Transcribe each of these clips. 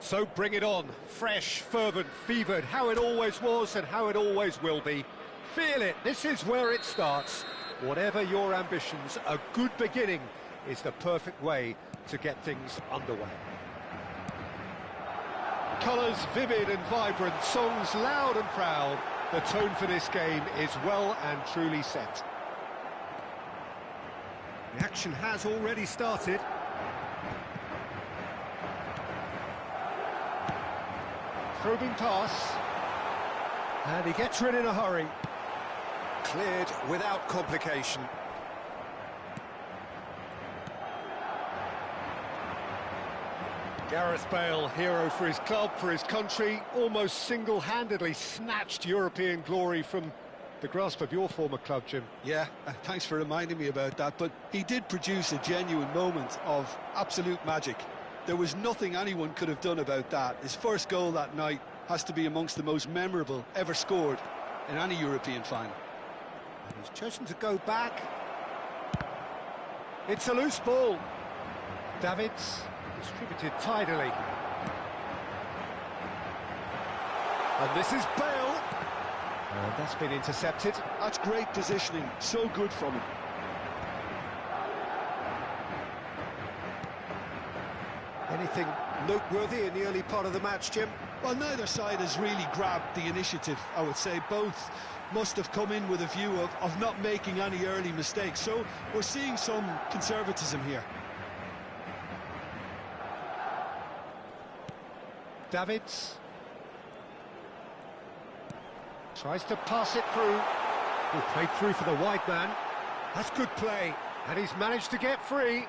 So bring it on, fresh, fervent, fevered, how it always was and how it always will be. Feel it, this is where it starts. Whatever your ambitions, a good beginning is the perfect way to get things underway. Colours vivid and vibrant, songs loud and proud. The tone for this game is well and truly set. The action has already started. Probing pass, and he gets rid in a hurry. Cleared without complication. Gareth Bale, hero for his club, for his country, almost single-handedly snatched European glory from the grasp of your former club, Jim. Yeah, thanks for reminding me about that, but he did produce a genuine moment of absolute magic. There was nothing anyone could have done about that. His first goal that night has to be amongst the most memorable ever scored in any European final. And he's chosen to go back. It's a loose ball. Davids distributed tidily. And this is Bale. And that's been intercepted. That's great positioning, so good from him. Anything noteworthy in the early part of the match, Jim? Well, neither side has really grabbed the initiative, I would say. Both must have come in with a view of not making any early mistakes. So we're seeing some conservatism here. Davids tries to pass it through. Will play through for the wide man. That's good play, and he's managed to get free.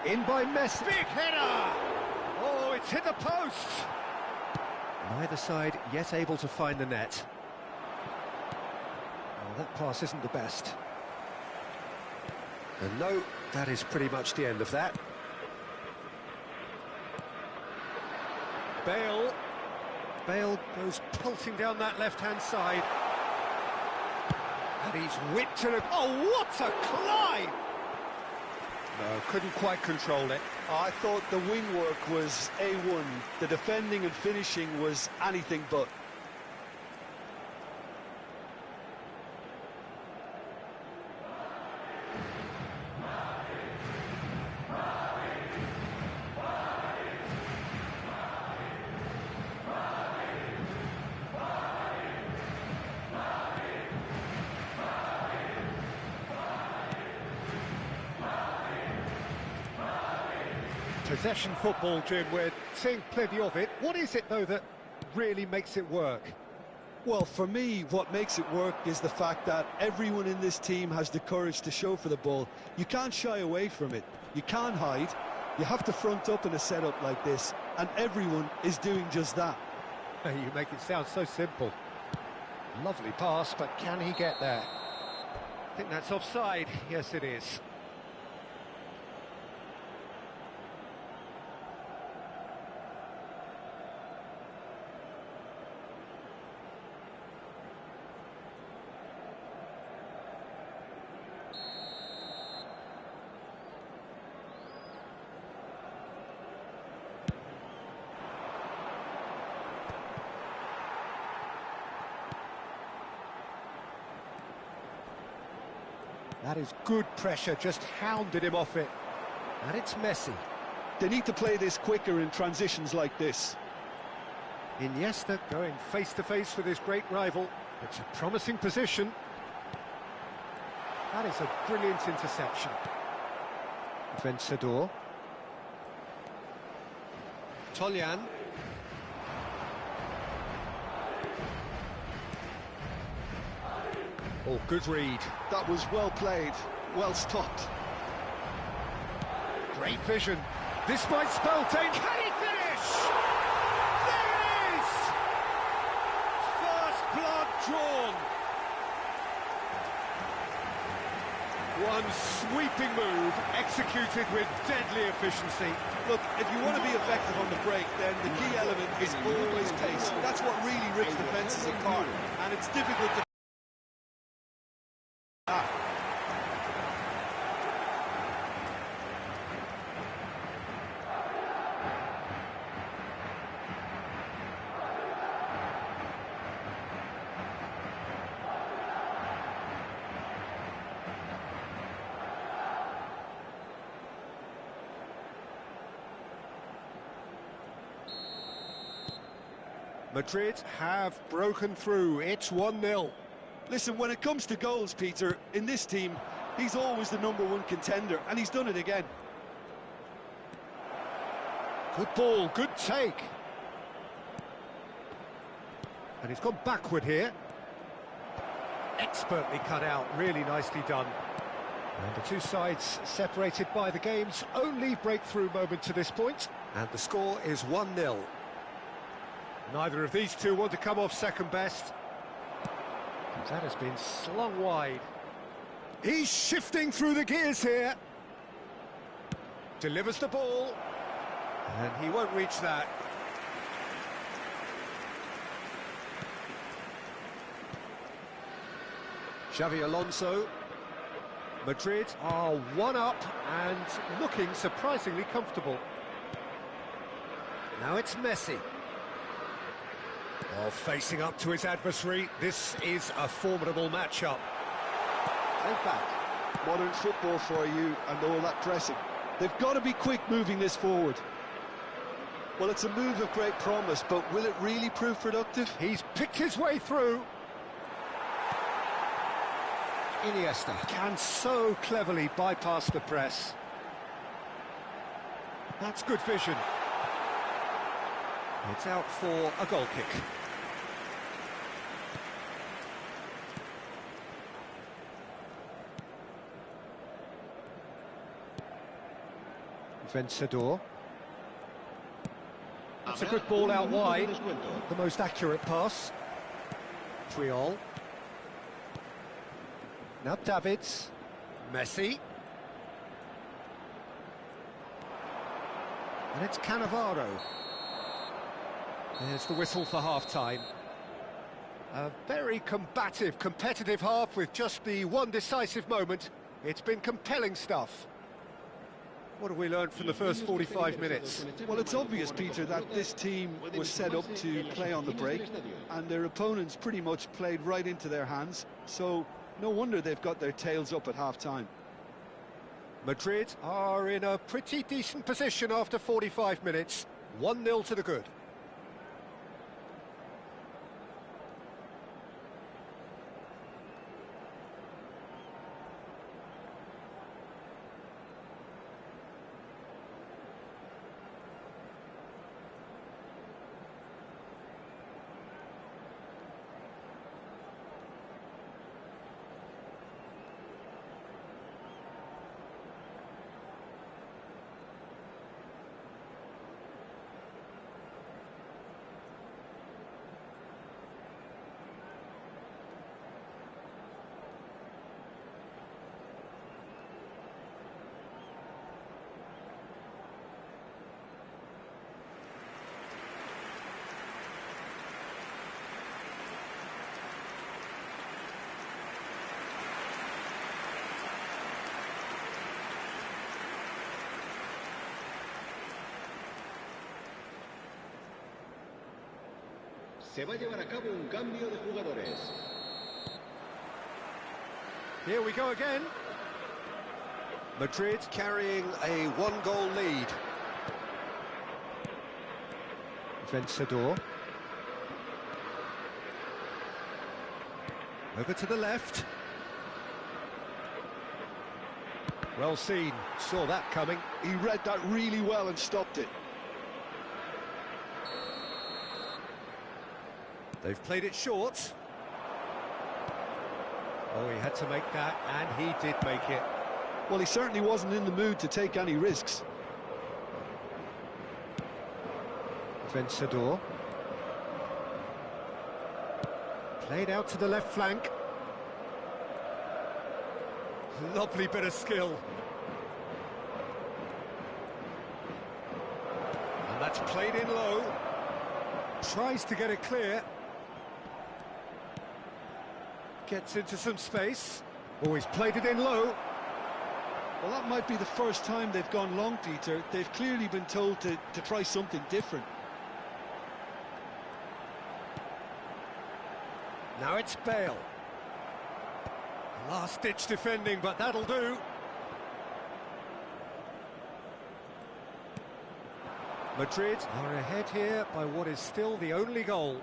In by Messi. Big header! Oh, it's hit the post! Neither side yet able to find the net. Well, that pass isn't the best. And no, that is pretty much the end of that. Bale goes pelting down that left-hand side. And he's whipped to the... Oh, what a climb! No, couldn't quite control it. I thought the wing work was A1. The defending and finishing was anything but. Possession football, Jim, we're seeing plenty of it. What is it, though, that really makes it work? Well, for me, what makes it work is the fact that everyone in this team has the courage to show for the ball. You can't shy away from it. You can't hide. You have to front up in a setup like this, and everyone is doing just that. You make it sound so simple. Lovely pass, but can he get there? I think that's offside. Yes, it is. That is good pressure, just hounded him off it. And it's Messi. They need to play this quicker in transitions like this. Iniesta going face-to-face with his great rival. It's a promising position. That is a brilliant interception. Vencedor. Toljan. Oh, good read. That was well played, well stopped. Great vision. This might spell danger. Can he finish? There it is! First blood drawn. One sweeping move, executed with deadly efficiency. Look, if you want to be effective on the break, then the key element is always pace. That's what really rips defences apart, and it's difficult to... Madrid have broken through. It's 1-0. Listen, when it comes to goals, Peter, in this team, he's always the #1 contender, and he's done it again. Good ball, good take. And he's gone backward here. Expertly cut out, really nicely done. And the two sides separated by the game's only breakthrough moment to this point. And the score is 1-0. Neither of these two want to come off second best. That has been slung wide. He's shifting through the gears here. Delivers the ball. And he won't reach that. Xavi Alonso. Madrid are 1-up and looking surprisingly comfortable. Now it's Messi. Oh, facing up to his adversary, this is a formidable matchup. Take back. Modern football for you and all that pressing. They've got to be quick moving this forward. Well, it's a move of great promise, but will it really prove productive? He's picked his way through. Iniesta can so cleverly bypass the press. That's good vision. It's out for a goal kick. Vencedor. That's a good ball out wide. The most accurate pass. Triol. Now Davids. Messi. And it's Cannavaro. There's the whistle for half-time. A very combative, competitive half with just the one decisive moment. It's been compelling stuff. What have we learned from the first 45 minutes? Well, it's obvious, Peter, that this team was set up to play on the break, and their opponents pretty much played right into their hands, so no wonder they've got their tails up at half-time. Madrid are in a pretty decent position after 45 minutes. 1-0 to the good. Se va a llevar a cabo un cambio de jugadores. Here we go again. Madrid carrying a one-goal lead. Vencedor. Over to the left. Well seen, saw that coming. He read that really well and stopped it. They've played it short. Oh, he had to make that, and he did make it. Well, he certainly wasn't in the mood to take any risks. Vencedor. Played out to the left flank. Lovely bit of skill. And that's played in low. Tries to get it clear. Gets into some space. Oh, he's played it in low. Well, that might be the first time they've gone long, Peter. They've clearly been told to try something different. Now it's Bale. Last-ditch defending, but that'll do. Madrid are ahead here by what is still the only goal.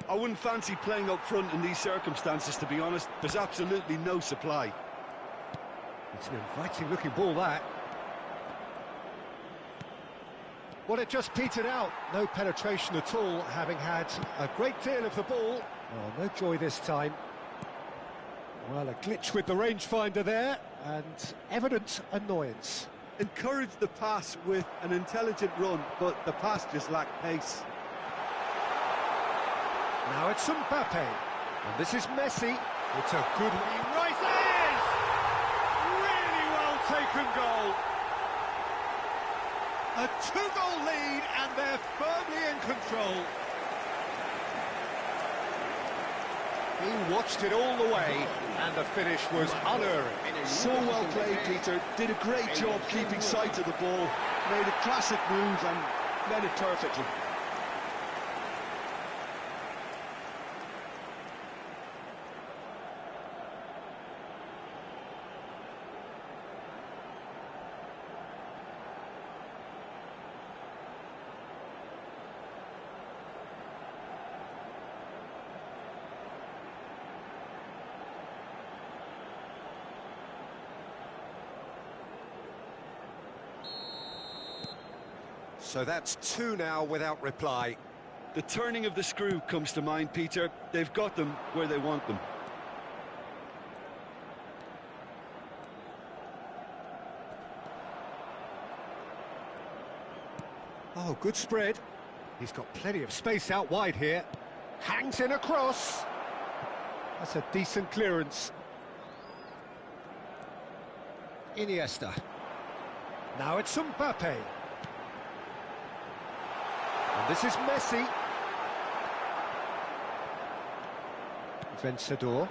I wouldn't fancy playing up front in these circumstances, to be honest. There's absolutely no supply. It's an inviting-looking ball, that. Well, it just petered out. No penetration at all, having had a great deal of the ball. Oh, no joy this time. Well, a glitch with the rangefinder there, and evident annoyance. Encouraged the pass with an intelligent run, but the pass just lacked pace. Now it's Mbappe, and this is Messi. It's a good he rises! Really well taken goal. A 2-goal lead, and they're firmly in control. He watched it all the way, and the finish was unerring. So well played, Peter. Did a great job keeping sight of the ball. Made a classic move and led it perfectly. So that's 2 now without reply. The turning of the screw comes to mind, Peter. They've got them where they want them. Oh, good spread. He's got plenty of space out wide here. Hangs in a cross. That's a decent clearance. Iniesta. Now it's Mbappe. And this is Messi. Vencedor.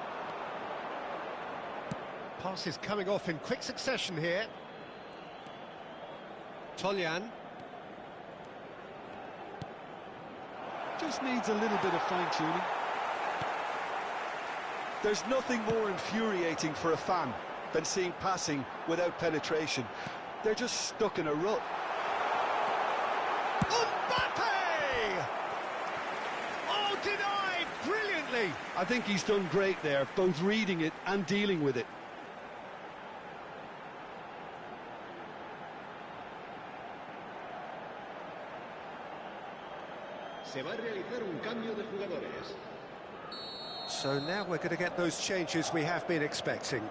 Pass is coming off in quick succession here. Tolyan. Just needs a little bit of fine-tuning. There's nothing more infuriating for a fan than seeing passing without penetration. They're just stuck in a rut. Denied brilliantly. I think he's done great there, both reading it and dealing with it. Se va a realizar un cambio de jugadores. So now we're going to get those changes we have been expecting.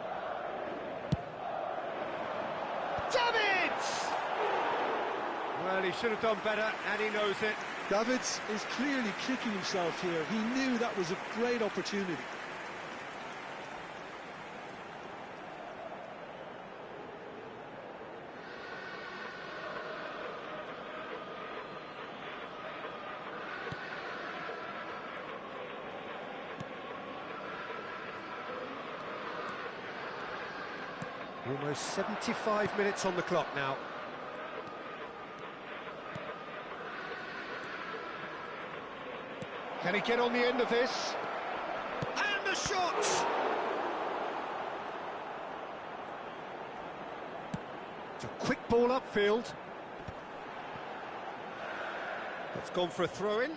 Davids! Well, he should have done better, and he knows it. Davids is clearly kicking himself here. He knew that was a great opportunity. Almost 75 minutes on the clock now. Can he get on the end of this? And the shot! It's a quick ball upfield. It's gone for a throw-in.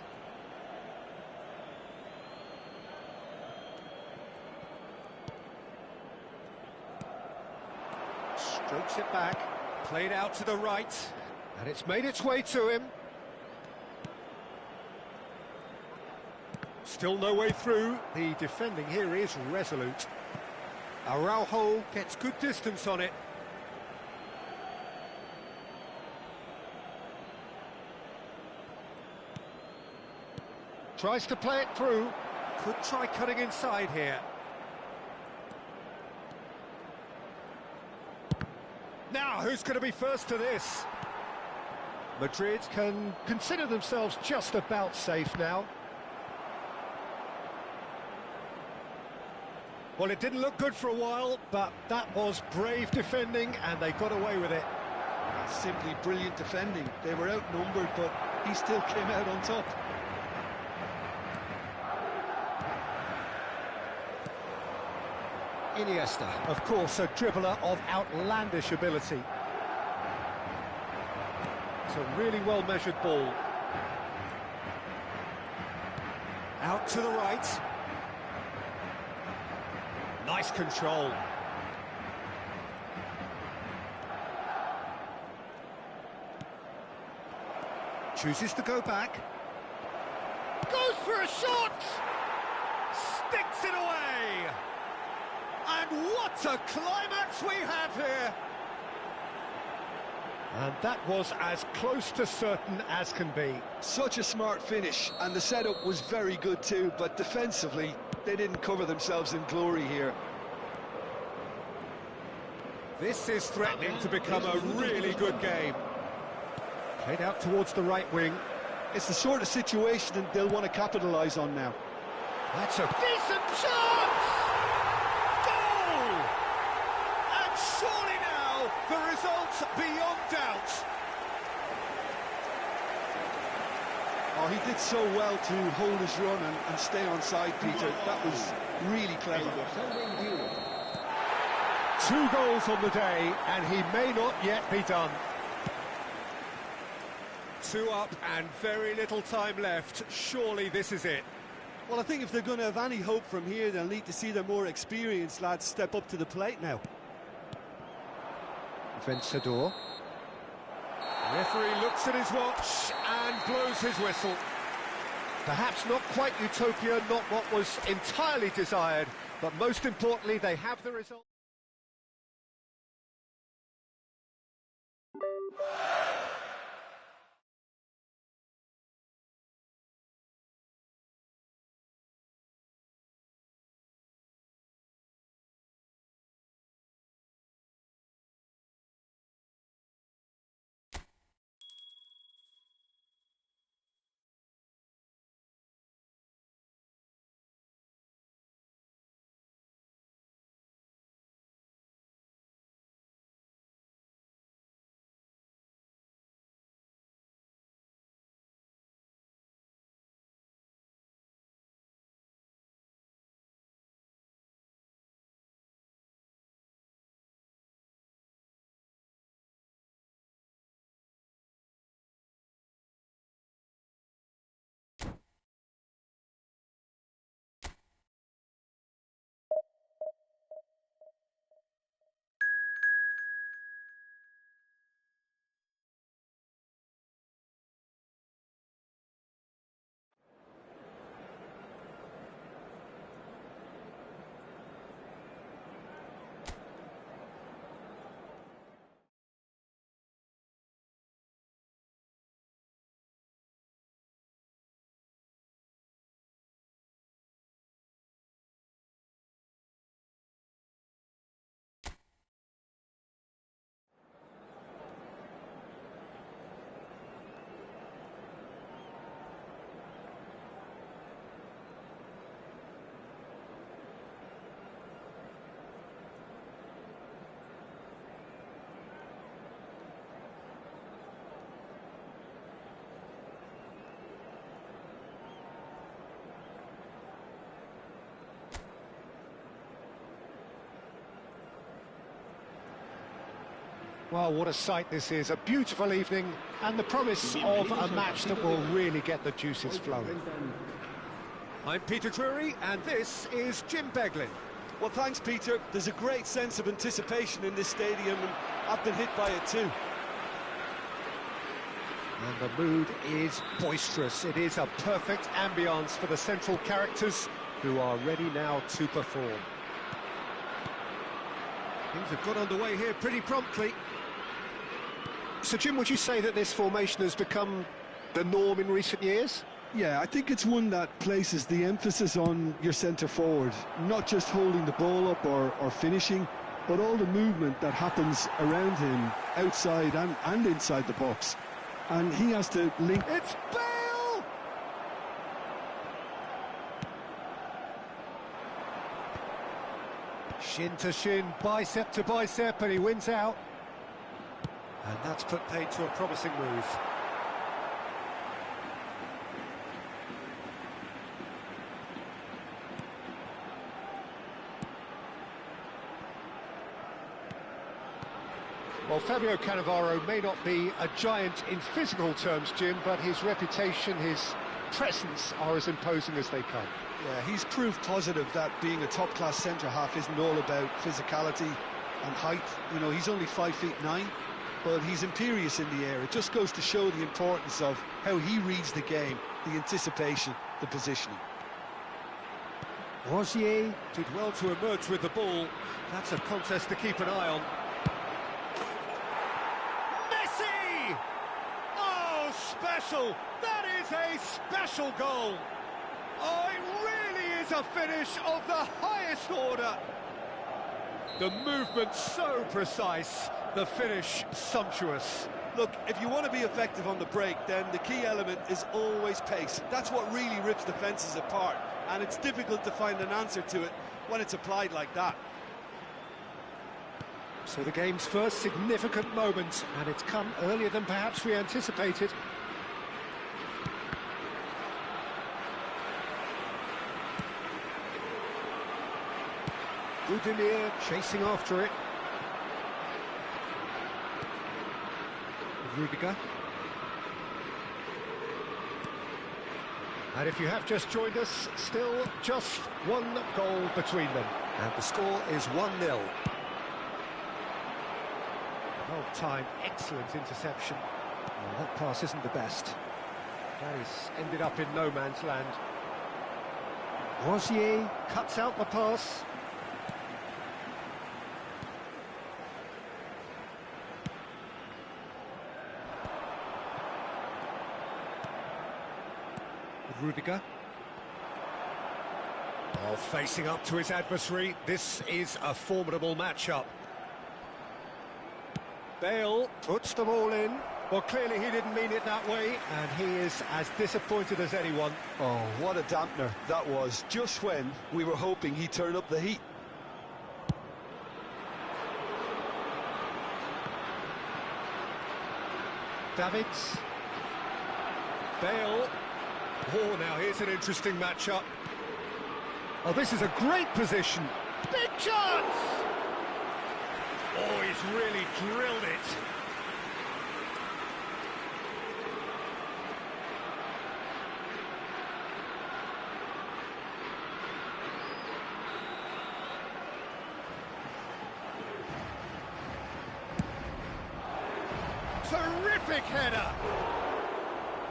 Strokes it back, played out to the right, and it's made its way to him. Still no way through. The defending here is resolute. Araujo gets good distance on it. Tries to play it through. Could try cutting inside here. Now, who's going to be first to this? Madrid can consider themselves just about safe now. Well, it didn't look good for a while, but that was brave defending, and they got away with it. Simply brilliant defending. They were outnumbered, but he still came out on top. Iniesta, of course, a dribbler of outlandish ability. It's a really well-measured ball. Out to the right. Nice control. Chooses to go back. Goes for a shot! Sticks it away! And what a climax we have here! And that was as close to certain as can be. Such a smart finish, and the setup was very good too, but defensively, they didn't cover themselves in glory here. This is threatening to become a really good game. Played out towards the right wing. It's the sort of situation that they'll want to capitalise on now. That's a decent chance! Goal! And surely now, the result's beyond doubt. Oh, he did so well to hold his run and stay on side, Peter. That was really clever. 2 goals on the day, and he may not yet be done. 2 up and very little time left. Surely this is it. Well, I think if they're going to have any hope from here, they'll need to see their more experienced lads step up to the plate now. Vencedor. Referee looks at his watch and blows his whistle. Perhaps not quite utopia, not what was entirely desired, but most importantly, they have the result. Well, what a sight this is. A beautiful evening and the promise of a match that will really get the juices flowing. I'm Peter Drury and this is Jim Beglin. Well, thanks, Peter. There's a great sense of anticipation in this stadium, and I've been hit by it too. And the mood is boisterous. It is a perfect ambience for the central characters who are ready now to perform. Things have got underway here pretty promptly. So, Jim, would you say that this formation has become the norm in recent years? Yeah, I think it's one that places the emphasis on your centre-forward, not just holding the ball up or finishing, but all the movement that happens around him, outside and inside the box. And he has to link... It's Bale! Shin to shin, bicep to bicep, and he wins out. And that's put paid to a promising move. Well, Fabio Cannavaro may not be a giant in physical terms, Jim, but his reputation, his presence are as imposing as they come. Yeah, he's proof positive that being a top-class centre-half isn't all about physicality and height. You know, he's only 5'9", but he's imperious in the air. It just goes to show the importance of how he reads the game, the anticipation, the positioning. Rosier did well to emerge with the ball. That's a contest to keep an eye on. Messi! Oh, special! That is a special goal! Oh, it really is a finish of the highest order. The movement so precise, the finish sumptuous. Look, if you want to be effective on the break, then the key element is always pace. That's what really rips defences apart, and it's difficult to find an answer to it when it's applied like that. So the game's first significant moment, and it's come earlier than perhaps we anticipated. Budimir chasing after it. Rudiger. And if you have just joined us, still just one goal between them. And the score is 1-0. Well timed, excellent interception. Well, that pass isn't the best. That has ended up in no man's land. Rosier cuts out the pass. Rudiger. Oh, facing up to his adversary. This is a formidable matchup. Bale puts the ball in. Well, clearly he didn't mean it that way, and he is as disappointed as anyone. Oh, what a dampener that was, just when we were hoping he'd turn up the heat. Davids. Bale. Oh, now here's an interesting matchup. Oh, this is a great position. Big chance! Oh, he's really drilled it. Terrific header!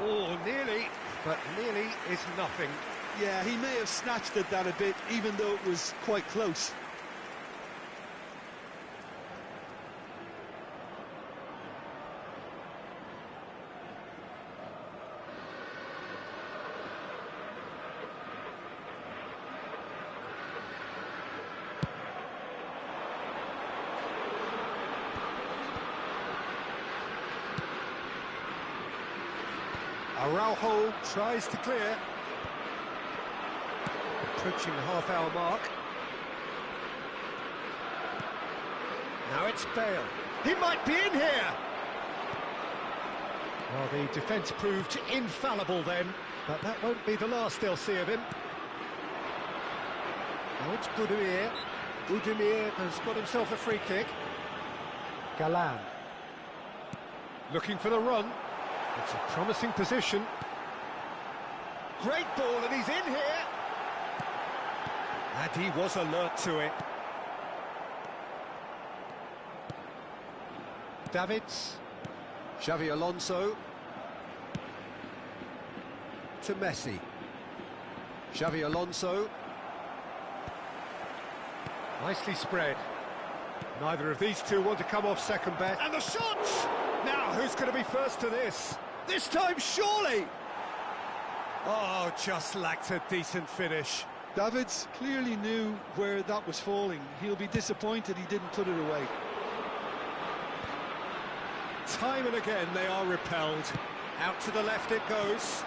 Oh, nearly. But nearly is nothing. Yeah, he may have snatched at that a bit, even though it was quite close. Araujo tries to clear. Approaching the half-hour mark. Now it's Bale. He might be in here! Well, the defence proved infallible then, but that won't be the last they'll see of him. Now it's Budimir. Budimir has got himself a free kick. Galan. Looking for the run. It's a promising position. Great ball, and he's in here. And he was alert to it. Davids. Xavi Alonso. To Messi. Xavi Alonso. Nicely spread. Neither of these two want to come off second best. And the shots! Now, who's going to be first to this? This time, surely! Oh, just lacked a decent finish. Davids clearly knew where that was falling. He'll be disappointed he didn't put it away. Time and again they are repelled. Out to the left it goes.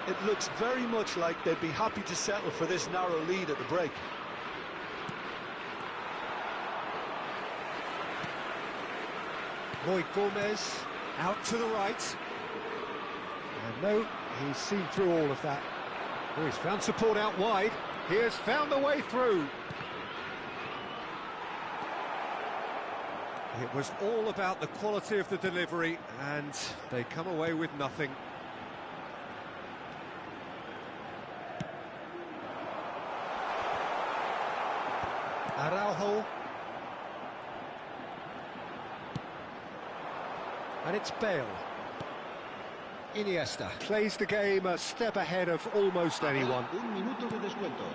It looks very much like they'd be happy to settle for this narrow lead at the break. Roy Gomez out to the right. And no, he's seen through all of that. Oh, he's found support out wide. He has found the way through. It was all about the quality of the delivery, and they come away with nothing. Araujo. And it's Bale. Iniesta plays the game a step ahead of almost anyone. Un minuto de descuento.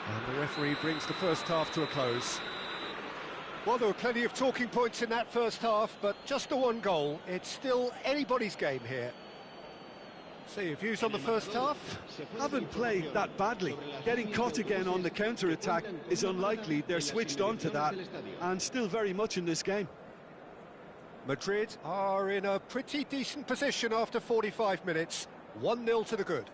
And the referee brings the first half to a close. Well, there were plenty of talking points in that first half, but just the one goal. It's still anybody's game here. So your views on the first half? Haven't played that badly. Getting caught again on the counter-attack is unlikely. They're switched on to that and still very much in this game. Madrid are in a pretty decent position after 45 minutes. 1-0 to the good.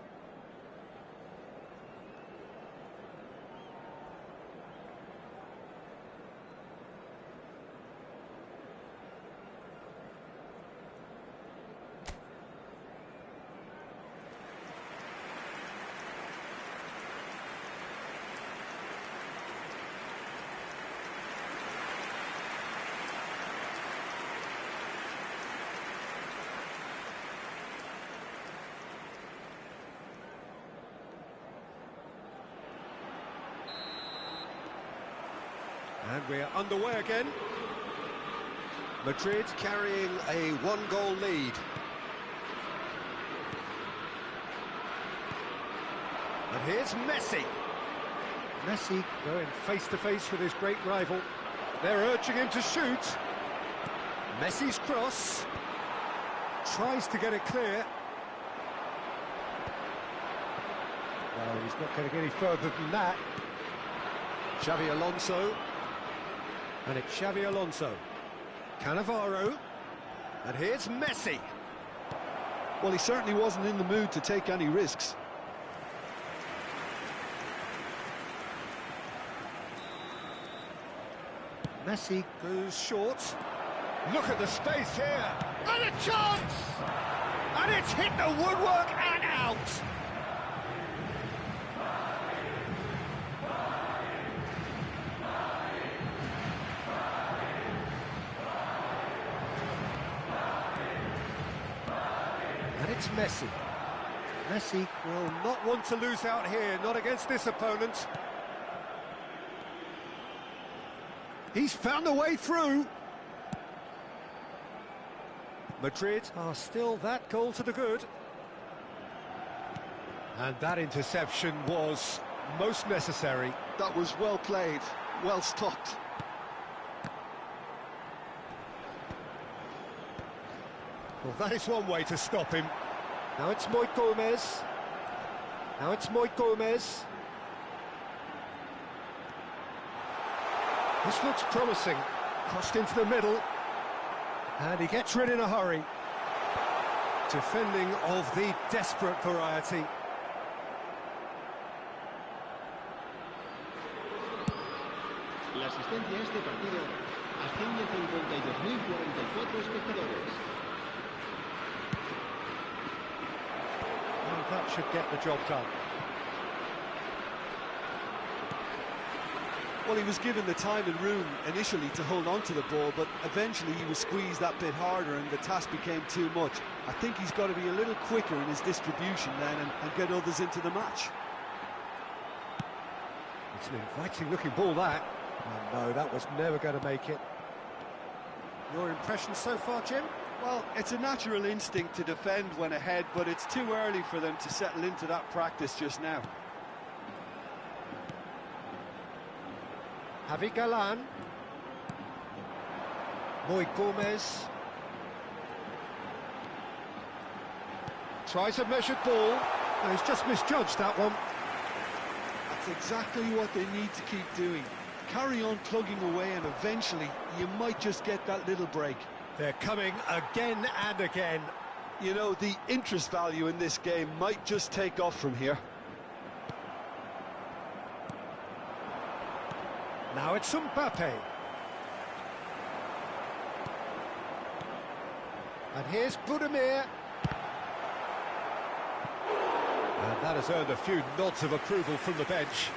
And we're underway again. Madrid carrying a one-goal lead. And here's Messi. Messi going face-to-face with his great rival. They're urging him to shoot. Messi's cross. Tries to get it clear. No, he's not going to get any further than that. Xavi Alonso. And it's Xavi Alonso. Cannavaro. And here's Messi. Well, he certainly wasn't in the mood to take any risks. Messi goes short. Look at the space here. And a chance! And it's hit the woodwork and out. And it's Messi. Messi will not want to lose out here, not against this opponent. He's found a way through. Madrid are still that goal to the good. And that interception was most necessary. That was well played, well stopped. Well, that is one way to stop him. Now it's Moit Gomez. Now it's Moit Gomez. This looks promising. Crossed into the middle. And he gets rid in a hurry. Defending of the desperate variety. La asistencia a este partido asciende a 52.044 espectadores. And that should get the job done. Well, he was given the time and room initially to hold on to the ball, but eventually he was squeezed that bit harder and the task became too much. I think he's got to be a little quicker in his distribution then and get others into the match. It's an inviting-looking ball, that. Oh, no, that was never going to make it. Your impression so far, Jim? Well, it's a natural instinct to defend when ahead, but it's too early for them to settle into that practice just now. Javi Galan. Moit Gomez. Tries a measured ball. Oh, he's just misjudged that one. That's exactly what they need to keep doing. Carry on plugging away and eventually you might just get that little break. They're coming again and again. You know, the interest value in this game might just take off from here. Now it's Mbappe. And here's Budimir. And That has earned a few nods of approval from the bench.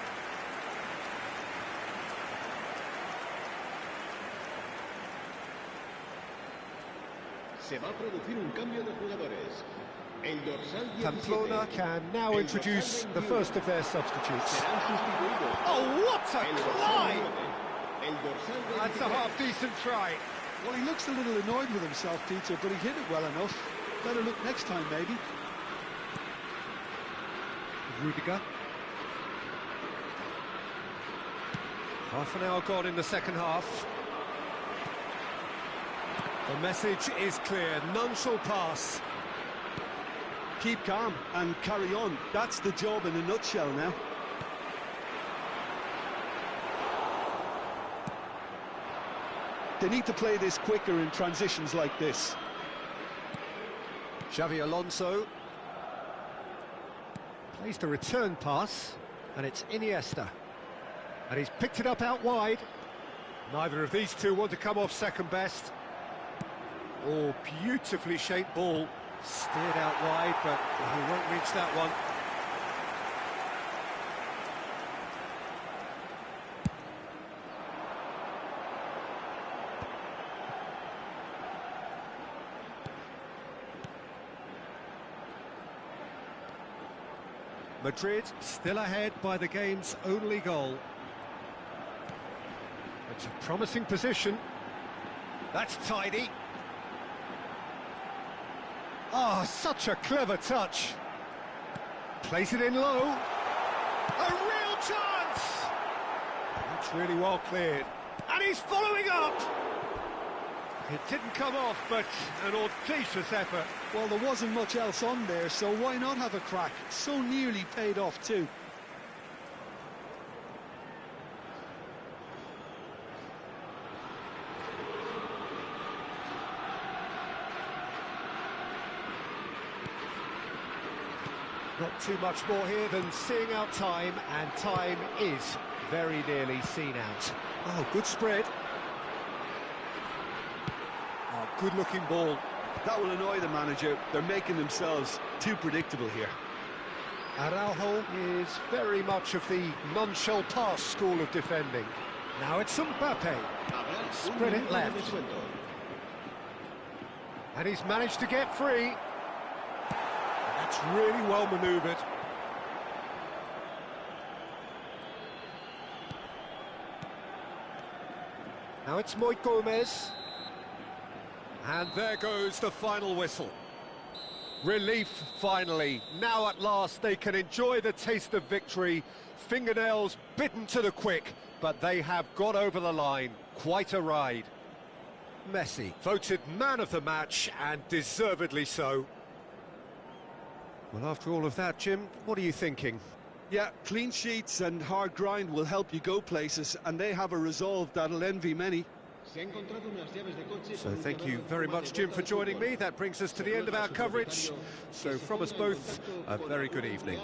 Se va a producir un cambio de jugadores. El dorsal 17. Pamplona can now introduce the first of their substitutes. Serán sustituidos. Oh, what a El dorsal try! 9. El dorsal 23. That's a half-decent try. Well, he looks a little annoyed with himself, Peter, but he hit it well enough. Better look next time, maybe. Rudiger. Half an hour gone in the second half. The message is clear, none shall pass. Keep calm and carry on. That's the job in a nutshell now. They need to play this quicker in transitions like this. Xavi Alonso. Plays the return pass, and it's Iniesta. And he's picked it up out wide. Neither of these two want to come off second best. Oh, beautifully shaped ball. Steered out wide, but he won't reach that one. Madrid still ahead by the game's only goal. It's a promising position. That's tidy. Oh, such a clever touch. Place it in low. A real chance! That's really well cleared. And he's following up! It didn't come off, but an audacious effort. Well, there wasn't much else on there, so why not have a crack? So nearly paid off too. Not too much more here than seeing out time, and time is very nearly seen out. Oh, good spread. Oh, good-looking ball. That will annoy the manager. They're making themselves too predictable here. Araujo is very much of the non-shell pass school of defending. Now it's Mbappe. Spread it left. And he's managed to get free. That's really well manoeuvred. Now it's Moy Gomez. And there goes the final whistle. Relief, finally. Now at last they can enjoy the taste of victory. Fingernails bitten to the quick, but they have got over the line. Quite a ride. Messi, voted man of the match, and deservedly so. Well, after all of that, Jim, what are you thinking? Yeah, clean sheets and hard grind will help you go places, and they have a resolve that'll envy many. So thank you very much, Jim, for joining me. That brings us to the end of our coverage. So from us both, a very good evening.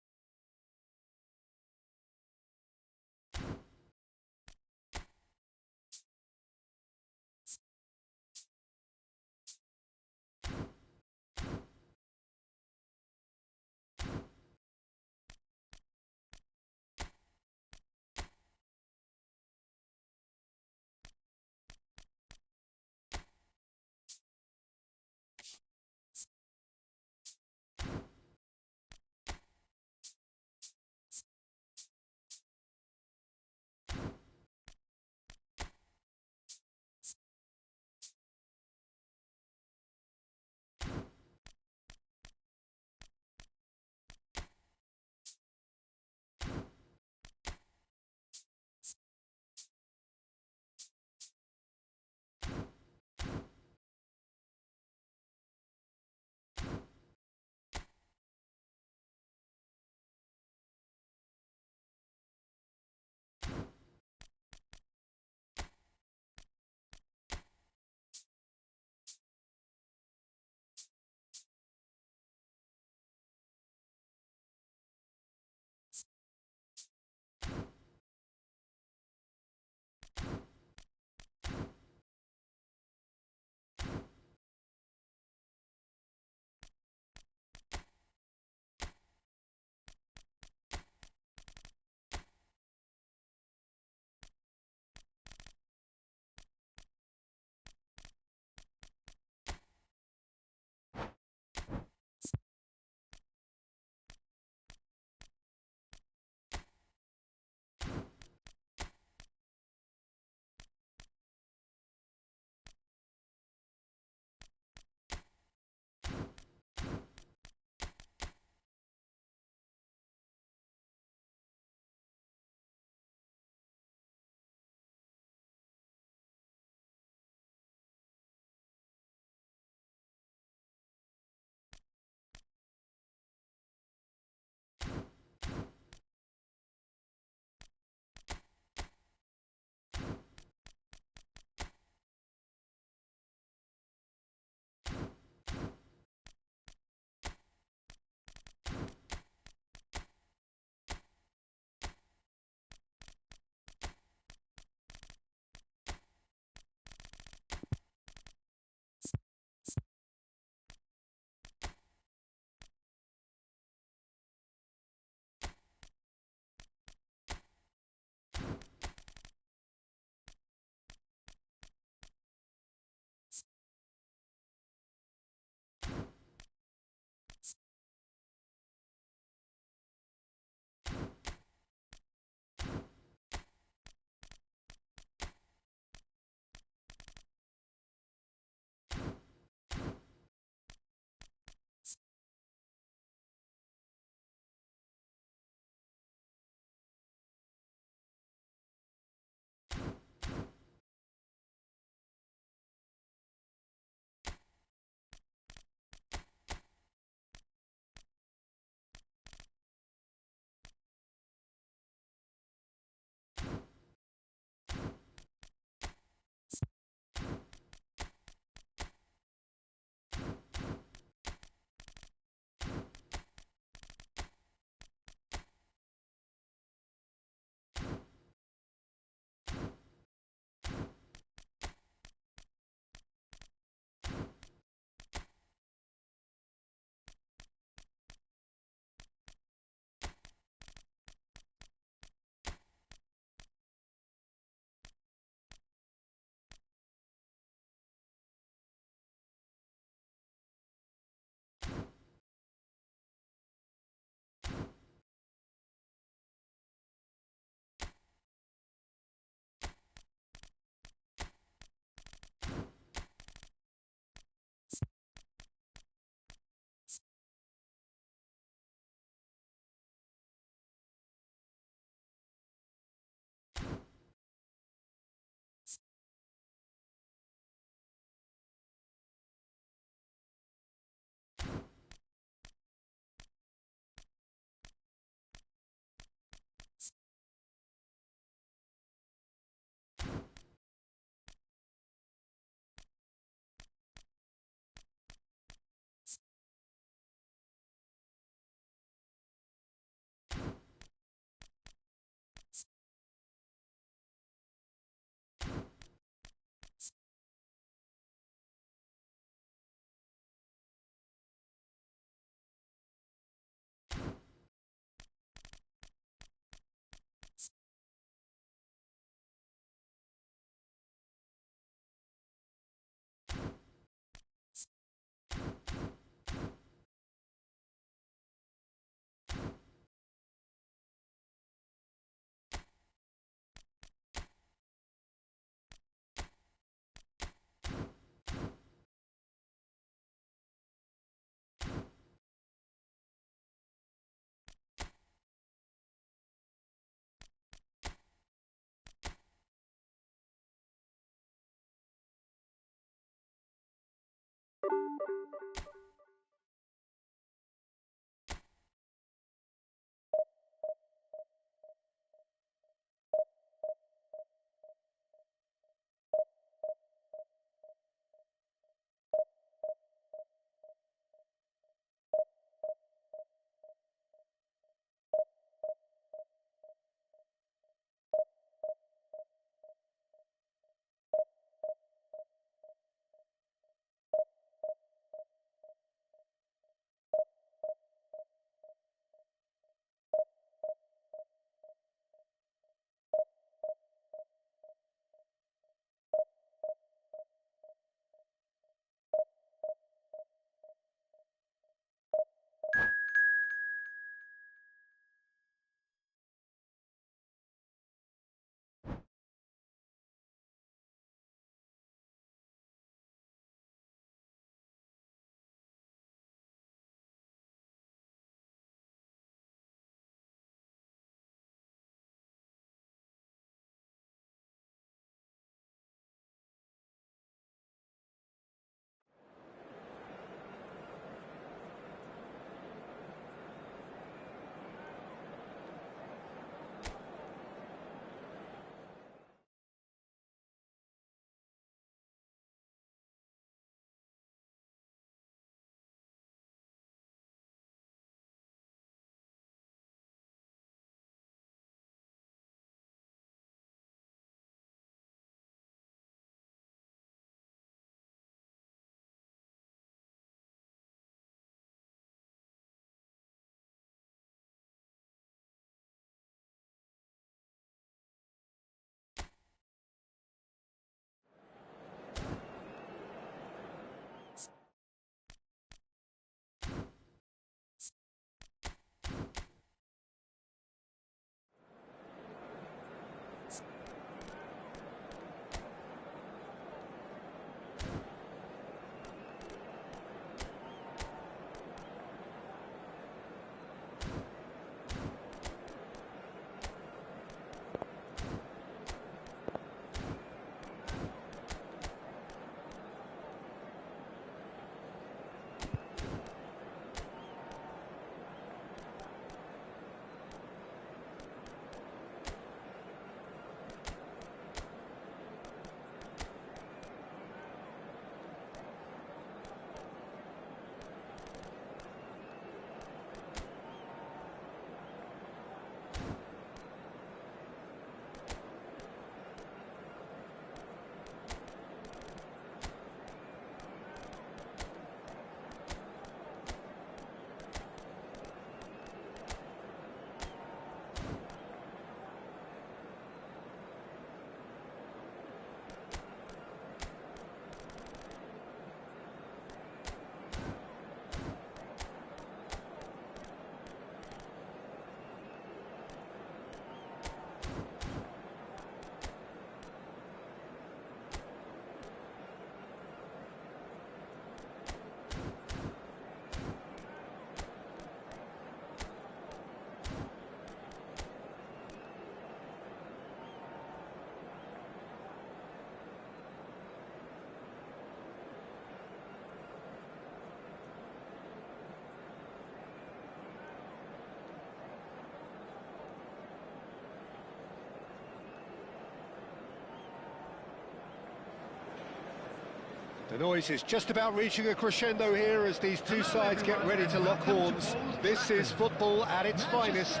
The noise is just about reaching a crescendo here as these two sides get ready to lock horns. This is football at its finest.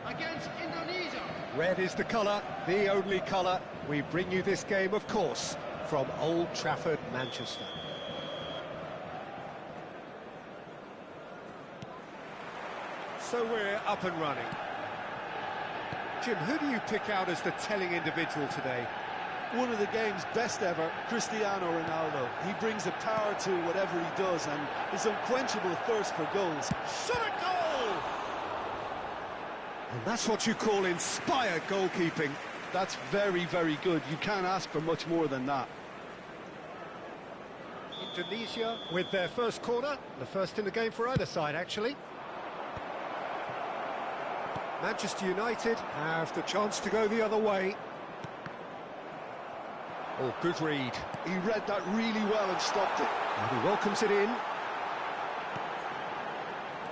Against Indonesia. Red is the colour, the only colour. We bring you this game, of course, from Old Trafford, Manchester. So we're up and running. Jim, who do you pick out as the telling individual today? One of the game's best ever, Cristiano Ronaldo. He brings a power to whatever he does and his unquenchable thirst for goals. Shot a goal! And that's what you call inspired goalkeeping. That's very, very good. You can't ask for much more than that. Indonesia with their first corner, the first in the game for either side, actually. Manchester United have the chance to go the other way. Oh, good read. He read that really well and stopped it. And he welcomes it in.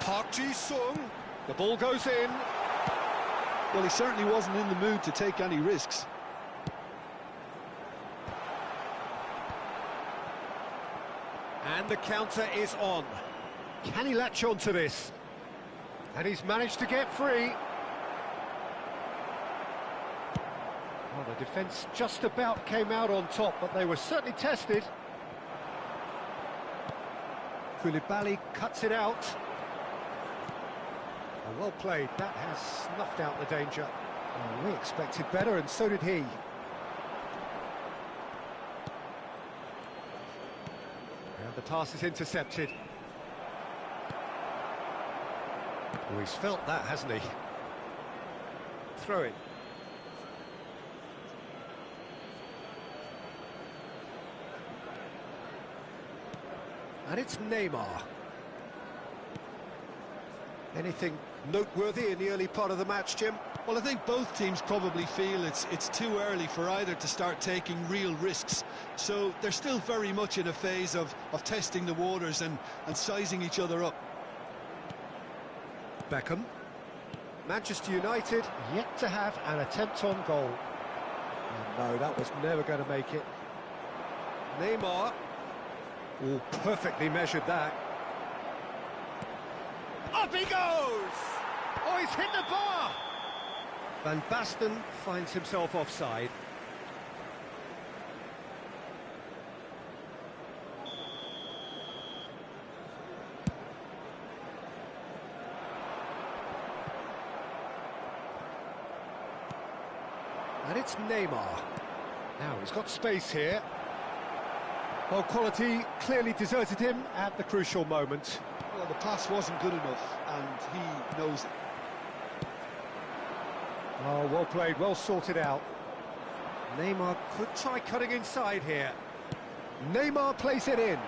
Park Ji-sung. The ball goes in. Well, he certainly wasn't in the mood to take any risks. And the counter is on. Can he latch on to this? And he's managed to get free. Well, the defence just about came out on top, but they were certainly tested. Koulibaly cuts it out. Oh, well played. That has snuffed out the danger. Oh, we expected better, and so did he. And the pass is intercepted. Oh, he's felt that, hasn't he? Throw it. And it's Neymar. Anything noteworthy in the early part of the match, Jim? Well, I think both teams probably feel it's too early for either to start taking real risks. So they're still very much in a phase of testing the waters and sizing each other up. Beckham. Manchester United yet to have an attempt on goal. Oh, no, that was never going to make it. Neymar. Oh, perfectly measured that. Up he goes! Oh, he's hit the bar! Van Basten finds himself offside. And it's Neymar. Now he's got space here. Well, quality clearly deserted him at the crucial moment. Well, the pass wasn't good enough, and he knows it. Oh, well played, well sorted out. Neymar could try cutting inside here. Neymar plays it in.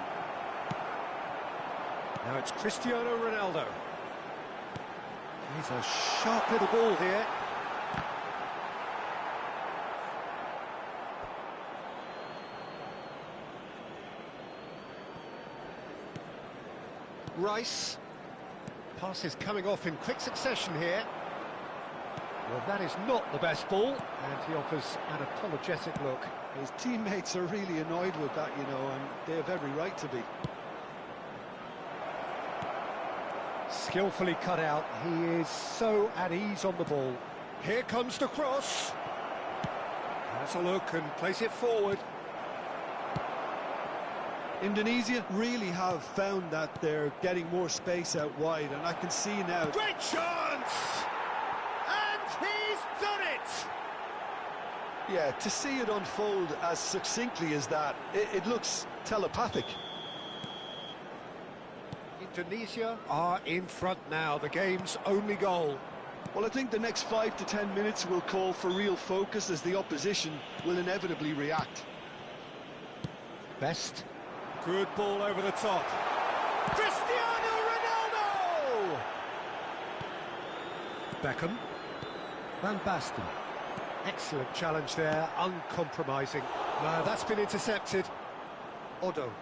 Now it's Cristiano Ronaldo. He's a sharp little ball here. Rice. Pass is coming off in quick succession here. Well, that is not the best ball, and he offers an apologetic look. His teammates are really annoyed with that, you know, and they have every right to be. Skillfully cut out. He is so at ease on the ball. Here comes the cross. Has a look and plays it forward. Indonesia really have found that they're getting more space out wide, and I can see now... Great chance! And he's done it! Yeah, to see it unfold as succinctly as that, it looks telepathic. Indonesia are in front now, the game's only goal. Well, I think the next 5 to 10 minutes will call for real focus as the opposition will inevitably react. Best. Good ball over the top. Cristiano Ronaldo! Beckham. Van Basten. Excellent challenge there, uncompromising. No, that's been intercepted. Odo.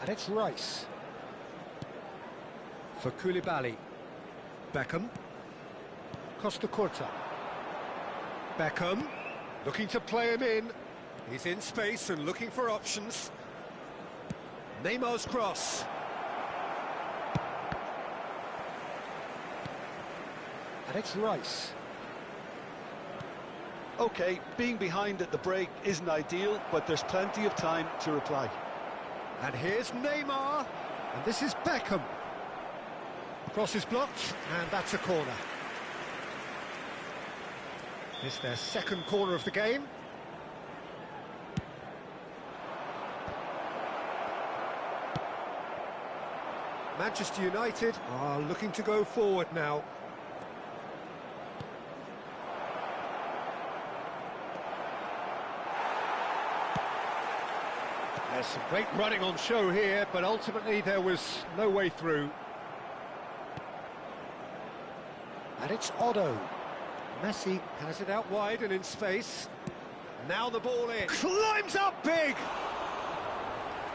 And it's Rice. For Koulibaly. Beckham. Costa Curta. Beckham. Looking to play him in. He's in space and looking for options. Neymar's cross. And it's Rice. OK, being behind at the break isn't ideal, but there's plenty of time to reply. And here's Neymar. And this is Beckham. Cross is blocked, and that's a corner. It's their second corner of the game. Manchester United are looking to go forward now. There's some great running on show here, but ultimately there was no way through. And it's Otto. Messi has it out wide and in space. Now the ball in. Climbs up big!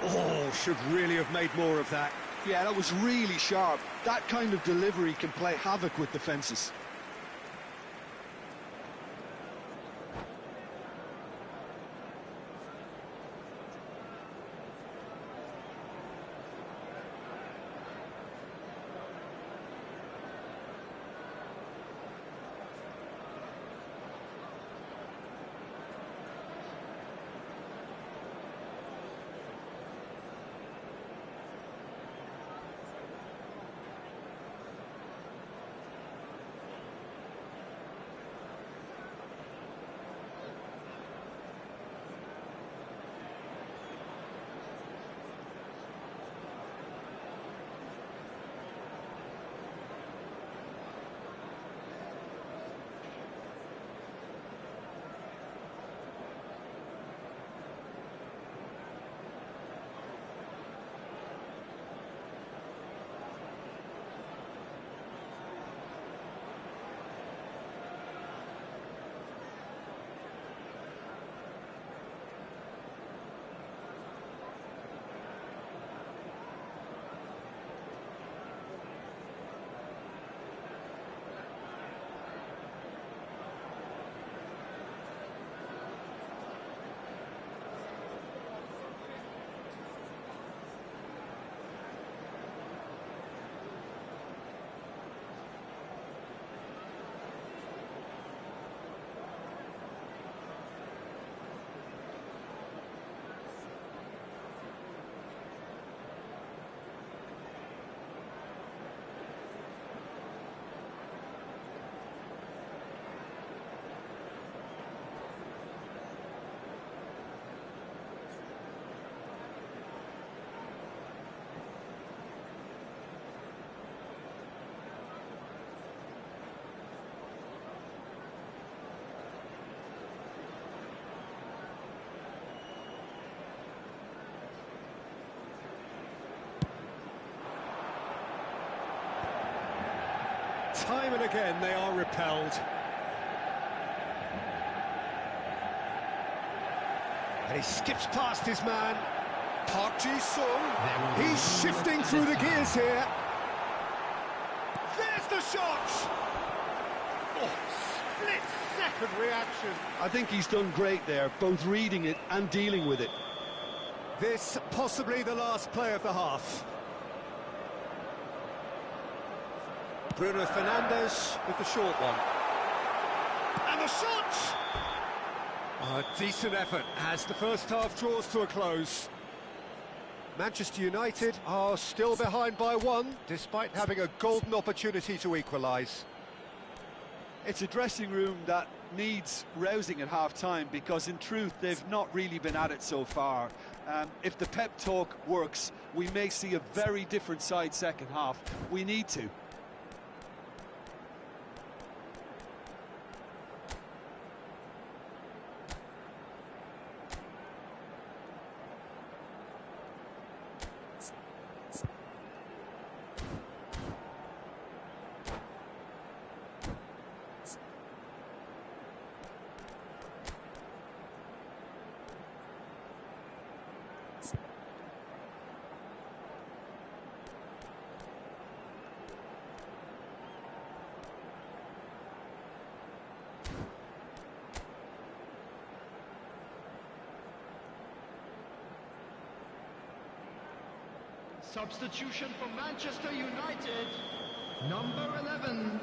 Oh, should really have made more of that. Yeah, that was really sharp. That kind of delivery can play havoc with defences. Time and again they are repelled. And he skips past his man. Park Ji-sung. He's shifting through the gears here. There's the shot! Oh, split-second reaction. I think he's done great there, both reading it and dealing with it. This possibly the last play of the half. Bruno Fernandes with the short one. And the shot! A decent effort as the first half draws to a close. Manchester United are still behind by one, despite having a golden opportunity to equalise. It's a dressing room that needs rousing at half-time, because in truth they've not really been at it so far. If the pep talk works, we may see a very different side second half. We need to. Substitution for Manchester United, number 11,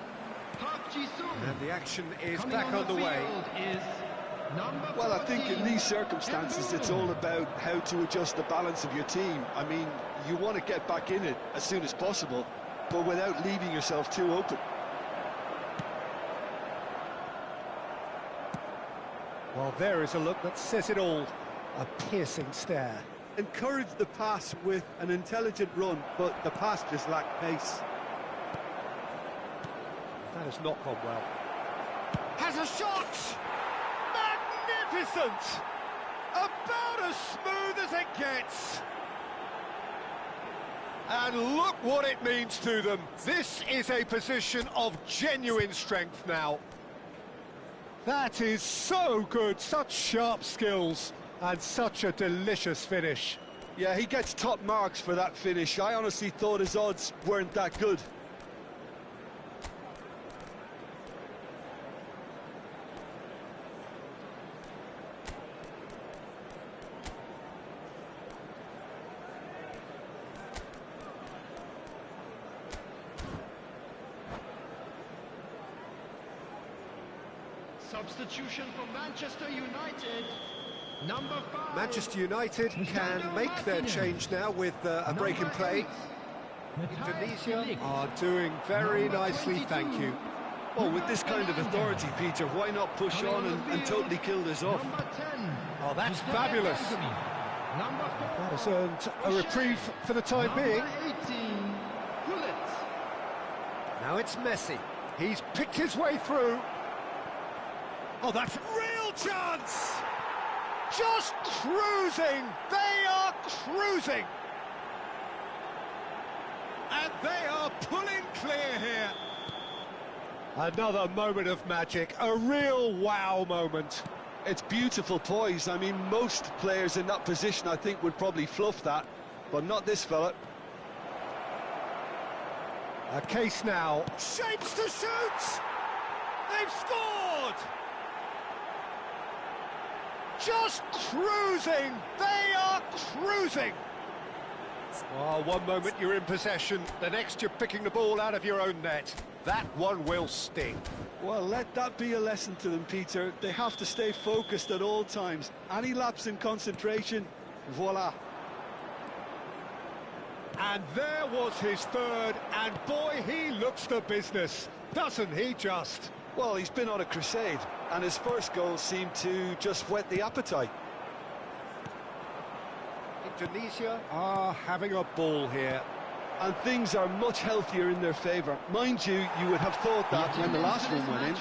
Park Ji-sung. And the action is Coming back on on the way. field is number Well, I think in 14, these circumstances, it's all about how to adjust the balance of your team. I mean, you want to get back in it as soon as possible, but without leaving yourself too open. Well, there is a look that says it all. A piercing stare. Encourage the pass with an intelligent run, but the pass just lacked pace. That has not gone well. Has a shot! Magnificent! About as smooth as it gets. And look what it means to them. This is a position of genuine strength now. That is so good, such sharp skills, and such a delicious finish. Yeah, he gets top marks for that finish. I honestly thought his odds weren't that good. Substitution for Manchester United, number 5. Manchester United can make their change now with a break in play. Indonesia are doing very nicely, thank you. Well, with this kind of authority, Peter, why not push on and totally kill this off? Number 10. Oh, that's fabulous. Number 4. That has earned a reprieve for the time being. Number 18, Gullit. Now it's Messi. He's picked his way through. Oh, that's real chance! Just cruising! They are cruising! And they are pulling clear here. Another moment of magic, a real wow moment. It's beautiful poise. I mean, most players in that position, I think, would probably fluff that, but not this fella. A case now. Shapes to shoot! They've scored! Just cruising! They are cruising! Oh, one moment you're in possession, the next you're picking the ball out of your own net. That one will sting. Well, let that be a lesson to them, Peter. They have to stay focused at all times. Any lapse in concentration, voila. And there was his third, and boy, he looks the business, doesn't he just? Well, he's been on a crusade, and his first goal seemed to just whet the appetite. Indonesia are having a ball here. And things are much healthier in their favour. Mind you, you would have thought that when the last one went in.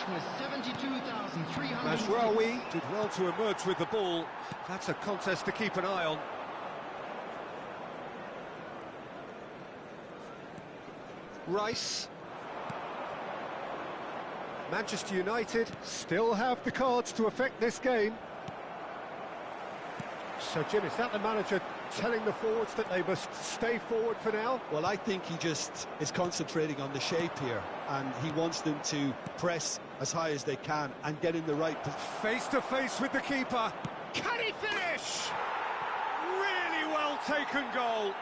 Mazraoui did well to emerge with the ball. That's a contest to keep an eye on. Rice. Manchester United still have the cards to affect this game. So, Jim, is that the manager telling the forwards that they must stay forward for now? Well, I think he just is concentrating on the shape here, and he wants them to press as high as they can and get in the right position. Face to face with the keeper. Can he finish? Really well taken goal.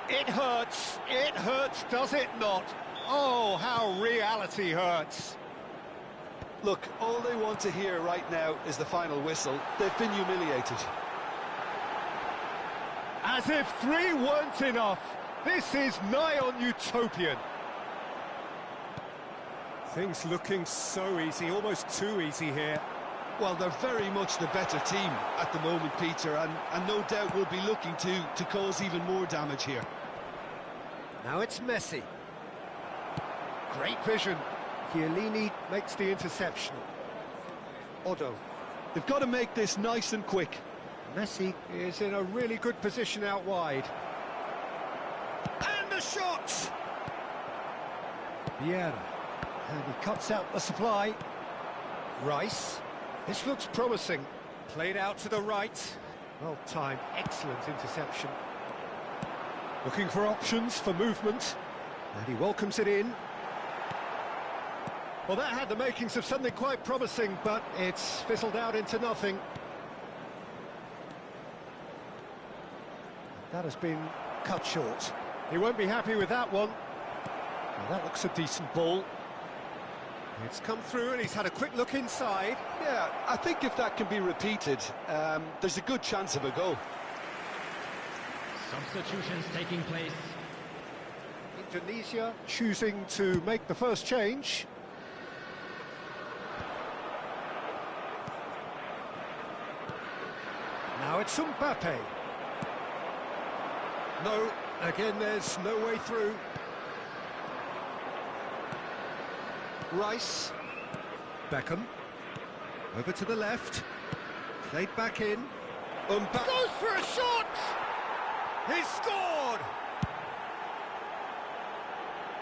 It hurts, does it not? Oh, how reality hurts. Look, all they want to hear right now is the final whistle. They've been humiliated. As if 3 weren't enough. This is nigh on utopian. Things looking so easy, almost too easy here. Well, they're very much the better team at the moment, Peter, and no doubt will be looking to cause even more damage here. Now it's Messi. Great vision. Chiellini makes the interception. Odo. They've got to make this nice and quick. Messi is in a really good position out wide. And the shot! Vieira. And he cuts out the supply. Rice. This looks promising. Played out to the right. Well timed. Excellent interception. Looking for options for movement. And he welcomes it in. Well, that had the makings of something quite promising, but it's fizzled out into nothing. That has been cut short. He won't be happy with that one. Well, that looks a decent ball. It's come through and he's had a quick look inside. Yeah, I think if that can be repeated, there's a good chance of a goal. Substitutions taking place. Indonesia choosing to make the first change. Now it's Mbappe. No, again there's no way through. Rice. Beckham. Over to the left. Played back in. Mbappe goes for a shot! He's scored!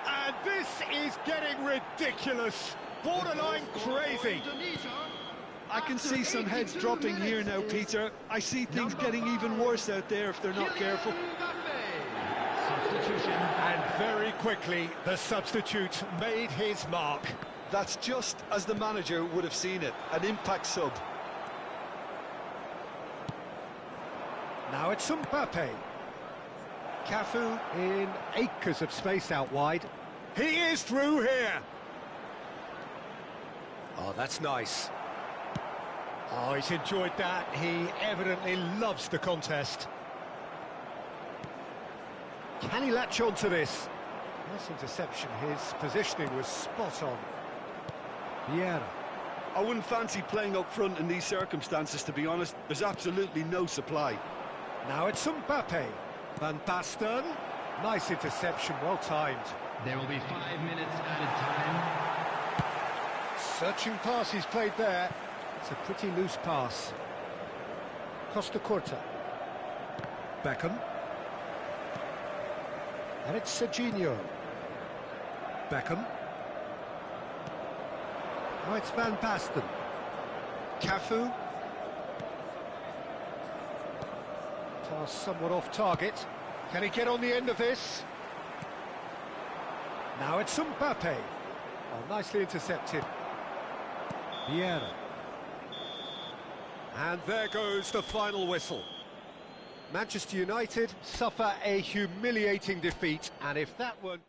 And this is getting ridiculous. Borderline crazy. I can see some heads dropping here now, Peter. I see things getting even worse out there if they're not careful. Substitution. And very quickly, the substitute made his mark. That's just as the manager would have seen it, an impact sub. Now it's Mbappe. Cafu in acres of space out wide. He is through here. Oh, that's nice. Oh, he's enjoyed that. He evidently loves the contest. Can he latch on to this? Nice interception. His positioning was spot on. Vieira. I wouldn't fancy playing up front in these circumstances, to be honest. There's absolutely no supply. Now it's Mbappe. Van Basten. Nice interception, well timed. There will be 5 minutes added time. Searching pass he's played there. It's a pretty loose pass. Costa Curta. Beckham. And it's Serginho. Beckham. Now it's Van Basten. Cafu. Pass somewhat off target. Can he get on the end of this? Now it's Mbappe. Oh, nicely intercepted. Vieira. And there goes the final whistle. Manchester United suffer a humiliating defeat, and if that weren't...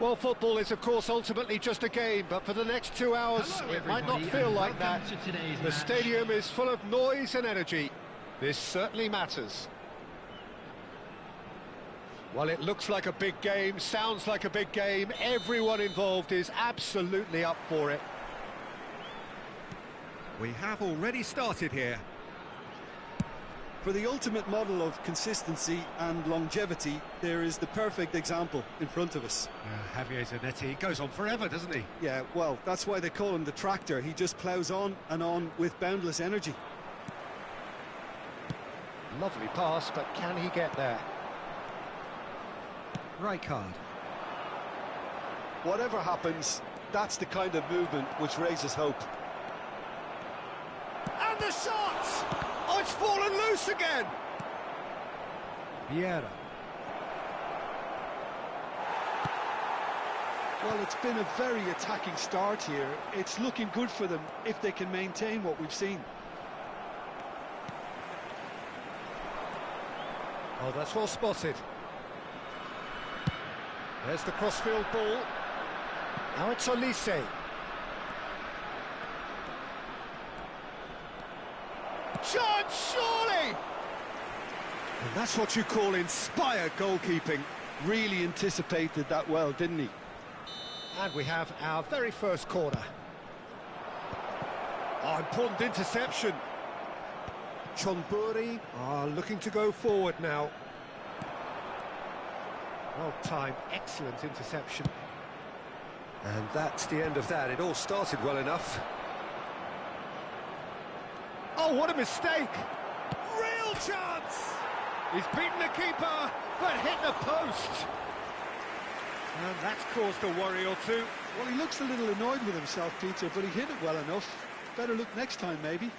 Well, football is, of course, ultimately just a game, but for the next 2 hours, Hello, it might not everybody, feel and like that. welcome to today's The match. stadium is full of noise and energy. This certainly matters. Well, it looks like a big game, sounds like a big game. Everyone involved is absolutely up for it. We have already started here. For the ultimate model of consistency and longevity, there is the perfect example in front of us. Javier Zanetti goes on forever, doesn't he? Yeah, well, that's why they call him the tractor. He just ploughs on and on with boundless energy. Lovely pass, but can he get there? Rijkaard. Whatever happens, that's the kind of movement which raises hope. And the shot! Oh, it's fallen loose again! Vieira. Well, it's been a very attacking start here. It's looking good for them if they can maintain what we've seen. Oh, that's well spotted. There's the crossfield ball. Now it's Olise. Chance, surely! And that's what you call inspired goalkeeping. Really anticipated that well, didn't he? And we have our very first corner. Oh, important interception. Chonburi are looking to go forward now. Well timed, excellent interception. And that's the end of that. It all started well enough. Oh, what a mistake! Real chance! He's beaten the keeper, but hit the post. And that's caused a worry or two. Well, he looks a little annoyed with himself, Peter, but he hit it well enough. Better look next time, maybe.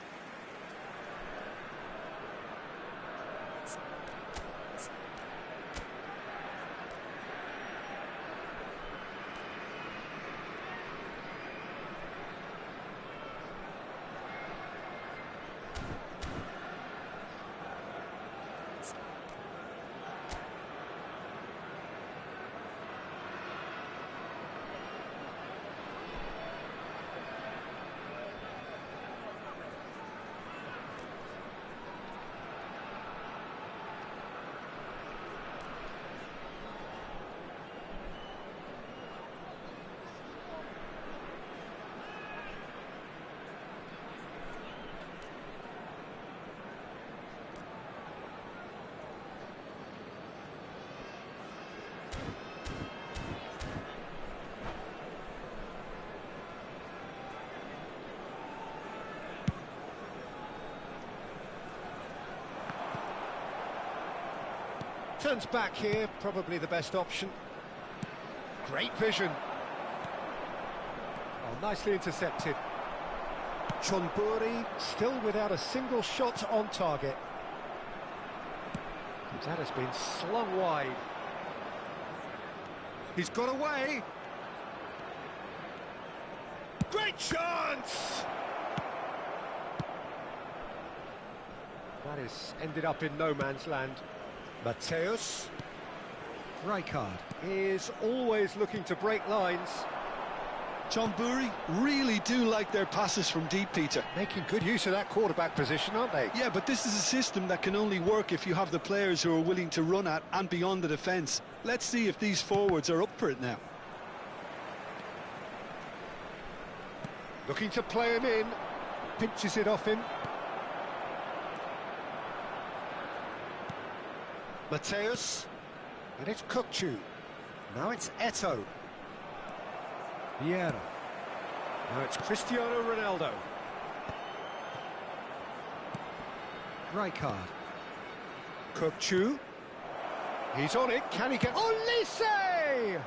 Turns back here, probably the best option. Great vision. Oh, nicely intercepted. Chonburi still without a single shot on target. That has been slung wide. He's got away. Great chance! That is ended up in no man's land. Mateus. Rijkaard is always looking to break lines. Chonburi really do like their passes from deep, Peter. Making good use of that quarterback position, aren't they? Yeah, but this is a system that can only work if you have the players who are willing to run at and beyond the defence. Let's see if these forwards are up for it now. Looking to play him in. Pinches it off him. Mateus. And it's Kukçu. Now it's Eto'o. Vieira. Now it's Cristiano Ronaldo. Rijkaard. Kukçu. He's on it. Can he get... Olise!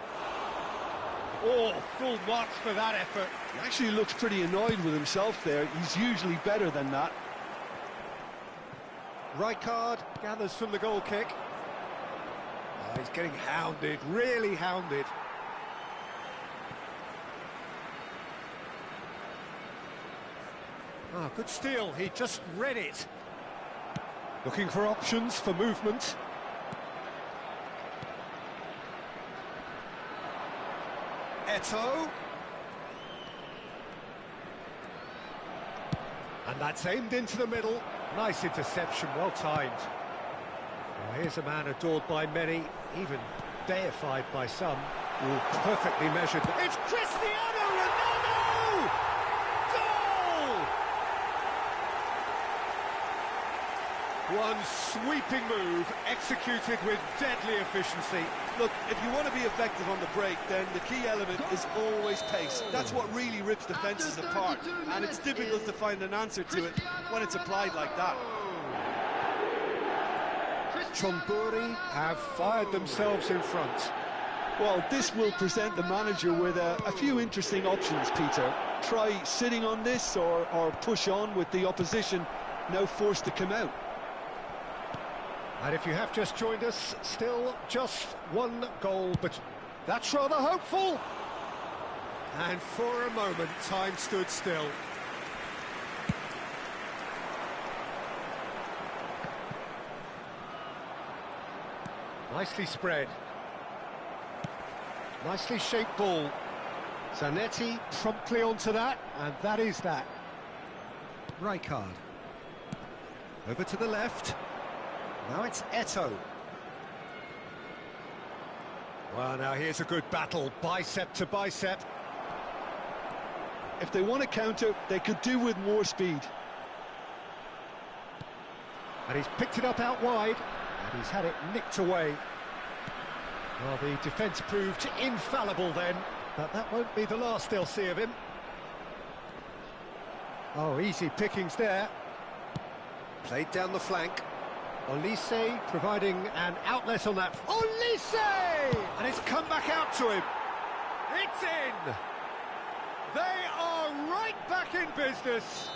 Oh, full marks for that effort. He actually looks pretty annoyed with himself there. He's usually better than that. Rijkaard gathers from the goal kick. Oh, he's getting hounded, really hounded. Ah, good steal, he just read it. Looking for options for movement. Eto'o. And that's aimed into the middle. Nice interception, well timed. Well, here's a man adored by many, even deified by some. Ooh, perfectly measured. It's Cristiano Ronaldo! Goal! One sweeping move, executed with deadly efficiency. Look, if you want to be effective on the break, then the key element is always pace. That's what really rips defences apart, and it's difficult to find an answer to it when it's applied like that. Chonburi have fired themselves in front. Well, this will present the manager with a few interesting options, Peter. Try sitting on this or push on with the opposition now forced to come out. And if you have just joined us, still just one goal, but that's rather hopeful. And for a moment, time stood still. Nicely spread. Nicely shaped ball. Zanetti promptly onto that, and that is that. Rijkaard. Over to the left. Now it's Eto'o. Well, now here's a good battle, bicep to bicep. If they want to counter, they could do with more speed. And he's picked it up out wide, and he's had it nicked away. Well, the defence proved infallible then, but that won't be the last they'll see of him. Oh, easy pickings there. Played down the flank. Olise providing an outlet on that. Olise! And it's come back out to him. It's in! They are right back in business.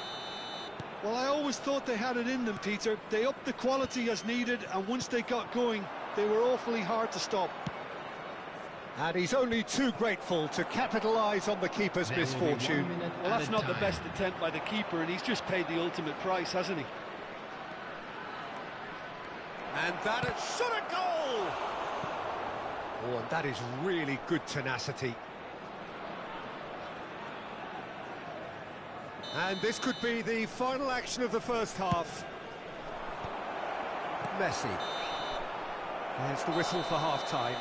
Well, I always thought they had it in them, Peter. They upped the quality as needed, and once they got going, they were awfully hard to stop. And he's only too grateful to capitalise on the keeper's misfortune. Well, that's not the best attempt by the keeper, and he's just paid the ultimate price, hasn't he? And that is shot a goal! Oh, and that is really good tenacity. And this could be the final action of the first half. Messi. There's the whistle for half-time.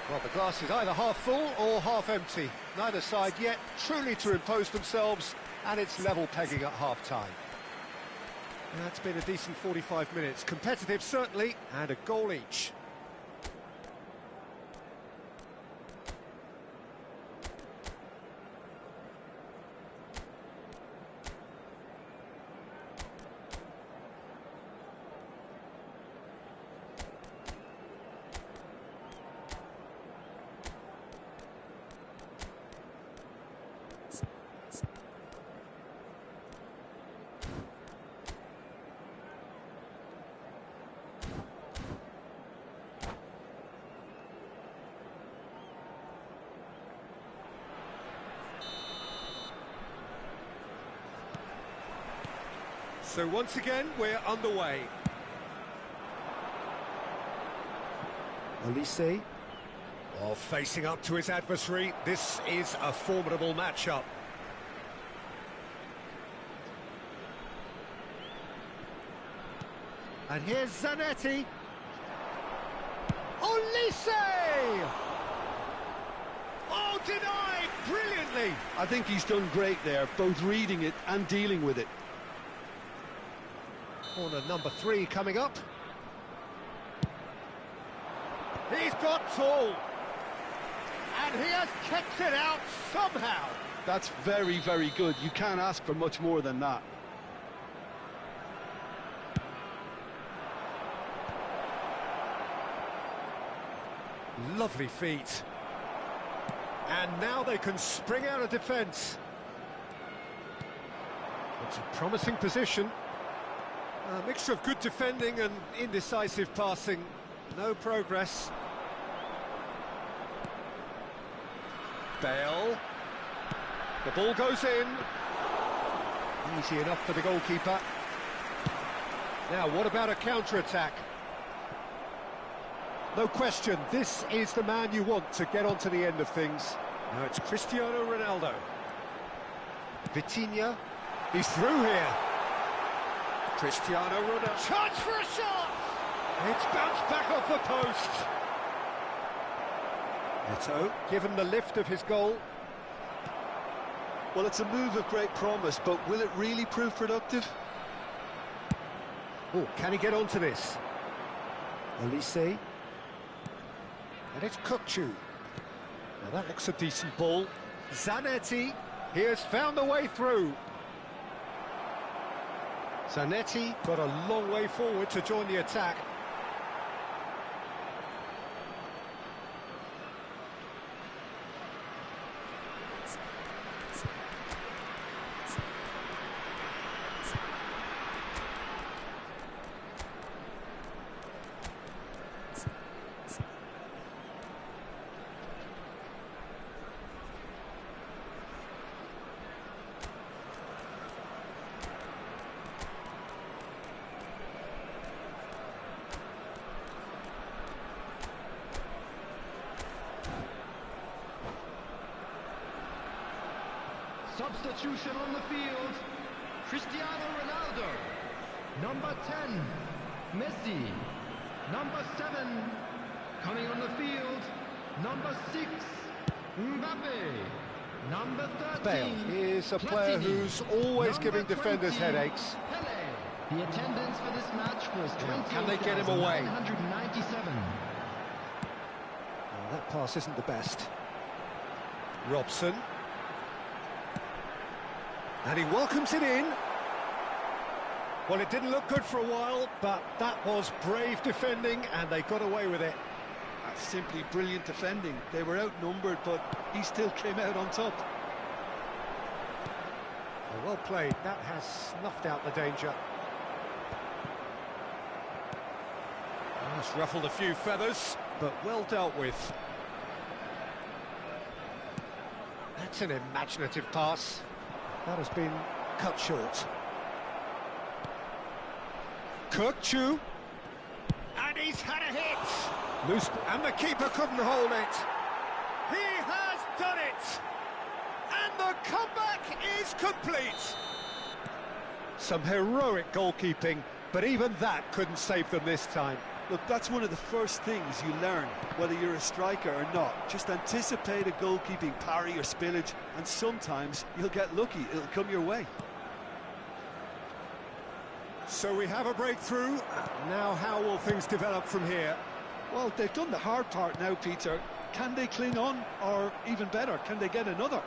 Well, the glass is either half full or half empty. Neither side yet truly to impose themselves, and it's level pegging at half-time. That's been a decent 45 minutes. Competitive, certainly, and a goal each. So once again, we're underway. Olise. Oh, facing up to his adversary. This is a formidable matchup. And here's Zanetti. Olise! Oh, denied brilliantly. I think he's done great there, both reading it and dealing with it. Corner number 3 coming up. He's got tall. And he has kept it out somehow. That's very, very good. You can't ask for much more than that. Lovely feet. And now they can spring out of defence. It's a promising position. A mixture of good defending and indecisive passing. No progress. Bale. The ball goes in. Easy enough for the goalkeeper. Now, what about a counter-attack? No question, this is the man you want to get onto the end of things. Now it's Cristiano Ronaldo. Vitinha, he's through here. Cristiano Ronaldo. Chance for a shot! It's bounced back off the post. Eto'o, given the lift of his goal. Well, it's a move of great promise, but will it really prove productive? Oh, can he get onto this? Elise. And it's Kukçu. Now that looks a decent ball. Zanetti, he has found a way through. Zanetti got a long way forward to join the attack. Substitution on the field. Cristiano Ronaldo. Number 10, Messi. Number 7, coming on the field. Number 6, Mbappe. Number 13, Bale is a player who's always giving defenders headaches. Pele. The attendance for this match was 20,997. Can they get him away? Well, that pass isn't the best. Robson. And he welcomes it in. Well, it didn't look good for a while, but that was brave defending, and they got away with it. That's simply brilliant defending. They were outnumbered, but he still came out on top. Well played. That has snuffed out the danger. That's ruffled a few feathers, but well dealt with. That's an imaginative pass. That has been cut short. Kukçu. And he's had a hit. Loose, and the keeper couldn't hold it. He has done it. And the comeback is complete. Some heroic goalkeeping, but even that couldn't save them this time. Look, that's one of the first things you learn, whether you're a striker or not. Just anticipate a goalkeeping parry or spillage, and sometimes you'll get lucky. It'll come your way. So we have a breakthrough. Now how will things develop from here? Well, they've done the hard part now, Peter. Can they cling on, or even better, can they get another?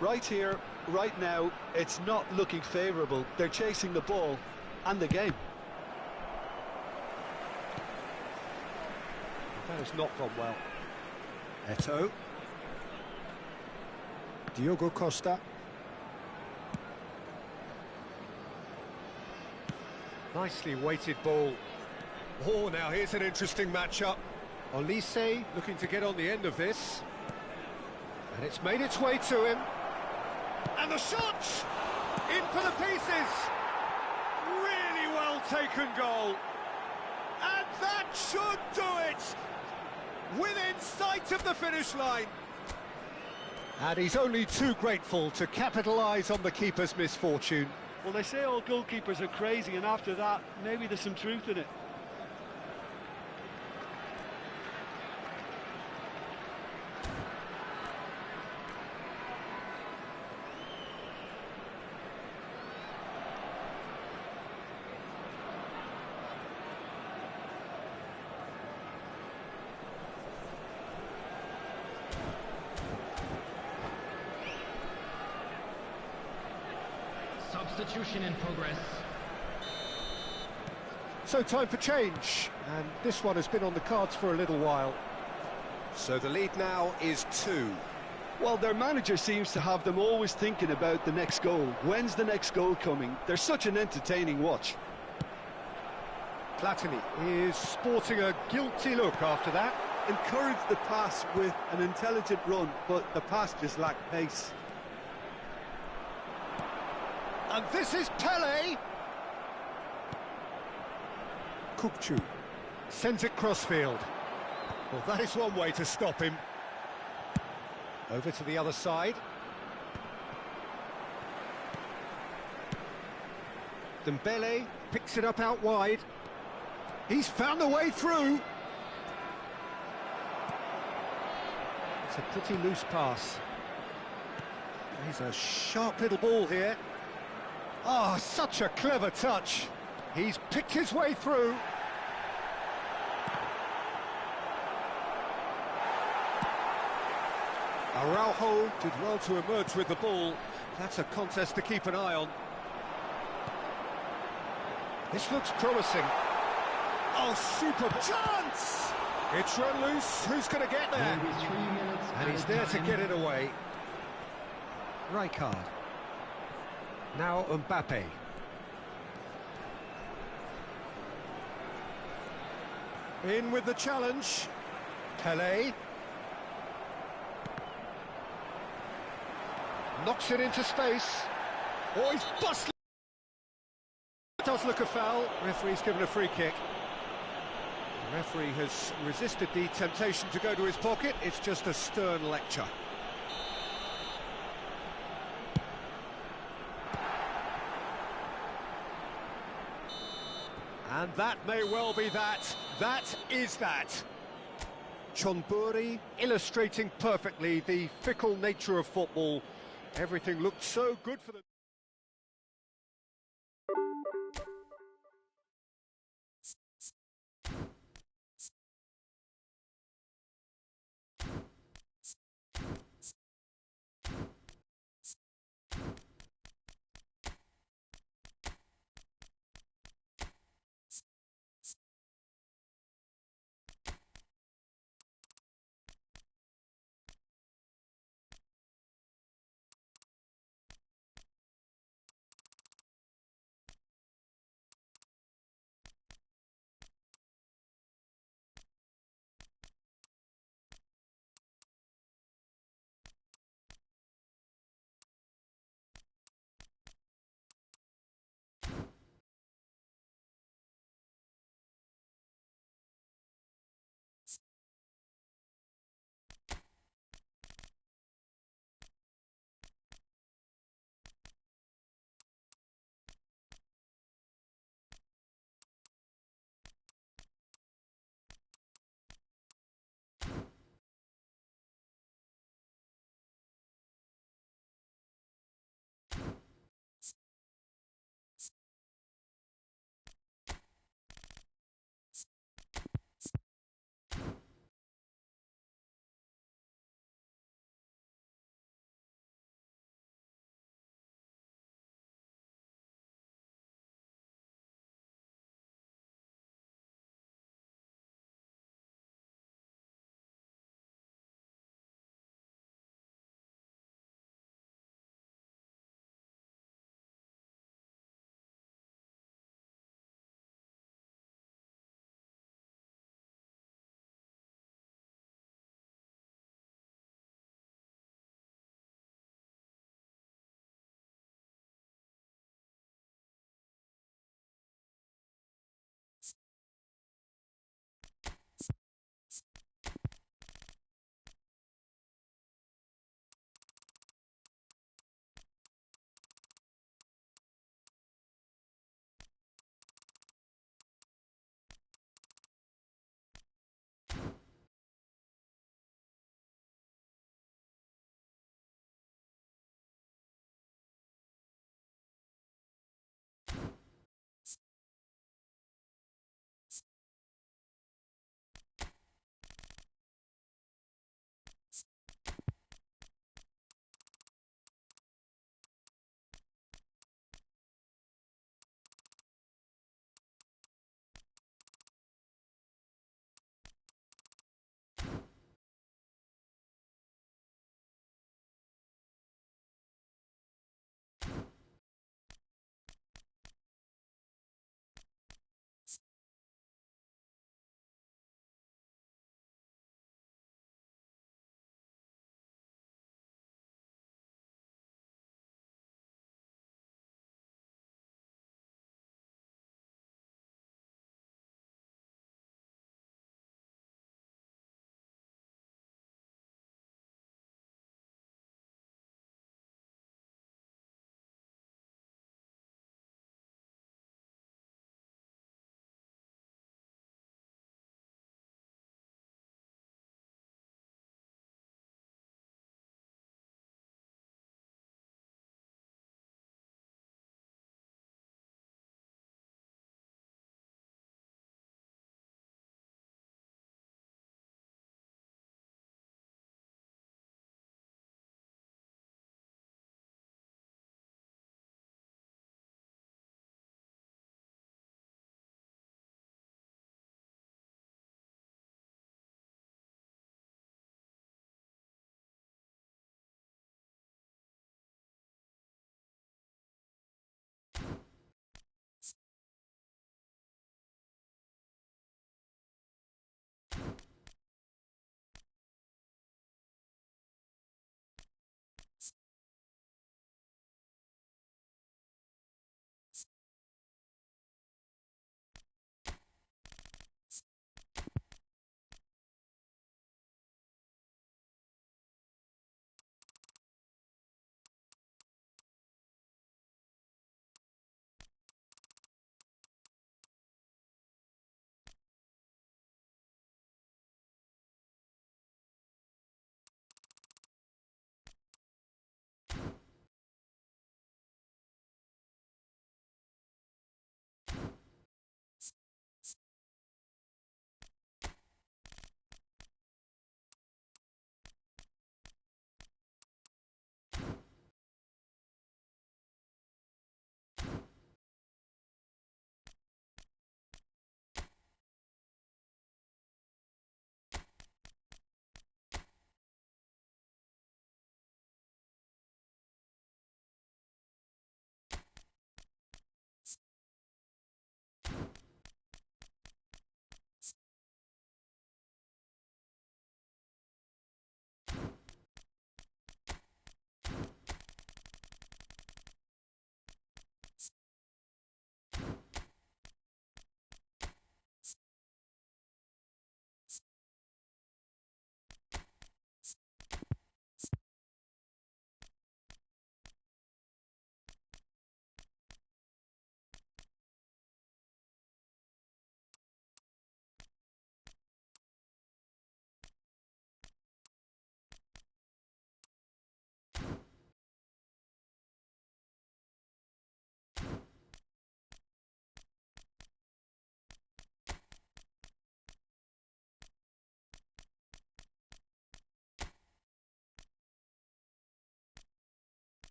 Right here, right now, it's not looking favourable. They're chasing the ball and the game. That has not gone well. Eto'o. Diogo Costa. Nicely weighted ball. Oh, now here's an interesting matchup. Olise looking to get on the end of this. And it's made its way to him. And the shot! In for the pieces! Really well taken goal. And that should do it! Within sight of the finish line. And he's only too grateful to capitalise on the keeper's misfortune. Well, they say all goalkeepers are crazy, and after that, maybe there's some truth in it. Substitution in progress. So time for change, and this one has been on the cards for a little while. So the lead now is 2. Well, their manager seems to have them always thinking about the next goal. When's the next goal coming? They're such an entertaining watch. Platini is sporting a guilty look after that. Encouraged the pass with an intelligent run, but the pass just lacked pace. And this is Pele. Kukçu sends it crossfield. Well, that is one way to stop him. Over to the other side. Dembele picks it up out wide. He's found the way through. It's a pretty loose pass. He's a sharp little ball here. Oh, such a clever touch. He's picked his way through. Araujo did well to emerge with the ball. That's a contest to keep an eye on. This looks promising. Oh, super chance! It's run loose. Who's going to get there? Maybe 3 minutes And he's added there to time. get it away. Rijkaard. Now Mbappe. In with the challenge. Pelé. Knocks it into space. Oh, he's busted. Does look a foul. Referee's given a free kick. The referee has resisted the temptation to go to his pocket. It's just a stern lecture. And that may well be that. That is that. Chonburi illustrating perfectly the fickle nature of football. Everything looked so good for the...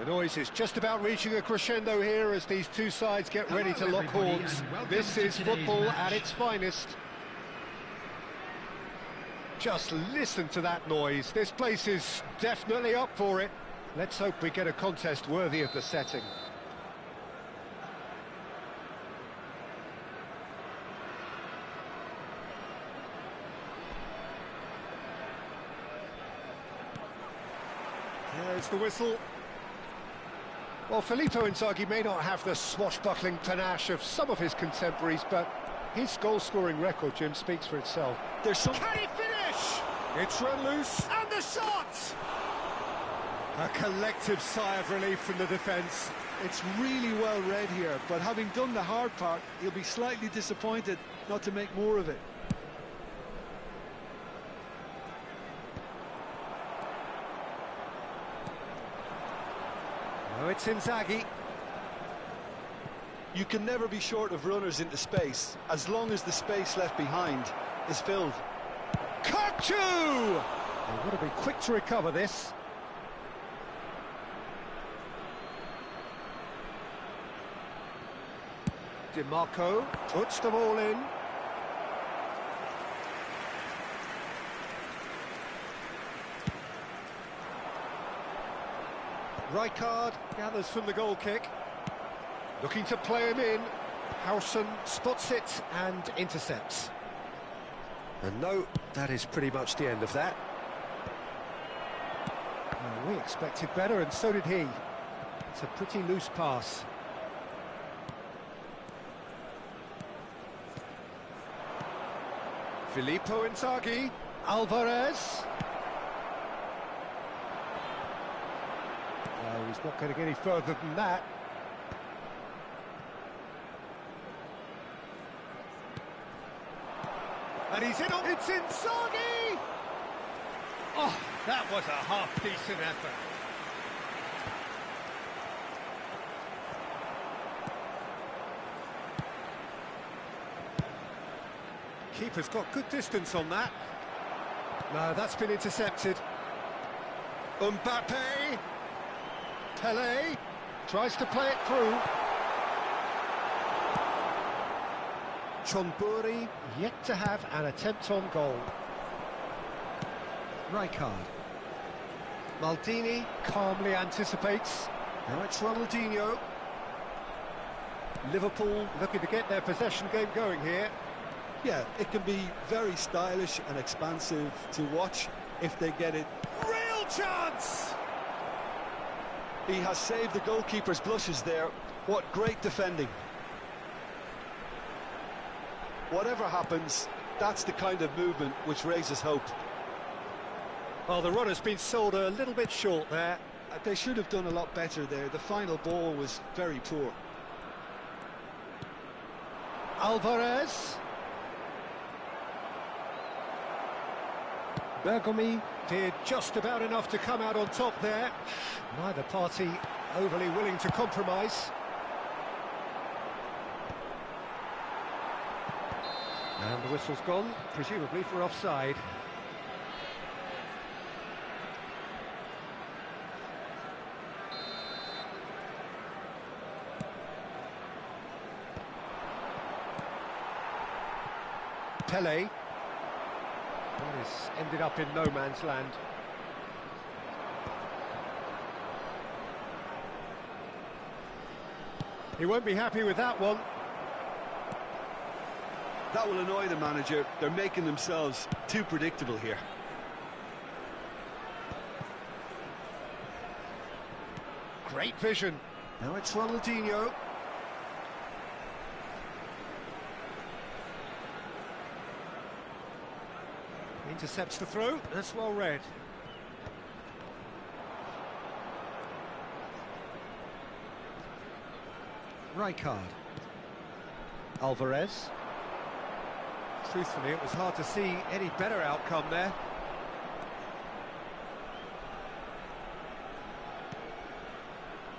The noise is just about reaching a crescendo here as these two sides get ready to lock horns. This is football at its finest. Just listen to that noise. This place is definitely up for it. Let's hope we get a contest worthy of the setting. There's the whistle. Well, Filippo Inzaghi may not have the swashbuckling panache of some of his contemporaries, but his goal-scoring record, Jim, speaks for itself. There's some... Can he finish? It's run loose, and the shot! A collective sigh of relief from the defence. It's really well read here, but having done the hard part, he'll be slightly disappointed not to make more of it. Oh, it's Inzaghi. You can never be short of runners into space, as long as the space left behind is filled. Kachu! They've got to be quick to recover this. DiMarco puts the ball in. Rijkaard gathers from the goal kick. Looking to play him in. Howson spots it and intercepts. And no, that is pretty much the end of that. Well, we expected better, and so did he. It's a pretty loose pass. Filippo Inzaghi. Alvarez. No, he's not going to get any further than that. And he's in on... It's Inzaghi! Oh, that was a half-decent effort. Keeper's got good distance on that. No, that's been intercepted. Mbappe. Pelé tries to play it through. Chonburi yet to have an attempt on goal. Rijkaard. Maldini calmly anticipates. Now it's Ronaldinho. Liverpool looking to get their possession game going here. Yeah, it can be very stylish and expansive to watch if they get it. Real chance! He has saved the goalkeeper's blushes there. What great defending. Whatever happens, that's the kind of movement which raises hope. Well, the run has been sold a little bit short there. They should have done a lot better there. The final ball was very poor. Alvarez. Bergomi did just about enough to come out on top there. Neither party overly willing to compromise. And the whistle's gone, presumably for offside. Pelé. That has ended up in no man's land. He won't be happy with that one. That will annoy the manager. They're making themselves too predictable here. Great vision. Now it's Ronaldinho. Intercepts the throw. That's well read. Rijkaard. Alvarez. Truthfully, it was hard to see any better outcome there.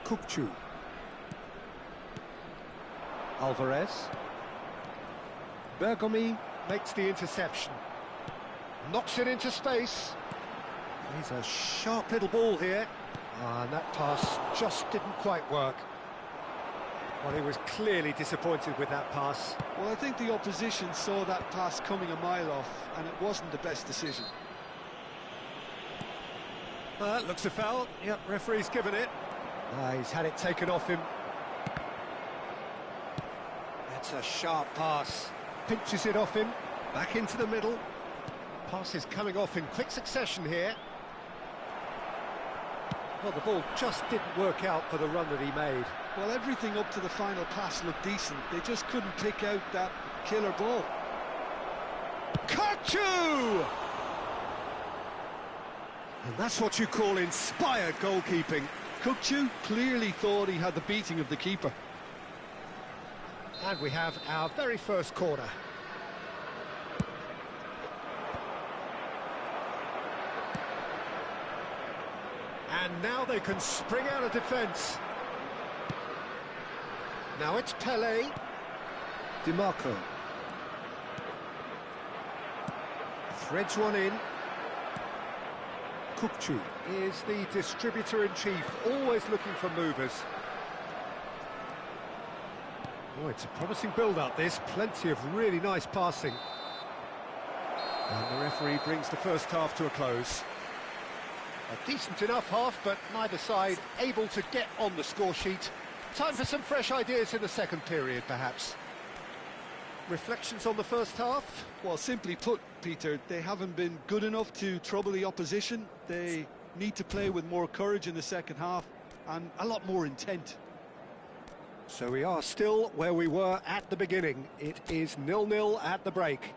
Kukçu. Alvarez. Bergomi makes the interception. Knocks it into space. He's a sharp little ball here. And that pass just didn't quite work. Well, he was clearly disappointed with that pass. Well, I think the opposition saw that pass coming a mile off, and it wasn't the best decision. That looks a foul. Yep, referee's given it. He's had it taken off him. That's a sharp pass. Pinches it off him. Back into the middle. Pass is coming off in quick succession here. Well, the ball just didn't work out for the run that he made. Well, everything up to the final pass looked decent. They just couldn't pick out that killer ball. Kachu! And that's what you call inspired goalkeeping. Kukçu clearly thought he had the beating of the keeper. And we have our very first corner. And now they can spring out of defence. Now it's Pelé. DiMarco. Threads one in. Kukçu is the distributor-in-chief, always looking for movers. Oh, it's a promising build-up, this. Plenty of really nice passing. And the referee brings the first half to a close. A decent enough half, but neither side able to get on the score sheet. Time for some fresh ideas in the second period, perhaps. Reflections on the first half? Well, simply put, Peter, they haven't been good enough to trouble the opposition. They need to play with more courage in the second half and a lot more intent. So we are still where we were at the beginning. It is 0-0 at the break.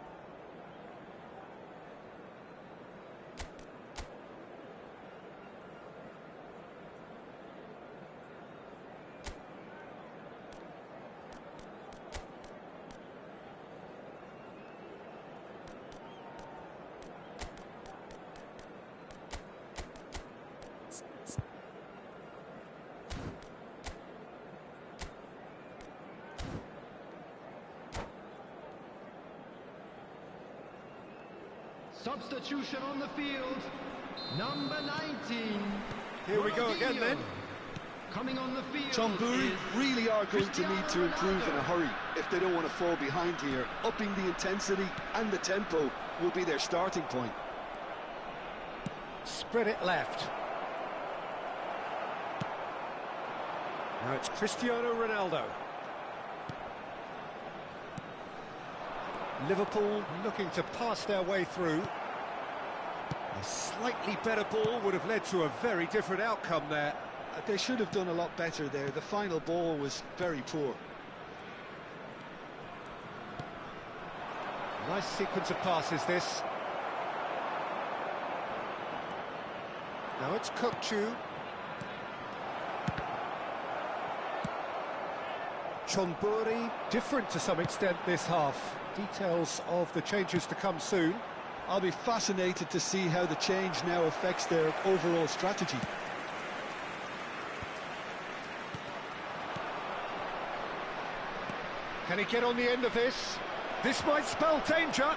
Substitution on the field. Number 19. Here we go again then. Coming on the field. Chonburi really are going to need to improve in a hurry if they don't want to fall behind here. Upping the intensity and the tempo will be their starting point. Spread it left. Now it's Cristiano Ronaldo. Liverpool looking to pass their way through. A slightly better ball would have led to a very different outcome there. They should have done a lot better there. The final ball was very poor. Nice sequence of passes, this. Now it's Kukçu. Chonburi, different to some extent this half. Details of the changes to come soon. I'll be fascinated to see how the change now affects their overall strategy. Can he get on the end of this? This might spell danger.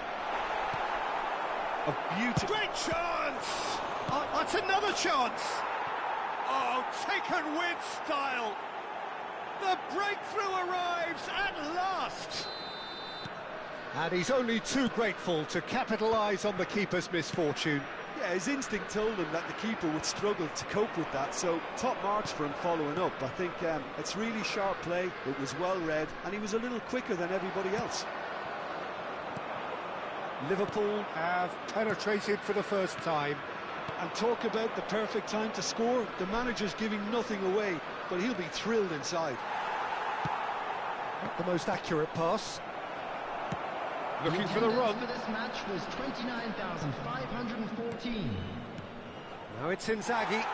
A beautiful... Great chance! Oh, that's another chance! Oh, taken with style! The breakthrough arrives at last! And he's only too grateful to capitalise on the keeper's misfortune. Yeah, his instinct told him that the keeper would struggle to cope with that, so top marks for him following up. I think it's really sharp play, it was well read, and he was a little quicker than everybody else. Liverpool have penetrated for the first time. And talk about the perfect time to score. The manager's giving nothing away, but he'll be thrilled inside. Not the most accurate pass. Looking for the run. For this match was 29,514. Now it's Inzaghi.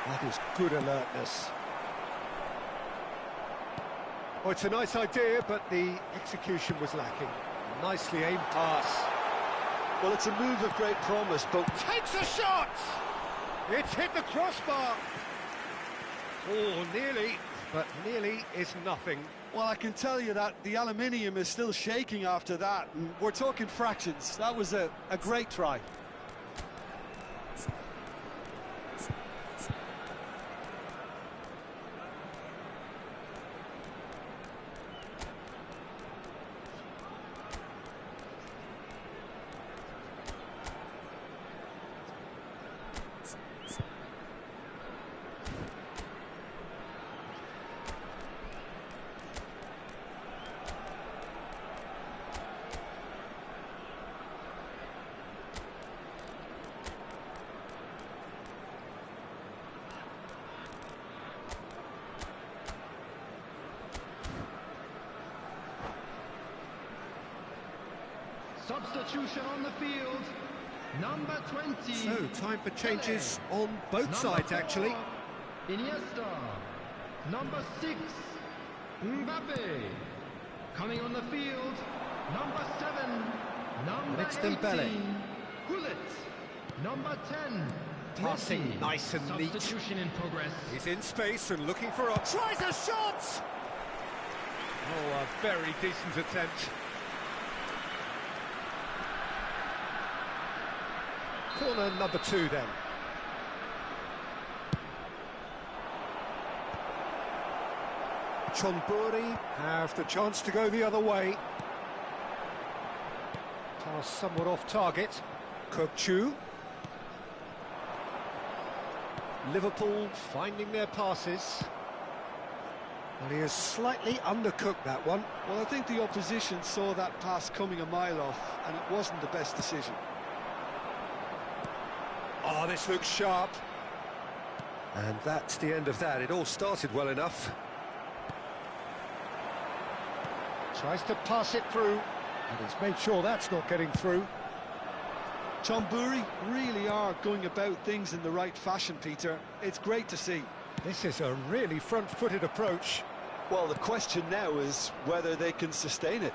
That is good alertness. Oh, it's a nice idea, but the execution was lacking. Nicely aimed pass. Well, it's a move of great promise, but... Takes a shot! It's hit the crossbar. Oh, nearly, but nearly is nothing. Well, I can tell you that the aluminium is still shaking after that, and we're talking fractions. That was a great try. Substitution on the field. Number 20. So, time for changes on both sides, actually. Iniesta. Number 6. Mbappe. Coming on the field. Number 7. Number And it's 18. Dembele. Gullit. Number 10. Passing Messi. nice and neat. Substitution in progress. He's in space and looking for a... Tries a shot! Oh, a very decent attempt. Corner number 2 then. Chonburi have the chance to go the other way. Pass somewhat off target. Kökçü. Liverpool finding their passes. Well, he has slightly undercooked that one. Well, I think the opposition saw that pass coming a mile off, and it wasn't the best decision. Oh, this looks sharp. And that's the end of that. It all started well enough. Tries to pass it through, and he's made sure that's not getting through. Chonburi really are going about things in the right fashion, Peter. It's great to see. This is a really front-footed approach. Well, the question now is whether they can sustain it.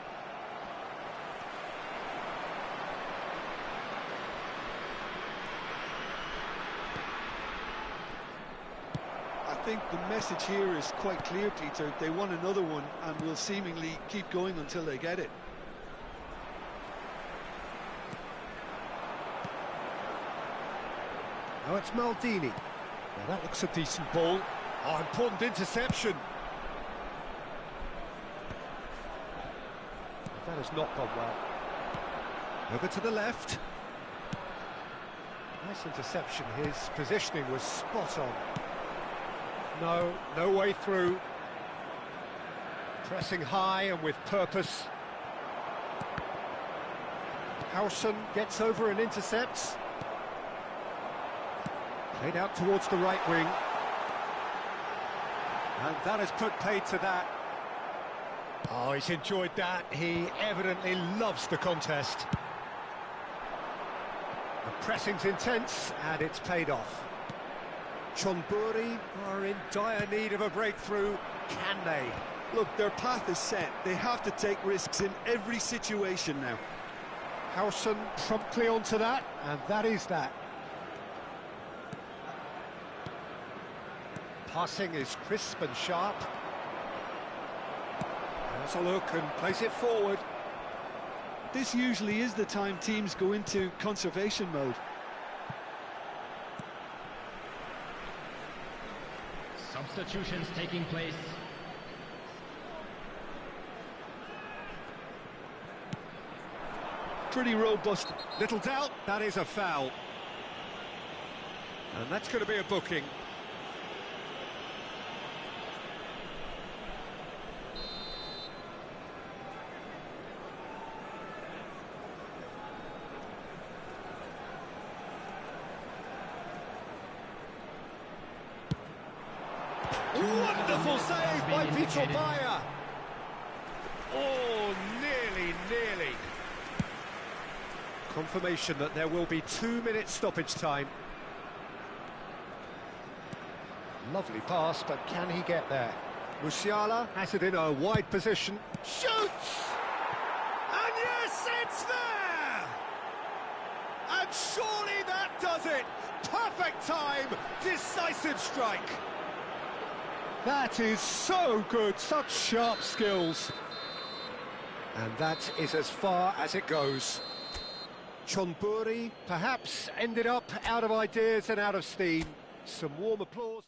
I think the message here is quite clear, Peter. They want another one and will seemingly keep going until they get it. Now it's Maldini. Now that looks a decent ball. Oh, important interception. That has not gone well. Over to the left. Nice interception. His positioning was spot on. No way through. Pressing high and with purpose. Howson gets over and intercepts. Played out towards the right wing. And that has put paid to that. Oh, he's enjoyed that. He evidently loves the contest. The pressing's intense, and it's paid off. Chonburi are in dire need of a breakthrough. Can they? Look, their path is set. They have to take risks in every situation now. Howson promptly onto that, and that is that. Passing is crisp and sharp. Has a look and plays it forward. This usually is the time teams go into conservation mode. Substitutions taking place. Pretty robust. Little doubt, that is a foul. And that's going to be a booking. Wonderful save by Vitor Bayer. Oh, nearly. Confirmation that there will be 2-minute stoppage time. Lovely pass, but can he get there? Musiala has it in a wide position. Shoots! And yes, it's there! And surely that does it! Perfect time, decisive strike. That is so good, such sharp skills. And that is as far as it goes. Chonburi perhaps ended up out of ideas and out of steam. Some warm applause.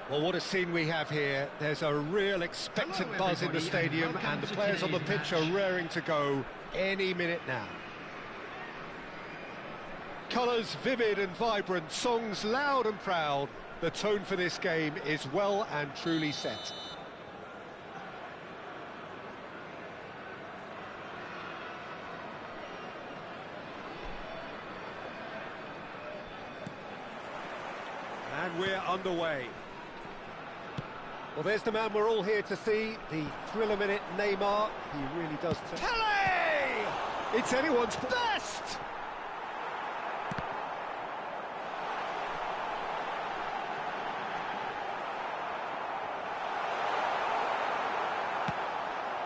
Well, what a scene we have here. There's a real expectant buzz in the stadium, and the players on the pitch are raring to go any minute now. Colours vivid and vibrant, songs loud and proud. The tone for this game is well and truly set. And we're underway. Well, there's the man we're all here to see, the thriller-minute Neymar. He really does... Tele! It's anyone's best!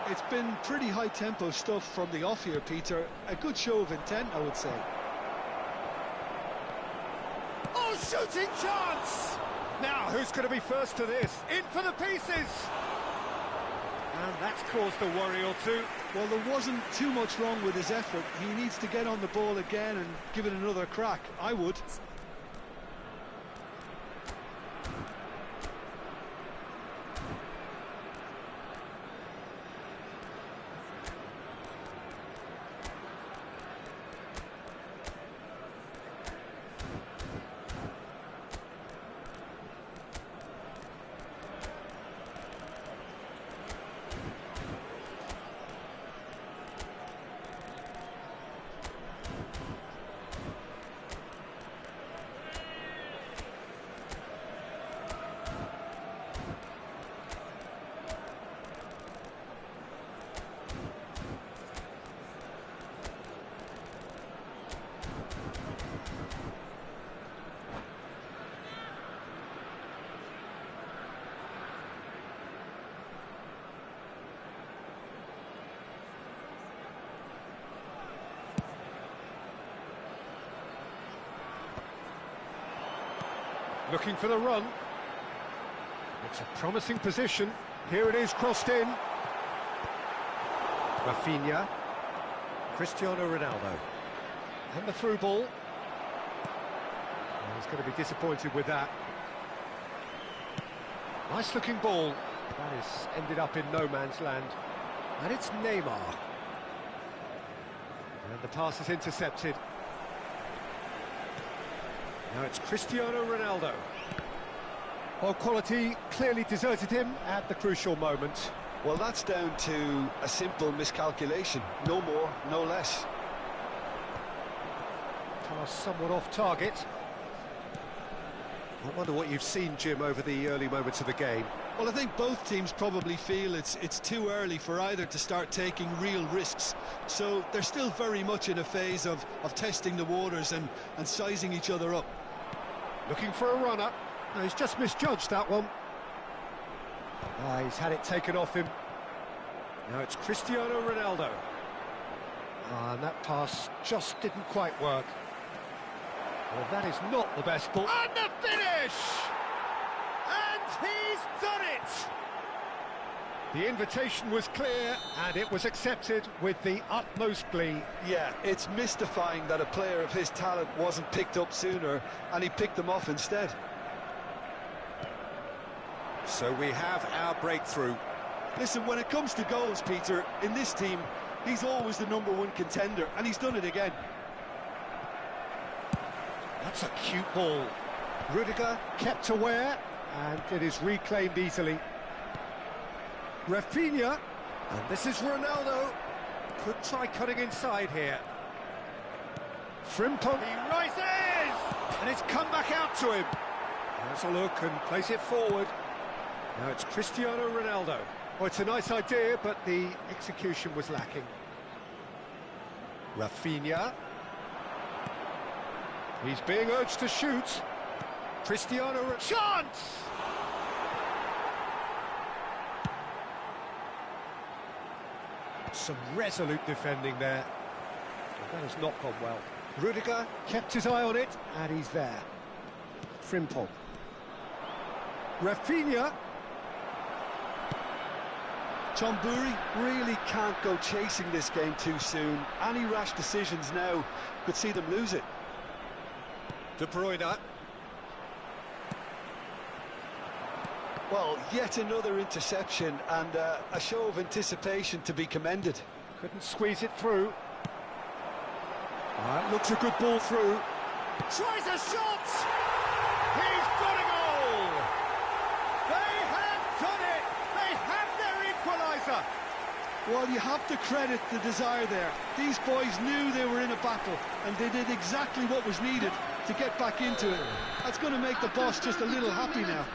It's been pretty high-tempo stuff from the off here, Peter. A good show of intent, I would say. Oh, shooting chance! Now, who's going to be first to this? In for the pieces! And that's caused a worry or two. Well, there wasn't too much wrong with his effort. He needs to get on the ball again and give it another crack. I would. Looking for the run. It's a promising position. Here it is, crossed in. Rafinha. Cristiano Ronaldo. And the through ball. Well, he's going to be disappointed with that. Nice looking ball. That has ended up in no man's land. And it's Neymar. And the pass is intercepted. Now it's Cristiano Ronaldo. Well, quality clearly deserted him at the crucial moment. Well, that's down to a simple miscalculation. No more, no less. Pass somewhat off target. I wonder what you've seen, Jim, over the early moments of the game. Well, I think both teams probably feel it's too early for either to start taking real risks. So they're still very much in a phase of testing the waters and sizing each other up. Looking for a runner. No, he's just misjudged that one. He's had it taken off him. Now it's Cristiano Ronaldo. And that pass just didn't quite work. Well, that is not the best ball. And the finish! And he's done it! The invitation was clear, and it was accepted with the utmost glee. Yeah, it's mystifying that a player of his talent wasn't picked up sooner, and he picked them off instead. So we have our breakthrough. Listen, when it comes to goals, Peter, in this team, he's always the #1 contender, and he's done it again. That's a cute ball. Rudiger kept aware, and it is reclaimed easily. Rafinha, and this is Ronaldo. Could try cutting inside here. Frimpong, he rises! And it's come back out to him. Has a look and plays it forward. Now it's Cristiano Ronaldo. Well, it's a nice idea, but the execution was lacking. Rafinha. He's being urged to shoot. Cristiano... Chance! Some resolute defending there. That has not gone well. Rudiger kept his eye on it, and he's there. Frimpong. Rafinha. Chombury really can't go chasing this game too soon. Any rash decisions now could see them lose it. De Bruyne. Well, yet another interception and a show of anticipation to be commended. Couldn't squeeze it through. Looks a good ball through. Tries a shot! He's got a goal! They have done it! They have their equaliser! Well, you have to credit the desire there. These boys knew they were in a battle, and they did exactly what was needed to get back into it. That's going to make the boss just a little happy now.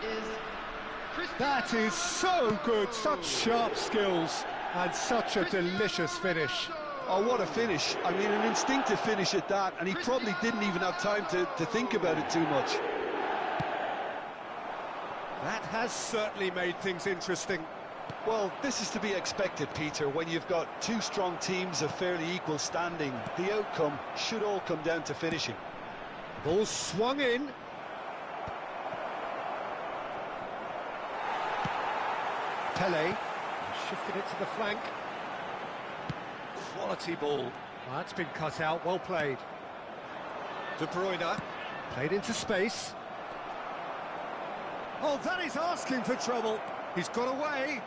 That is so good, such sharp skills, and such a delicious finish. Oh, what a finish. I mean, an instinctive finish at that, and he probably didn't even have time to think about it too much. That has certainly made things interesting. Well, this is to be expected, Peter. When you've got two strong teams of fairly equal standing, the outcome should all come down to finishing. Ball swung in. Pele shifted it to the flank. Quality ball. That's been cut out, well played. De Bruyne played into space. Oh, that is asking for trouble. He's got away.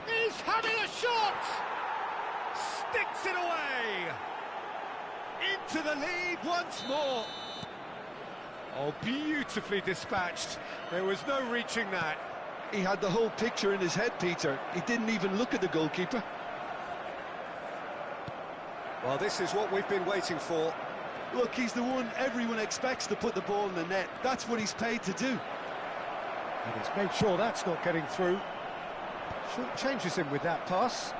He's having a shot! Sticks it away! Into the lead once more. Oh, beautifully dispatched. There was no reaching that. He had the whole picture in his head, Peter. He didn't even look at the goalkeeper. Well, this is what we've been waiting for. Look, he's the one everyone expects to put the ball in the net. That's what he's paid to do. And he's made sure that's not getting through. Short changes him with that pass.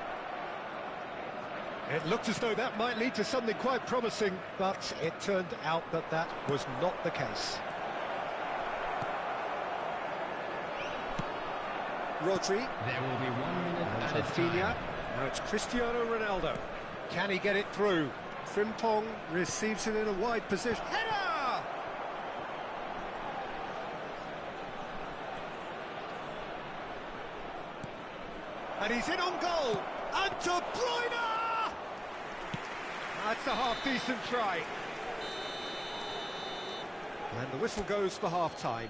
It looked as though that might lead to something quite promising, but it turned out that that was not the case. Rodri. There will be 1 minute added Rafinha. time. Now it's Cristiano Ronaldo. Can he get it through? Frimpong receives it in a wide position. Header! And he's in on goal. And De Bruyne! That's a half-decent try. And the whistle goes for half-time.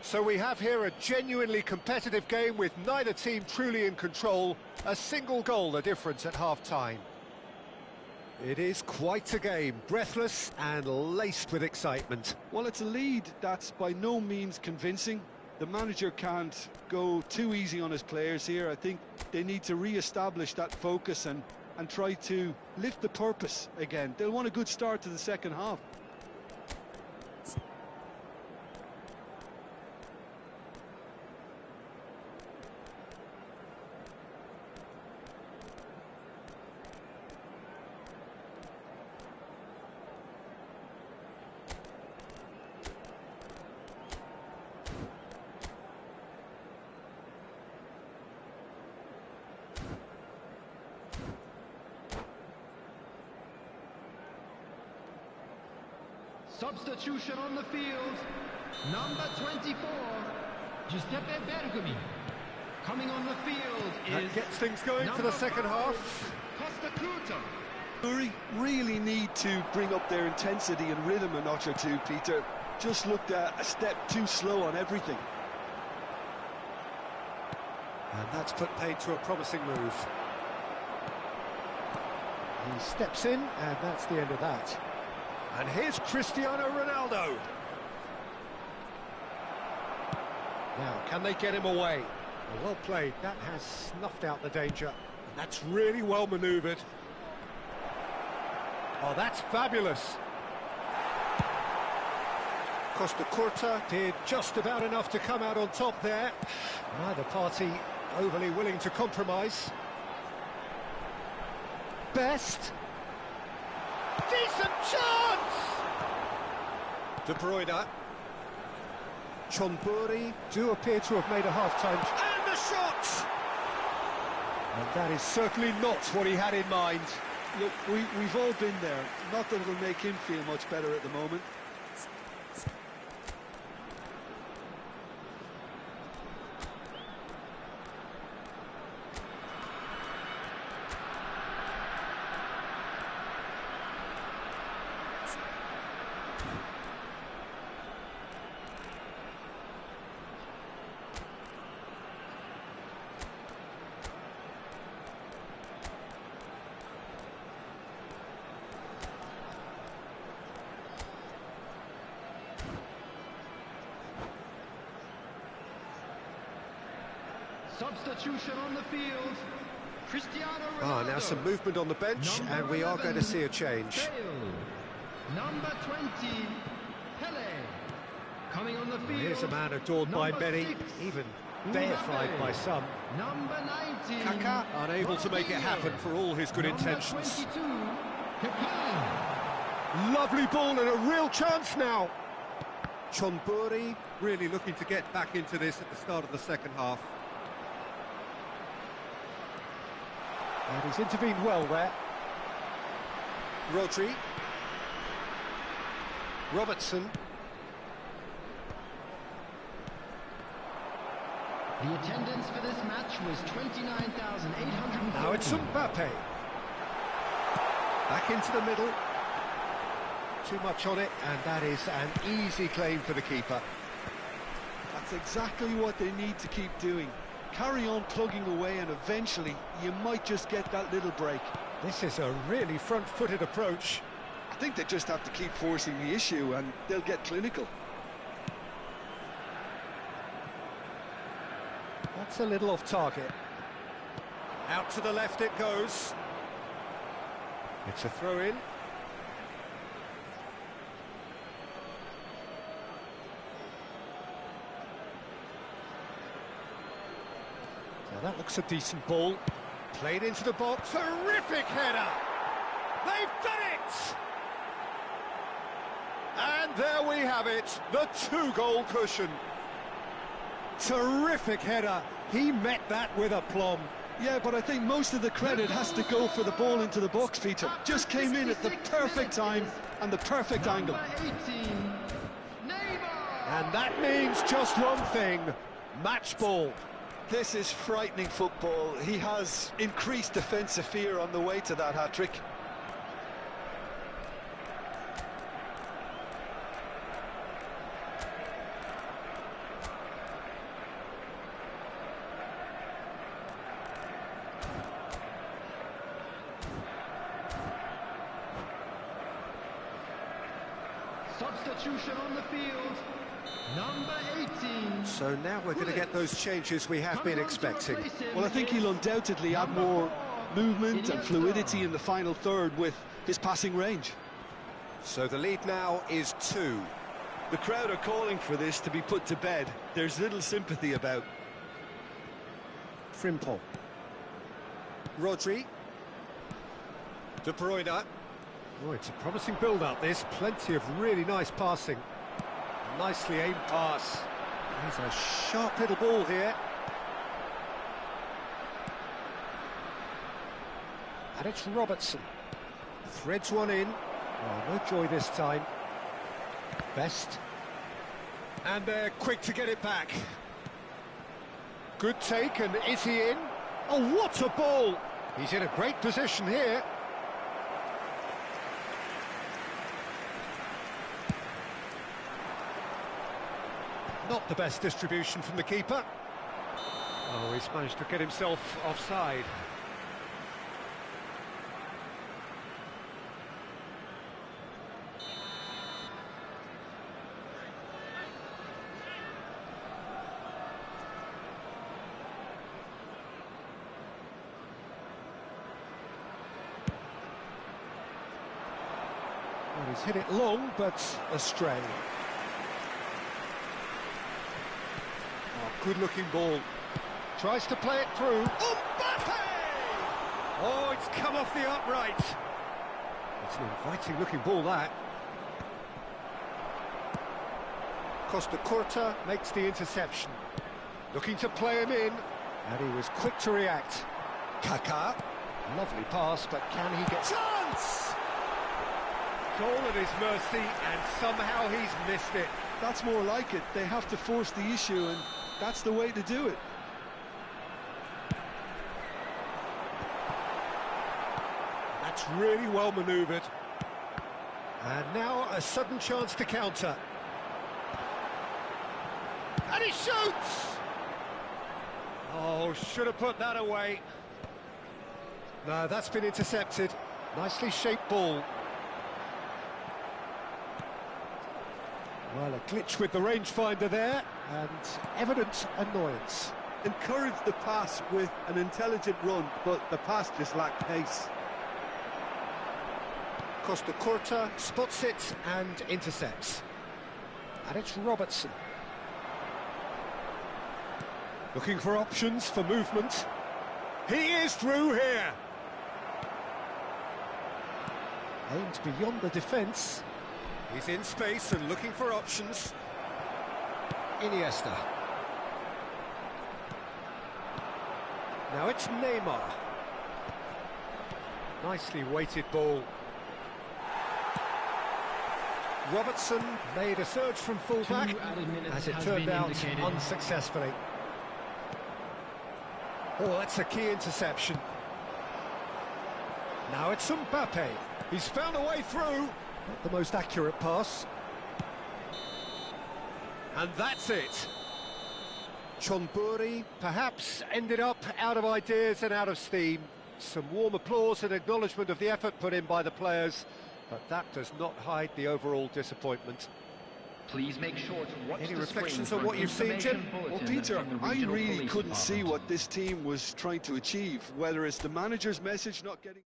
So we have here a genuinely competitive game with neither team truly in control. A single goal the difference at half-time. It is quite a game, breathless and laced with excitement. Well, it's a lead that's by no means convincing. The manager can't go too easy on his players here. I think they need to re-establish that focus and try to lift the purpose again. They'll want a good start to the second half. Substitution on the field. Number 24, Giuseppe Bergami. Coming on the field That is gets things going for the second half. Costa Curta. Bury really need to bring up their intensity and rhythm a notch or two, Peter. Just looked a step too slow on everything. And that's put paid to a promising move. He steps in, and that's the end of that. And here's Cristiano Ronaldo. Now, can they get him away? Well played. That has snuffed out the danger. And that's really well manoeuvred. Oh, that's fabulous. Costa Curta did just about enough to come out on top there. Neither party overly willing to compromise. Best. Decent chance! De Bruyne. Chonburi do appear to have made a half-time... And the shot! And that is certainly not what he had in mind. Look, we've all been there. Not that it'll make him feel much better at the moment. Substitution on the field. Cristiano Ronaldo. Now some movement on the bench, Number and we are 11, going to see a change. Bale. Number 20, Pele. Coming on the field. Here's a man adored by Number many, 6, even Mbappe. deified by some. Number 19, Kaká unable to make it happen for all his good Number intentions. 22, Kaká. Lovely ball and a real chance now. Chonburi really looking to get back into this at the start of the second half. And he's intervened well there. Rodri. Robertson. The attendance for this match was 29,800. Now it's Mbappe. Back into the middle. Too much on it, and that is an easy claim for the keeper. That's exactly what they need to keep doing. Carry on plugging away, and eventually you might just get that little break. This is a really front-footed approach. I think they just have to keep forcing the issue and they'll get clinical. That's a little off target. Out to the left it goes. It's a throw-in. Now that looks a decent ball. Played into the box. Terrific header! They've done it! And there we have it, the two-goal cushion. Terrific header. He met that with aplomb. Yeah, but I think most of the credit has to go for the ball into the box, Peter. Just came in at the perfect time and the perfect angle. Number 18, Neymar. And that means just one thing, match ball. This is frightening football. He has increased defensive fear on the way to that hat-trick. Substitution on the field. Number 18. So now we're going to get those changes we have been expecting. Well, I think he'll undoubtedly add more movement and fluidity in the final third with his passing range. So the lead now is 2. The crowd are calling for this to be put to bed. There's little sympathy about. Frimpong. Rodri. De Bruyne. Oh, it's a promising build-up, this. Plenty of really nice passing. Nicely aimed pass. There's a sharp little ball here. And it's Robertson. Threads one in. Oh, no joy this time. Best. And they're quick to get it back. Good take, and is he in? Oh, what a ball! He's in a great position here. Not the best distribution from the keeper. Oh, he's managed to get himself offside. Well, he's hit it long, but astray. Good-looking ball. Tries to play it through. Mbappe! Oh, it's come off the upright. It's an inviting-looking ball, that. Costa Curta makes the interception. Looking to play him in, and he was quick to react. Kaká. Lovely pass, but can he get... Chance! Goal at his mercy, and somehow he's missed it. That's more like it. They have to force the issue, and that's the way to do it. That's really well manoeuvred. And now a sudden chance to counter. And he shoots! Oh, should have put that away. No, that's been intercepted. Nicely shaped ball. Well, a glitch with the rangefinder there, and evident annoyance. encouraged the pass with an intelligent run, but the pass just lacked pace. Costa Curta spots it and intercepts. And it's Robertson. Looking for options for movement. He is through here. Aimed beyond the defence. He's in space and looking for options. Iniesta. Now it's Neymar. Nicely weighted ball. Robertson made a surge from full-back, as it turned out unsuccessfully. Oh, that's a key interception. Now it's Mbappe. He's found a way through. Not the most accurate pass. And that's it. Chonburi perhaps ended up out of ideas and out of steam. Some warm applause and acknowledgement of the effort put in by the players, but that does not hide the overall disappointment. Please make sure to watch Any the reflections screen on for what an you've seen, Jim? information Well, bulletin Peter, from the I regional really police couldn't see department. what this team was trying to achieve, whether it's the manager's message not getting...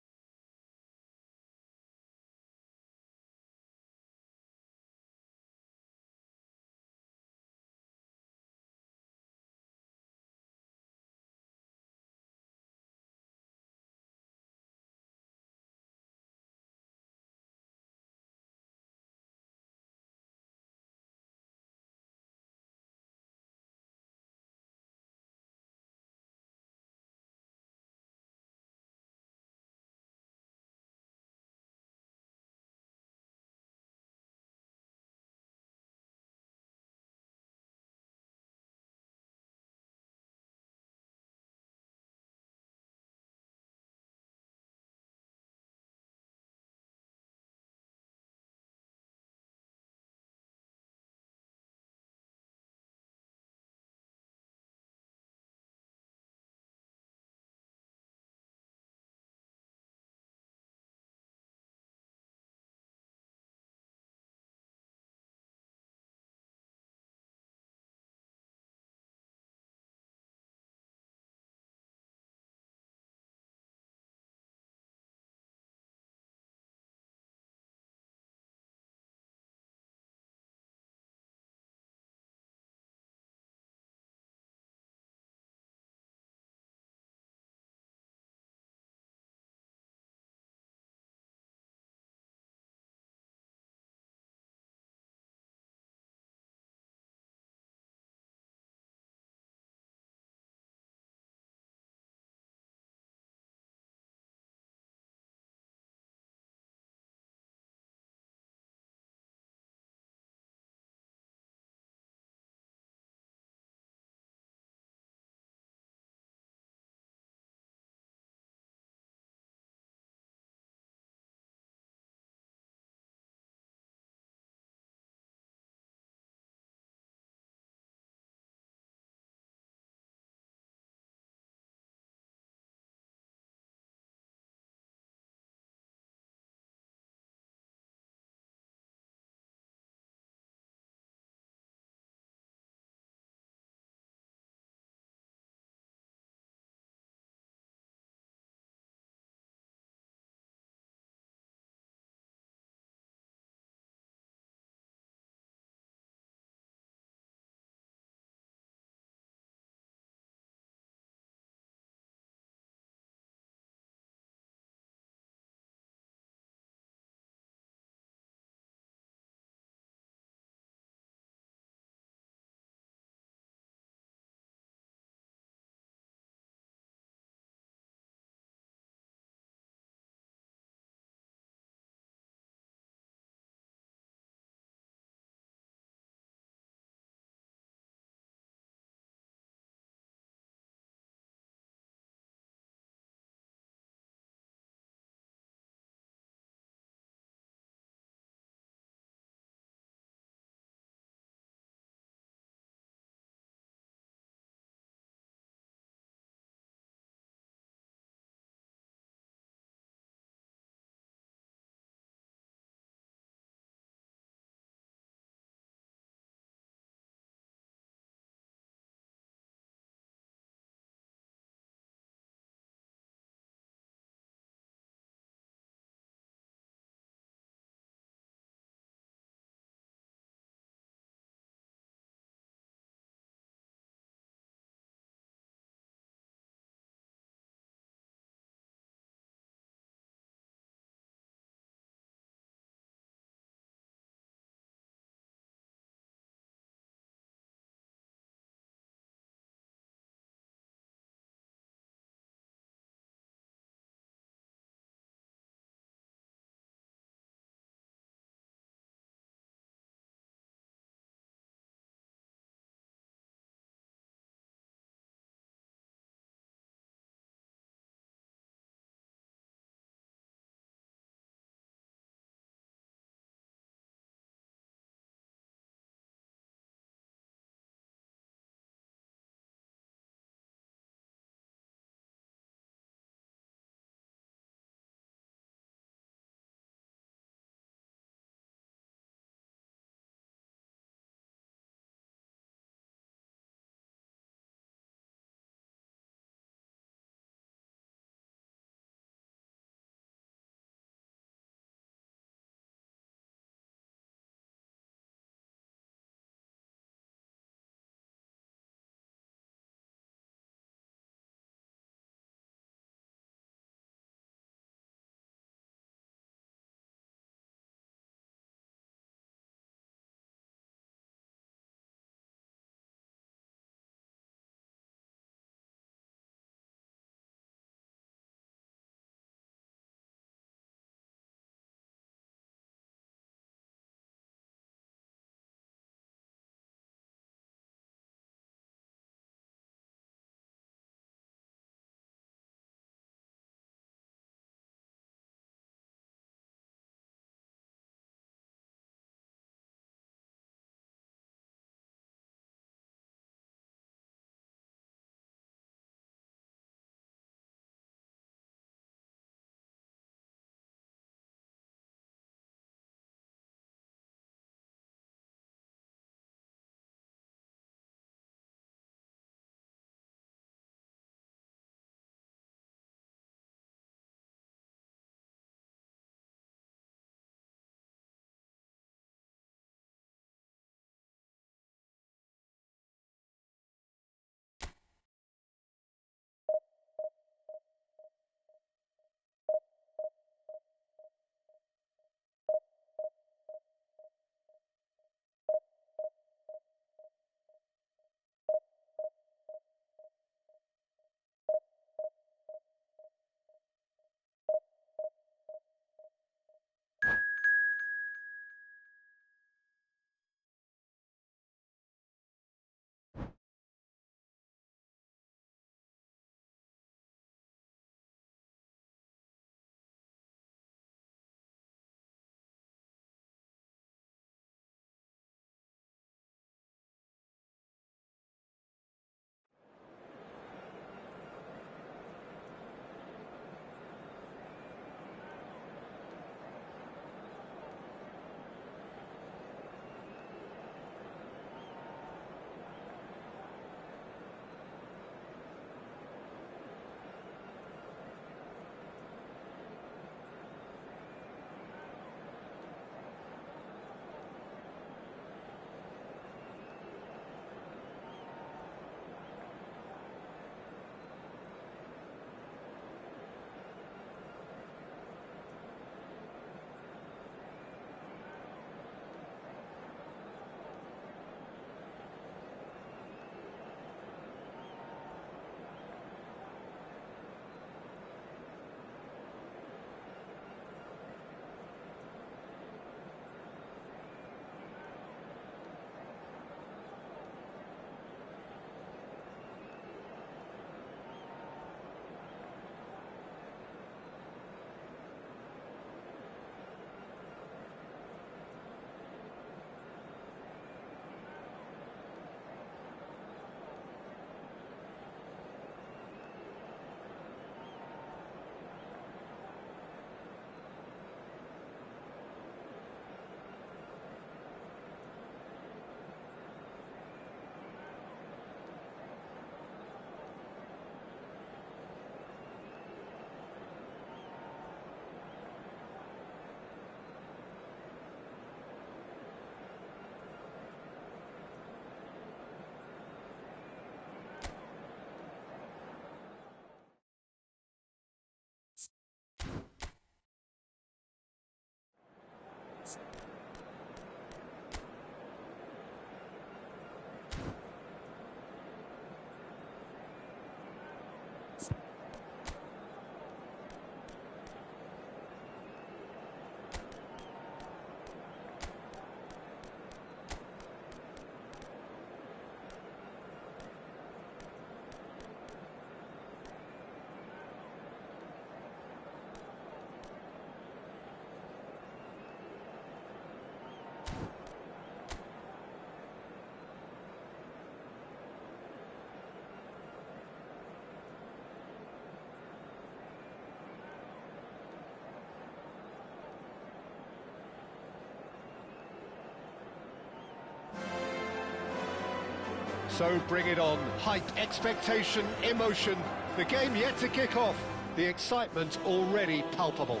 So bring it on. Hype, expectation, emotion. The game yet to kick off. The excitement already palpable.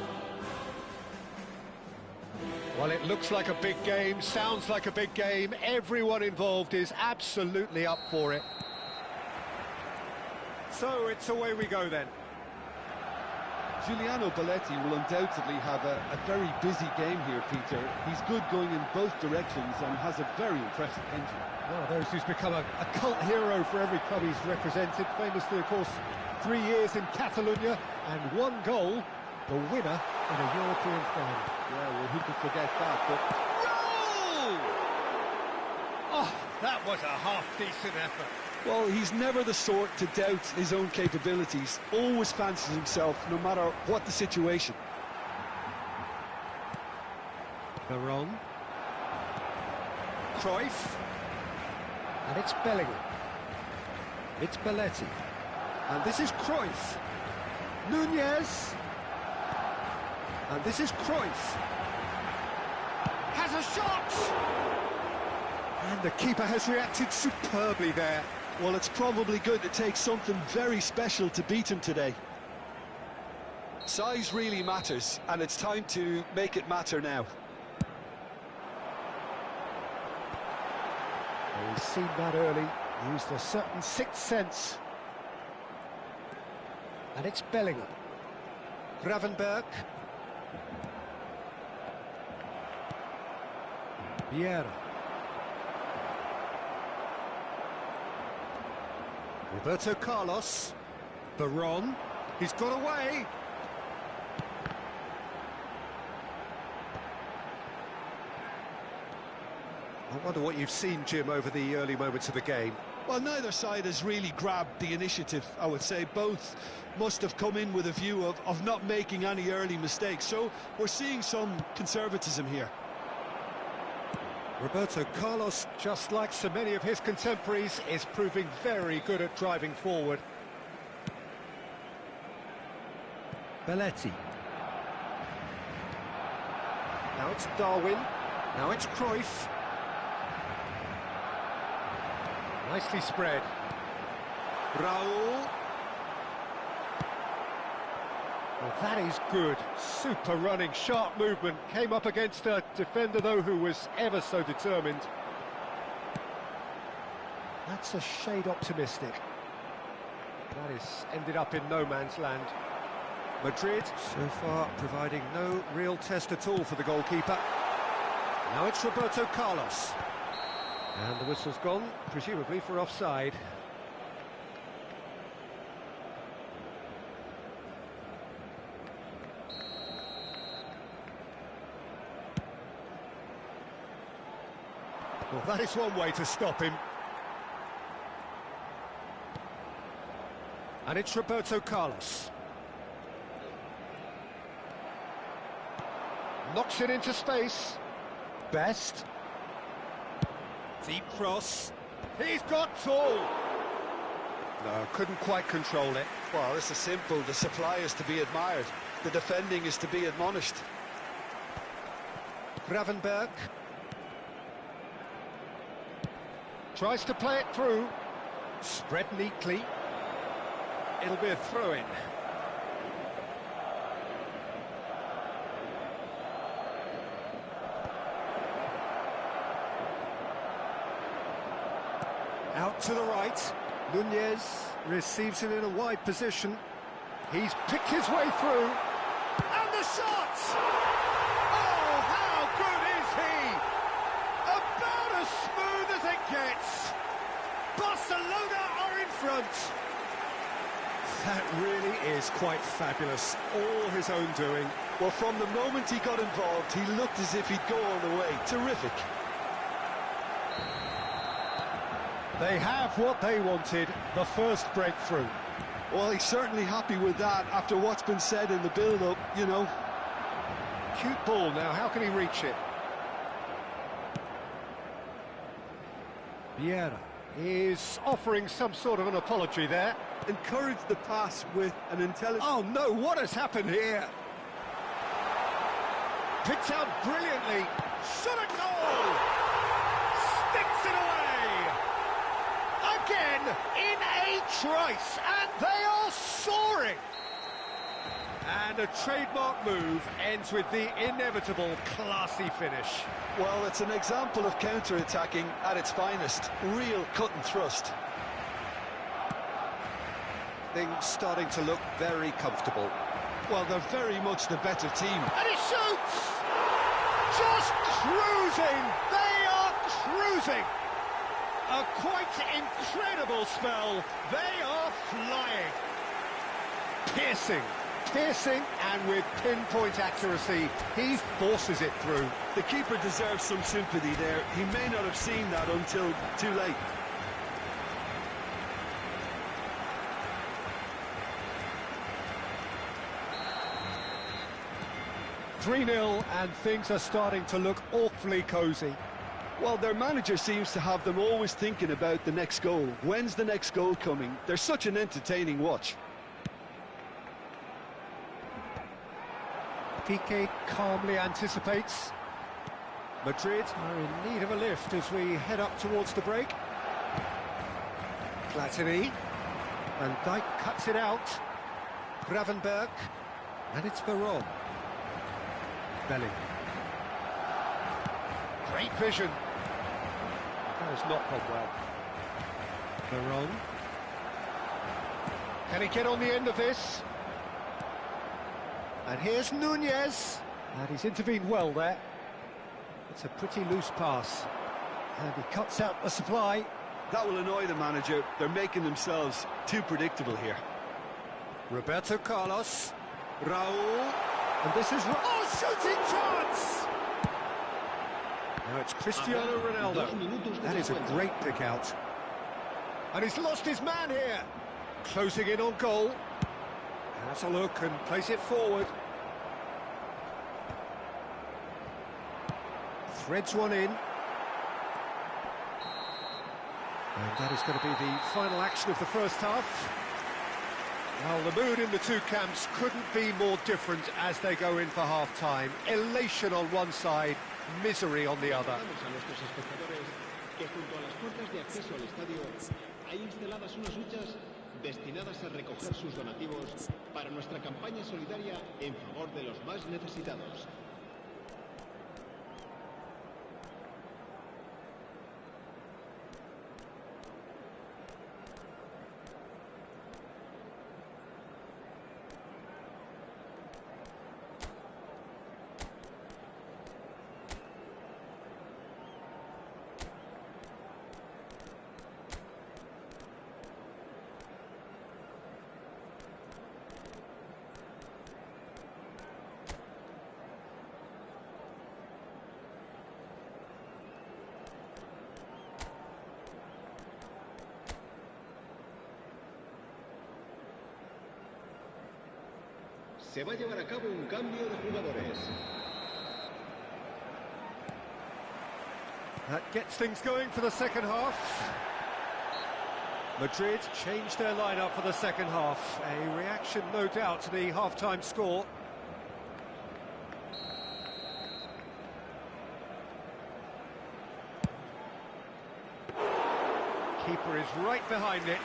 Well, it looks like a big game, sounds like a big game. Everyone involved is absolutely up for it. So it's away we go then. Giuliano Belletti will undoubtedly have a very busy game here, Peter. He's good going in both directions and has a very impressive engine. Well, those who's become a cult hero for every club he's represented. Famously, of course, 3 years in Catalonia and 1 goal, the winner in a European final. Yeah, well, who could forget that? But Goal! Oh, that was a half-decent effort. well, he's never the sort to doubt his own capabilities. Always fancies himself, no matter what the situation. Veron. Cruyff. And it's Bellingham. It's Belletti. And this is Cruyff. Nunez. And this is Cruyff. Has a shot! And the keeper has reacted superbly there. Well, it's probably going to take something very special to beat him today. Size really matters, and it's time to make it matter now. Well, he's seen that early, used a certain sixth sense. And it's Bellingham. Gravenberch. Vieira. Roberto Carlos. Veron. He's got away. I wonder what you've seen, Jim, over the early moments of the game. Well, neither side has really grabbed the initiative, I would say. Both must have come in with a view of not making any early mistakes. So we're seeing some conservatism here. Roberto Carlos, just like so many of his contemporaries, is proving very good at driving forward. Belletti. Now it's Darwin. Now it's Cruyff. Nicely spread. Raul. Well, that is good. Super running, sharp movement. Came up against a defender, though, who was ever so determined. That's a shade optimistic. That has ended up in no man's land. Madrid, so far, providing no real test at all for the goalkeeper. Now it's Roberto Carlos. And the whistle's gone, presumably for offside. Well, that is one way to stop him. And it's Roberto Carlos. Knocks it into space. Best. Deep cross. He's got tall. No, couldn't quite control it. Well, this is simple. The supply is to be admired. The defending is to be admonished. Gravenberch. Tries to play it through. Spread neatly. It'll be a throw-in. Out to the right. Nunez receives it in a wide position. He's picked his way through. And the shot! Oh, how good is he? About as smooth as it gets. Barcelona are in front. That really is quite fabulous. All his own doing. Well, from the moment he got involved, he looked as if he'd go all the way. Terrific. They have what they wanted, the first breakthrough. Well, he's certainly happy with that after what's been said in the build-up, you know. Cute ball now, how can he reach it? Vieira is offering some sort of an apology there. Encourage the pass with an intelligent... Oh no, what has happened here? Picked out brilliantly. Shot a goal! Sticks it away! in a trice, and they are soaring! And a trademark move ends with the inevitable classy finish. Well, it's an example of counter-attacking at its finest. Real cut and thrust. Things starting to look very comfortable. Well, they're very much the better team. And he shoots! Just cruising! They are cruising! A quite incredible spell. They are flying. Piercing, and with pinpoint accuracy, he forces it through. The keeper deserves some sympathy there. He may not have seen that until too late. "3-0, and things are starting to look awfully cosy. Well, their manager seems to have them always thinking about the next goal. When's the next goal coming? They're such an entertaining watch. Piqué calmly anticipates. Madrid are in need of a lift as we head up towards the break. Platini. Van Dijk cuts it out. Gravenberg. And it's Veron. Belling. Great vision. That has not gone well. Veron. Can he get on the end of this? And here's Nunez. And he's intervened well there. It's a pretty loose pass. And he cuts out the supply. That will annoy the manager. They're making themselves too predictable here. Roberto Carlos. Raul. And this is... Oh, shooting chance! Now it's Cristiano Ronaldo. That is a great pick out. And he's lost his man here. Closing in on goal. Has a look and plays it forward. Threads one in. And that is going to be the final action of the first half. Well, the mood in the two camps couldn't be more different as they go in for half-time. Elation on one side, misery on the other. Destinadas a recoger sus donativos para nuestra campaña solidaria en favor de los más necesitados. Se va a llevar a cabo un cambio de jugadores. That gets things going for the second half. Madrid changed their lineup for the second half. A reaction, no doubt, to the half-time score. Keeper is right behind it.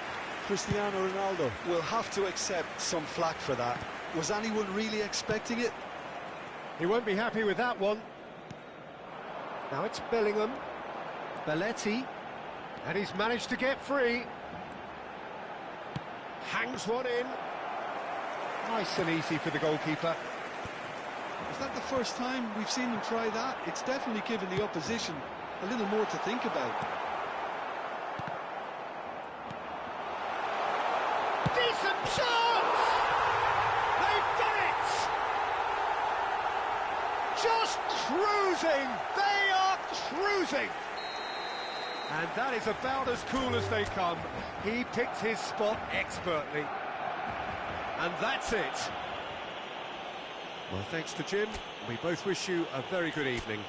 Cristiano Ronaldo will have to accept some flack for that. Was anyone really expecting it? He won't be happy with that one. Now it's Bellingham. Belletti. And he's managed to get free. Hangs one in. Nice and easy for the goalkeeper. Is that the first time we've seen him try that? It's definitely given the opposition a little more to think about. Decent chance! They've done it! Just cruising! They are cruising! And that is about as cool as they come. He picked his spot expertly. And that's it. Well, thanks to Jim. We both wish you a very good evening.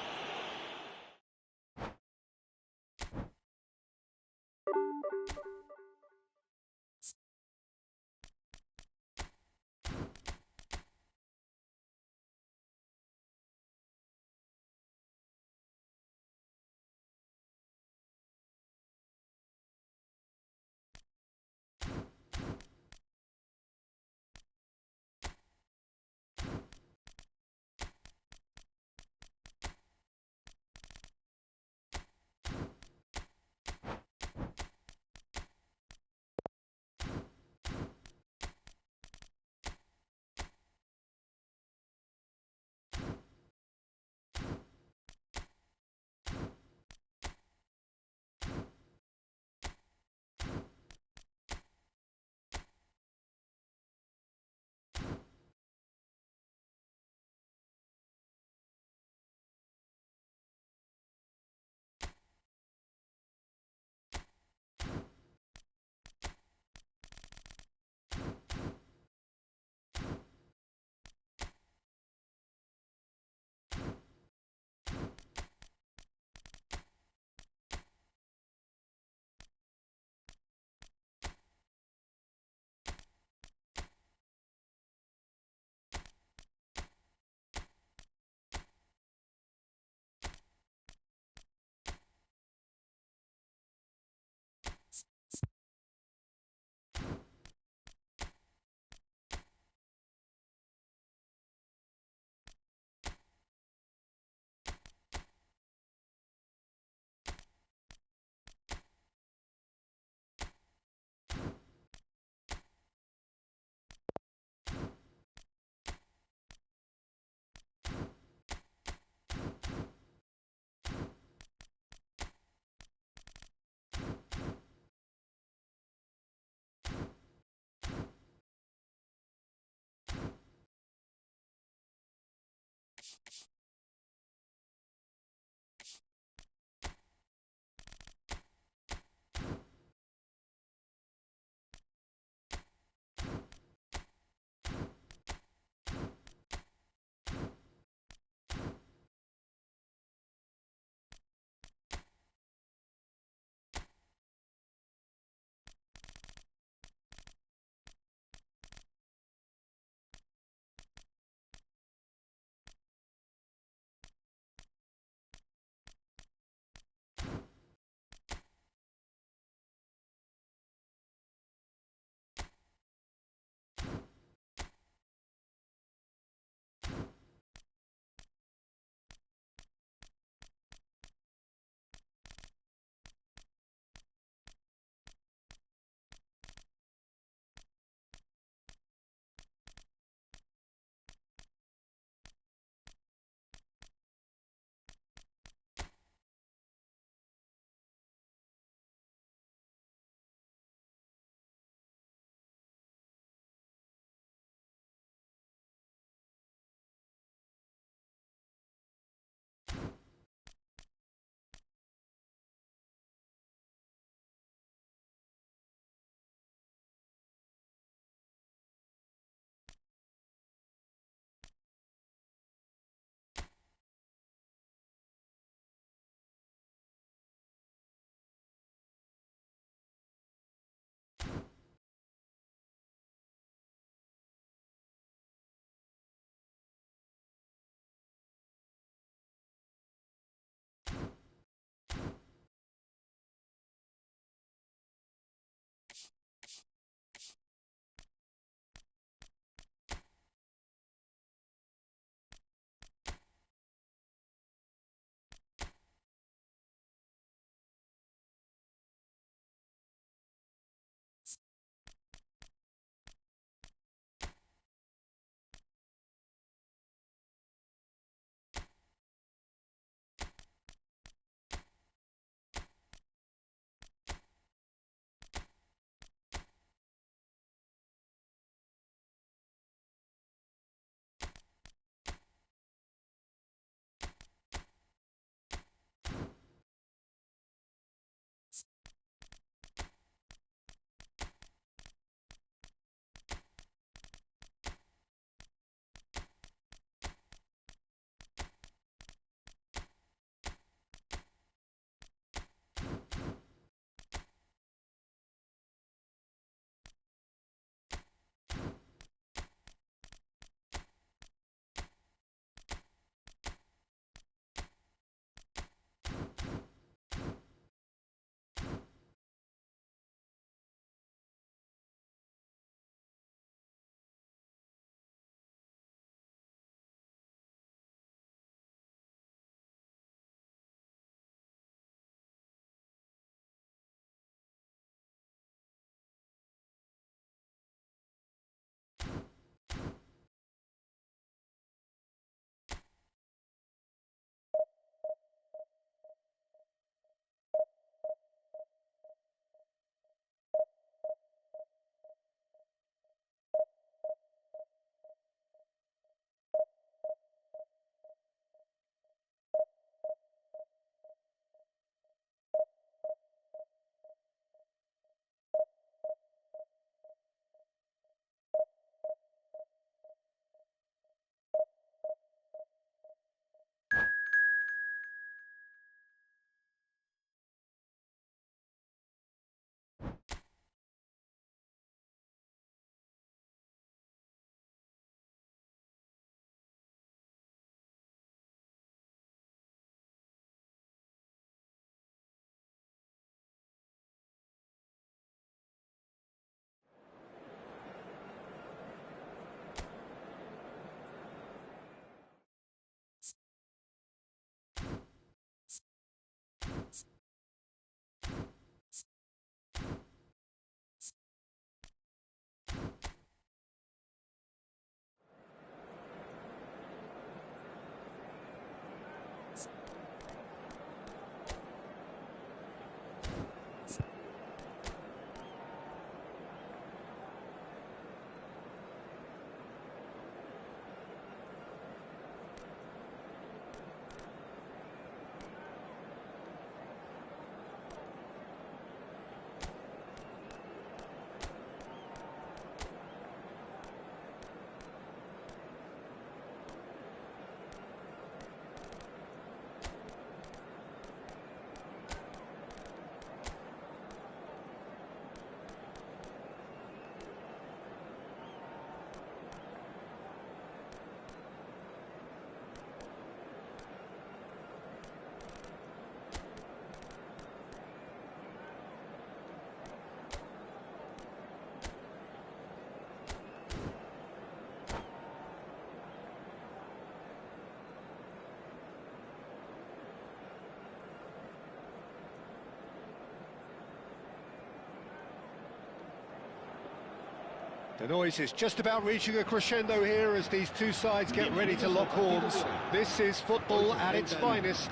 The noise is just about reaching a crescendo here as these two sides get ready to lock horns. This is football at its finest.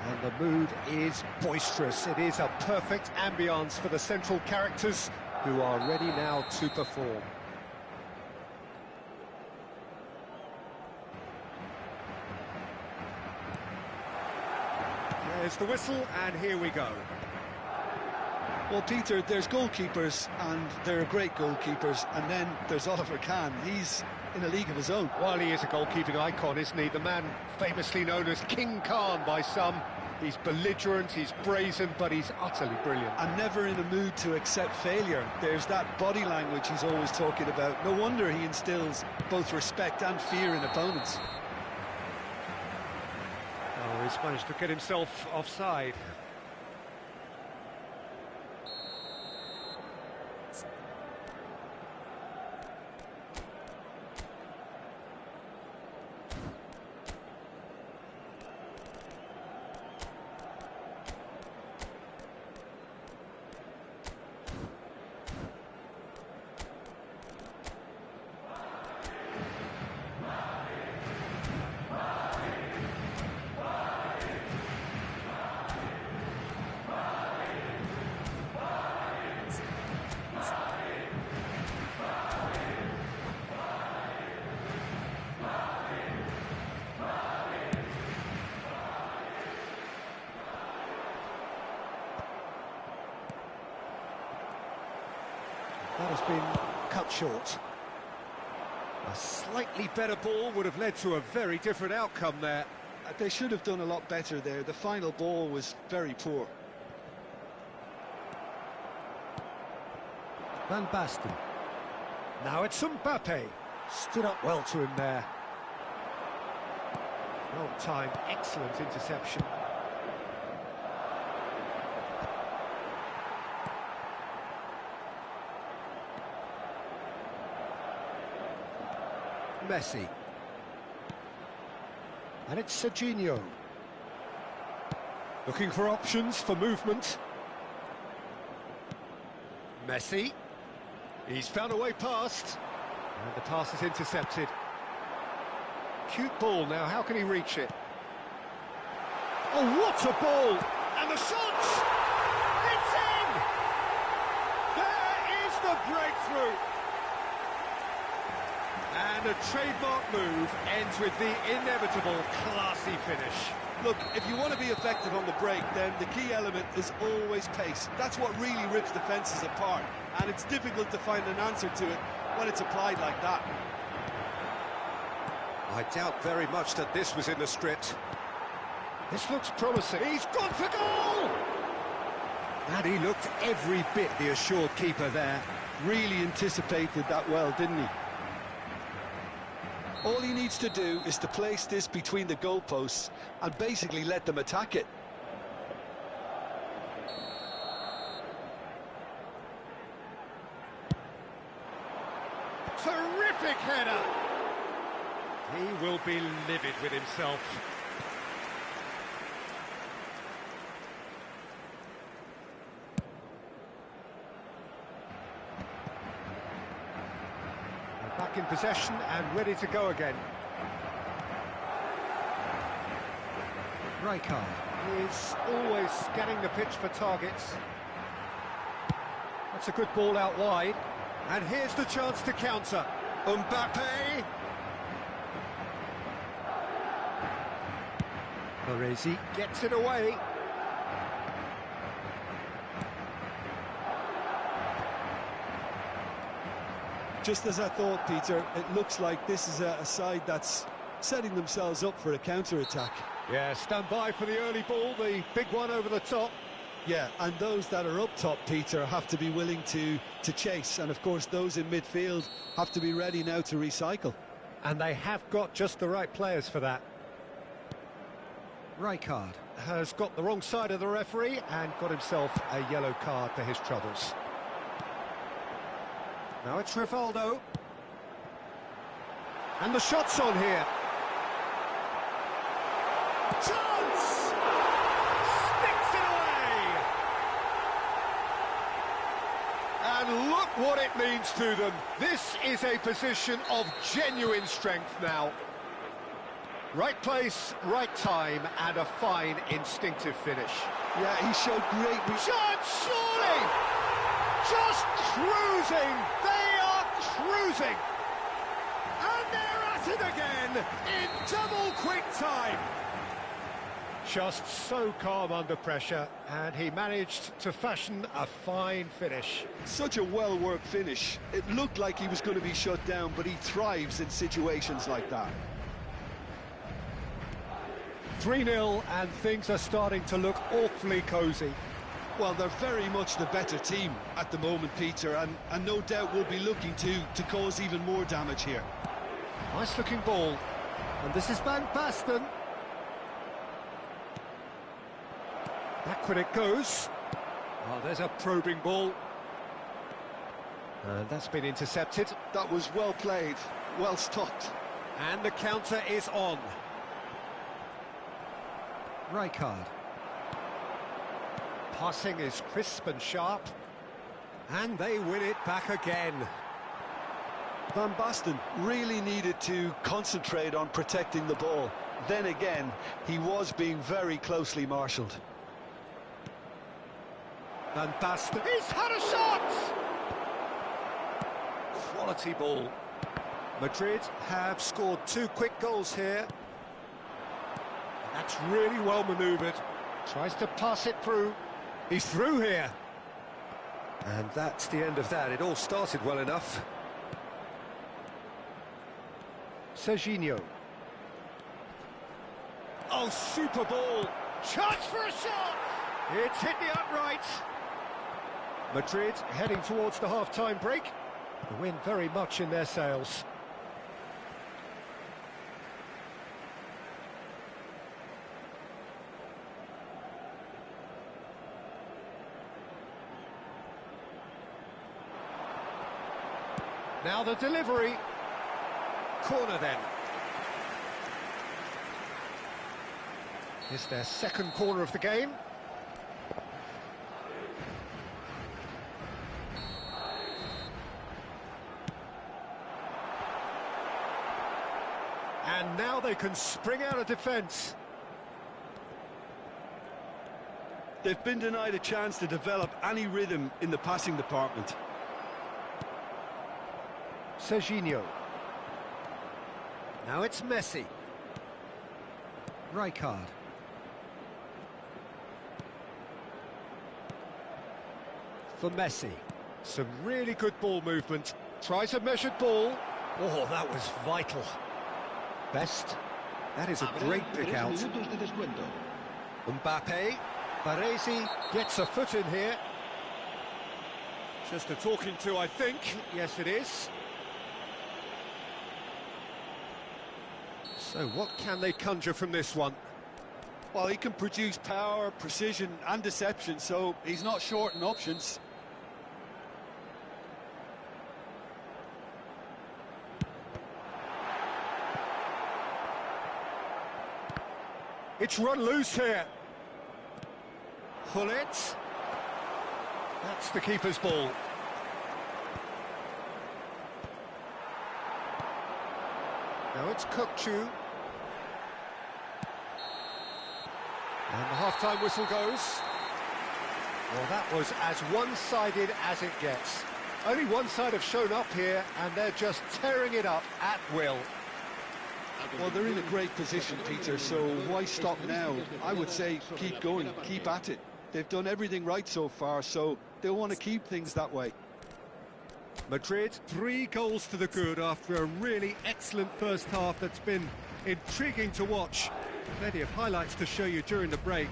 And the mood is boisterous. It is a perfect ambience for the central characters who are ready now to perform. There's the whistle, and here we go. Well, Peter, there's goalkeepers, and there are great goalkeepers, and then there's Oliver Kahn. He's in a league of his own. While he is a goalkeeping icon, isn't he? The man famously known as King Khan by some. He's belligerent, he's brazen, but he's utterly brilliant. And never in a mood to accept failure. There's that body language he's always talking about. No wonder he instills both respect and fear in opponents. Oh, he's managed to get himself offside. That has been cut short. A slightly better ball would have led to a very different outcome there. They should have done a lot better there. The final ball was very poor. Van Basten. Now it's Mbappe. Stood up well to him there. Well timed, excellent interception. Messi. And it's Serginho. Looking for options for movement. Messi. He's found a way past. And the pass is intercepted. Cute ball now, how can he reach it? Oh, what a ball! And the shot! It's in! There is the breakthrough! And a trademark move ends with the inevitable classy finish. Look, if you want to be effective on the break, then the key element is always pace. That's what really rips defences apart, and it's difficult to find an answer to it when it's applied like that. I doubt very much that this was in the script. This looks promising. He's gone for goal! And he looked every bit the assured keeper there. Really anticipated that well, didn't he? All he needs to do is to place this between the goalposts and basically let them attack it. Terrific header! He will be livid with himself. Back in possession and ready to go again. Rijkaard is always scanning the pitch for targets. That's a good ball out wide. And here's the chance to counter. Mbappe. Baresi gets it away. Just as I thought, Peter, it looks like this is a side that's setting themselves up for a counter-attack. Yeah, stand by for the early ball, the big one over the top. Yeah, and those that are up top, Peter, have to be willing to chase. And, of course, those in midfield have to be ready now to recycle. And they have got just the right players for that. Rijkaard has got the wrong side of the referee and got himself a yellow card for his troubles. Now it's Rivaldo. And the shot's on here. Chance! Sticks it away! And look what it means to them. This is a position of genuine strength now. Right place, right time, and a fine instinctive finish. Yeah, he showed great... Shot, surely! Just cruising! They are cruising! And they're at it again in double quick time. Just so calm under pressure, and he managed to fashion a fine finish. Such a well-worked finish. It looked like he was going to be shut down, but he thrives in situations like that. 3-0, and things are starting to look awfully cosy. Well, they're very much the better team at the moment, Peter, and no doubt will be looking to cause even more damage here. Nice-looking ball, and this is Van Basten. Backward it goes. Oh, there's a probing ball. And that's been intercepted. That was well played, well stopped. And the counter is on. Rijkaard. Passing is crisp and sharp. And they win it back again. Van Basten really needed to concentrate on protecting the ball. Then again, he was being very closely marshalled. Van Basten, he's had a shot! Quality ball. Madrid have scored 2 quick goals here. That's really well manoeuvred. Tries to pass it through. He's through here. And that's the end of that. It all started well enough. Serginho. Oh, super ball. Chance for a shot! It's hit the upright. Madrid heading towards the half-time break. The win very much in their sails. Now the delivery. Corner then. It's their second corner of the game. And now they can spring out of defence. They've been denied a chance to develop any rhythm in the passing department. Serginho. Now it's Messi. Rijkaard. For Messi. Some really good ball movement. Tries a measured ball. Oh, that was vital. Best. That is a great pick out. Mbappe. Baresi gets a foot in here. Just a talking to, I think. Yes, it is. So what can they conjure from this one? Well, he can produce power, precision and deception, so he's not short in options. It's run loose here. Pull it. That's the keeper's ball. Now it's Kukçu. And the half-time whistle goes. Well, that was as one-sided as it gets. Only one side have shown up here, and they're just tearing it up at will. Well, they're in a great position, Peter, so why stop now? I would say keep going, keep at it. They've done everything right so far, so they'll want to keep things that way. Madrid, 3 goals to the good after a really excellent first half that's been intriguing to watch. Plenty of highlights to show you during the break.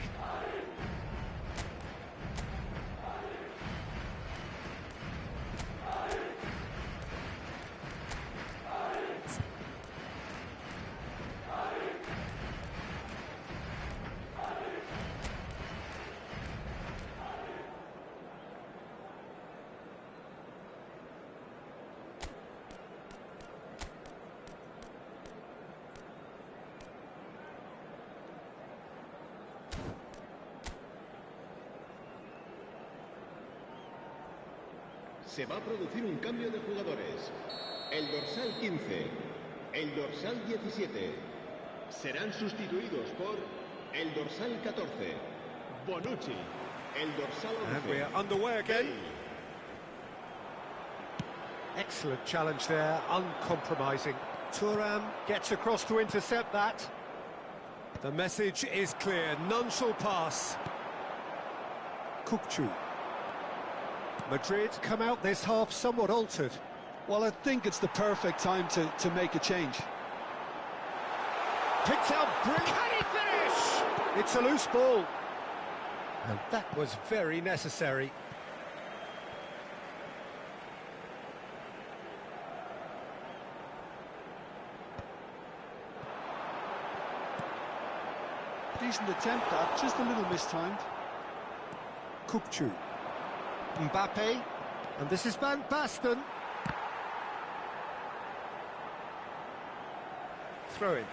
Se va a producir un cambio de jugadores. El dorsal 15, el dorsal 17 serán sustituidos por el dorsal 14, Bonucci, el dorsal 11. And we're underway again. Excellent challenge there, uncompromising. Thuram gets across to intercept that. The message is clear, none shall pass. Kukçu. Madrid come out this half somewhat altered. Well, I think it's the perfect time to make a change. Picked out brilliant. Can he finish? It's a loose ball. And that was very necessary. Decent attempt at, just a little mistimed. Kukçu. Mbappe. And this is Van Basten. Throw in.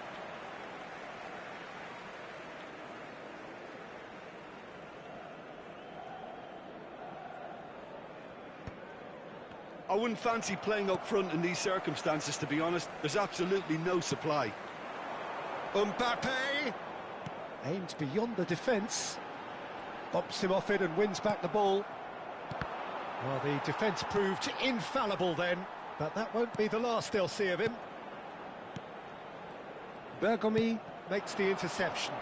I wouldn't fancy playing up front in these circumstances, to be honest. There's absolutely no supply. Mbappe aims beyond the defence, bumps him off it and wins back the ball. Well, the defence proved infallible then, but that won't be the last they'll see of him. Bergomi makes the interception.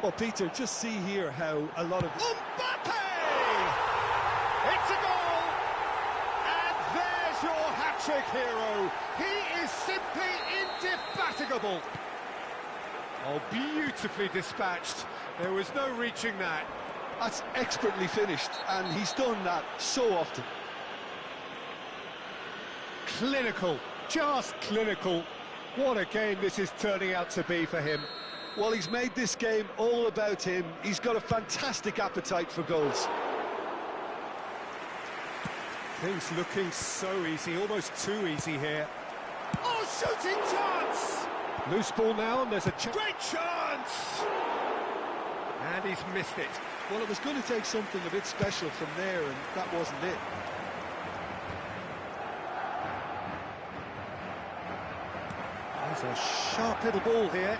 Well, Peter, just see here how a lot of... Mbappe! It's a goal! And there's your hat-trick hero. He is simply indefatigable. Oh, beautifully dispatched. There was no reaching that. That's expertly finished, and he's done that so often. Clinical, just clinical. What a game this is turning out to be for him. Well, he's made this game all about him. He's got a fantastic appetite for goals. Things looking so easy, almost too easy here. Oh, shooting chance! Loose ball now, and there's a great chance! And he's missed it. Well, it was going to take something a bit special from there, and that wasn't it. There's a sharp little ball here.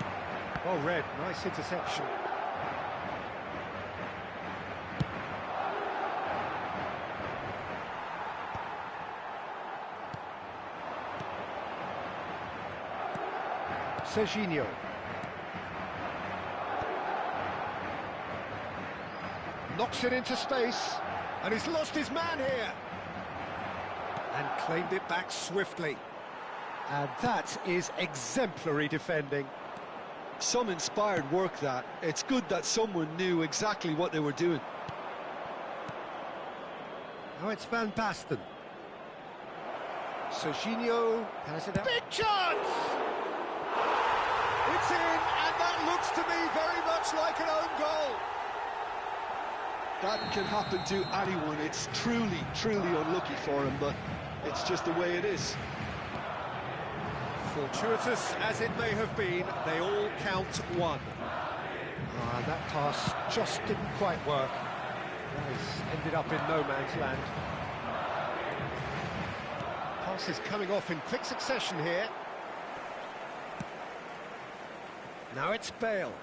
Well read, nice interception. Serginho. Knocks it into space, and he's lost his man here. And claimed it back swiftly. And that is exemplary defending. Some inspired work, that. It's good that someone knew exactly what they were doing. Now it's Van Basten. Serginho has it out. Big chance! It's in, and that looks to me very much like an own goal. That can happen to anyone. It's truly, truly unlucky for him, but it's just the way it is. Fortuitous as it may have been, they all count one. That pass just didn't quite work. He's ended up in no man's land. Pass is coming off in quick succession here. Now it's Bale.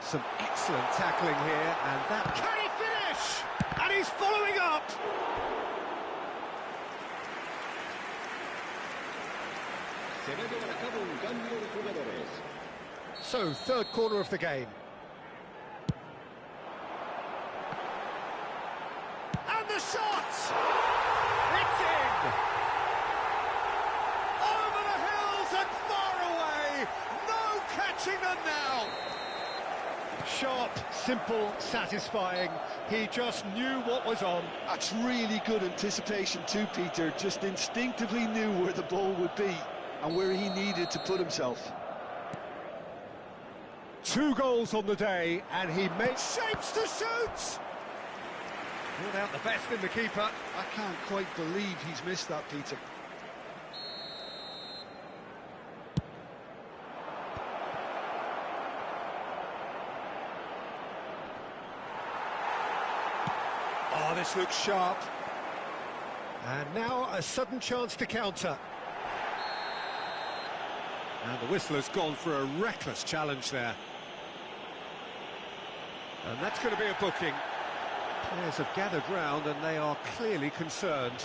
Some excellent tackling here, and that... Can he finish? And he's following up! Se va a llevar a cabo un cambio de jugadores. So, third quarter of the game. And the shot! It's in! Over the hills and far away! No catching them now! Sharp, simple, satisfying. He just knew what was on. That's really good anticipation too, Peter. Just instinctively knew where the ball would be and where he needed to put himself. 2 goals on the day, and he made shapes to shoot! Pulled out the best in the keeper. I can't quite believe he's missed that, Peter. Oh, this looks sharp. And now a sudden chance to counter. And the whistle has gone for a reckless challenge there. And that's going to be a booking. Players have gathered round and they are clearly concerned.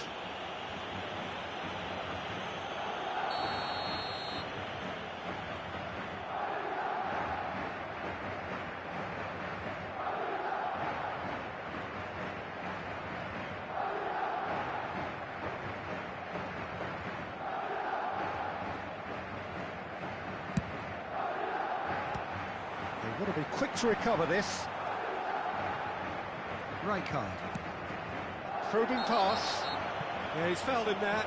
They've got to be quick to recover this. Rijkaard. Probing pass. Yeah, he's fouled him there.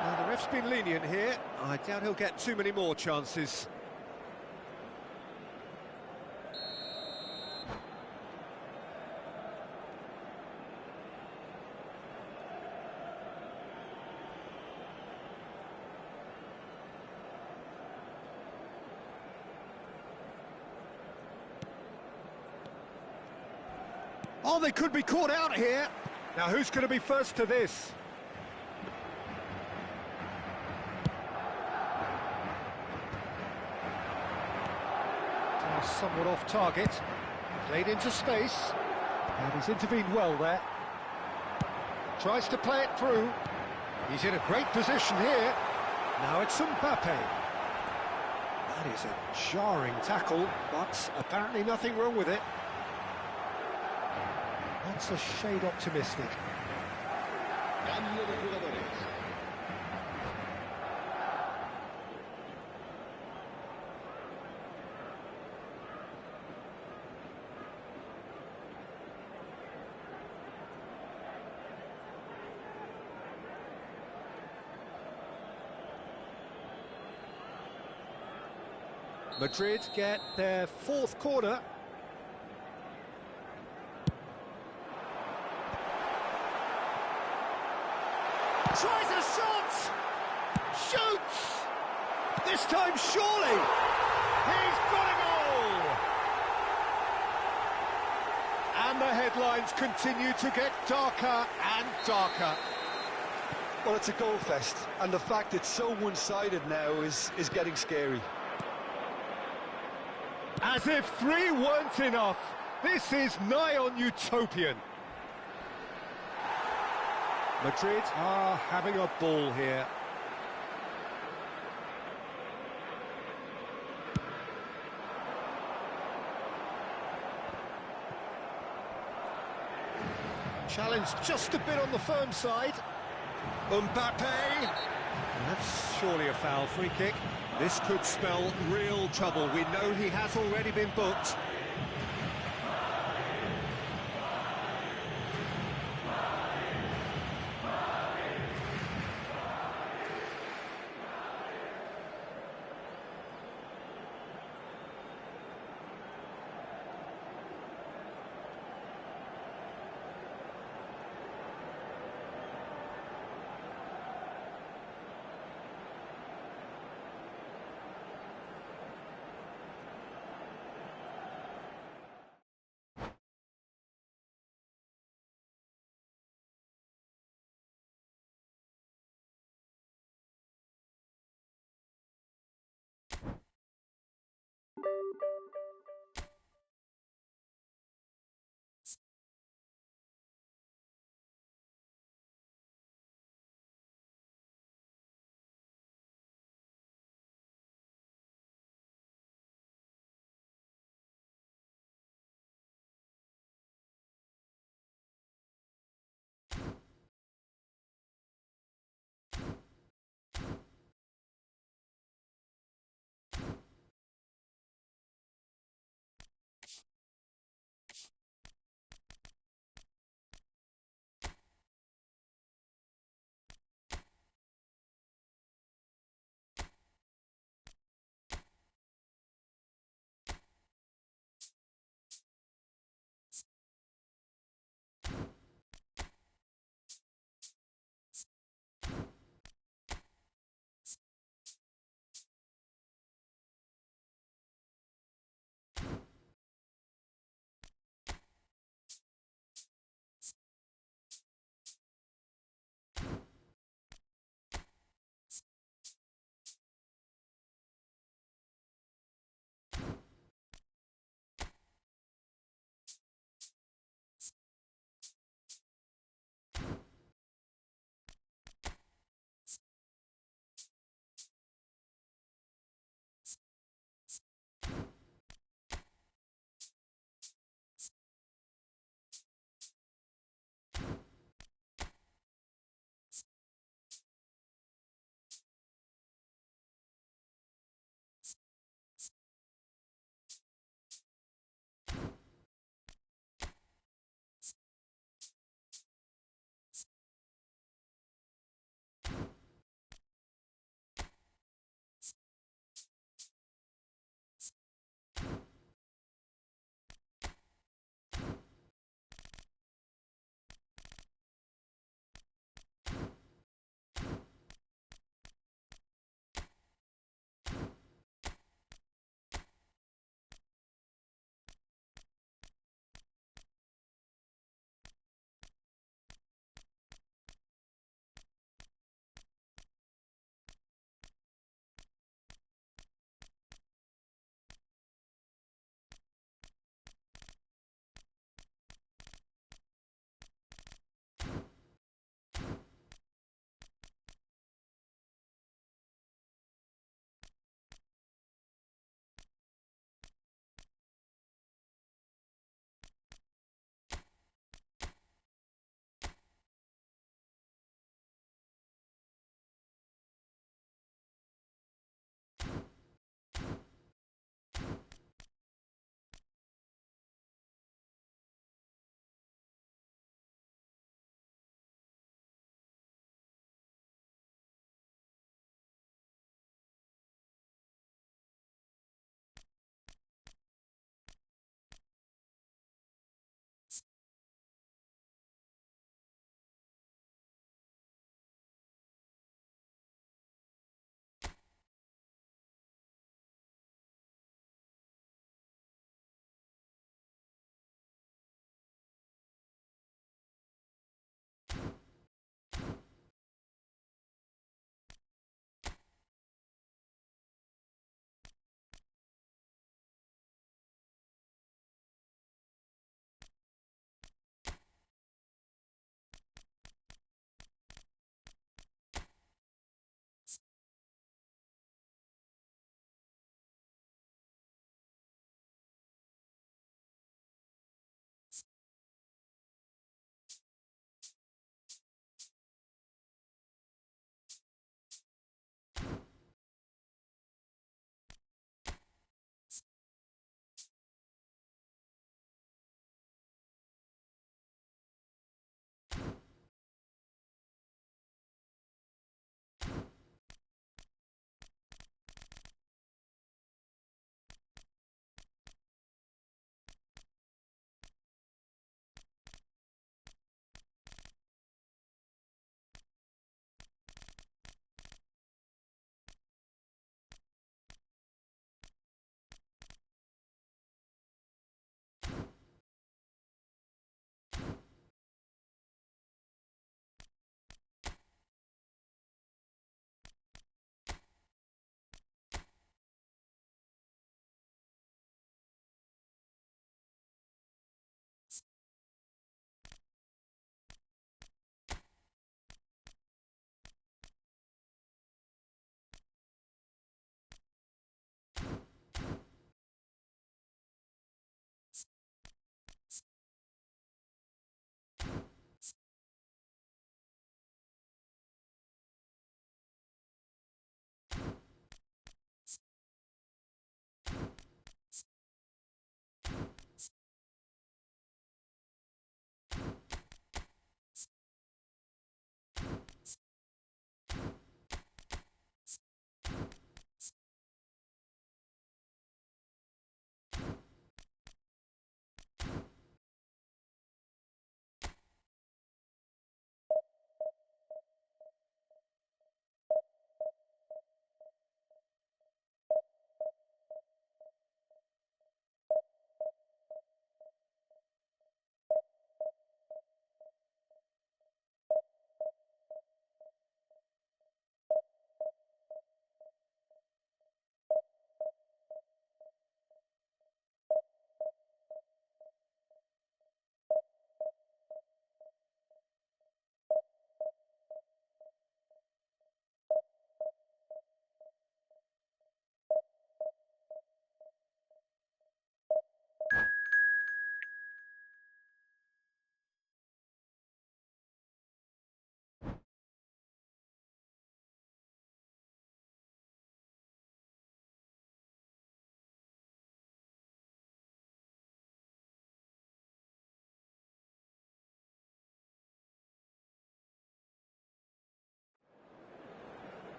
Now, the ref's been lenient here. I doubt he'll get too many more chances. Oh, they could be caught out here. Now, who's going to be first to this? Somewhat off target. Played into space. And he's intervened well there. Tries to play it through. He's in a great position here. Now it's Mbappe. That is a jarring tackle, but apparently nothing wrong with it. That's a shade optimistic. Cambio de jugadores. Madrid get their fourth corner. Tries a shot! Shoots! This time, surely! He's got a goal! And the headlines continue to get darker and darker. Well, it's a goal fest, and the fact it's so one-sided now is getting scary. As if three weren't enough, this is nigh on utopian. Madrid are having a ball here. Challenge just a bit on the firm side. Mbappe. That's surely a foul. Free kick. This could spell real trouble. We know he has already been booked.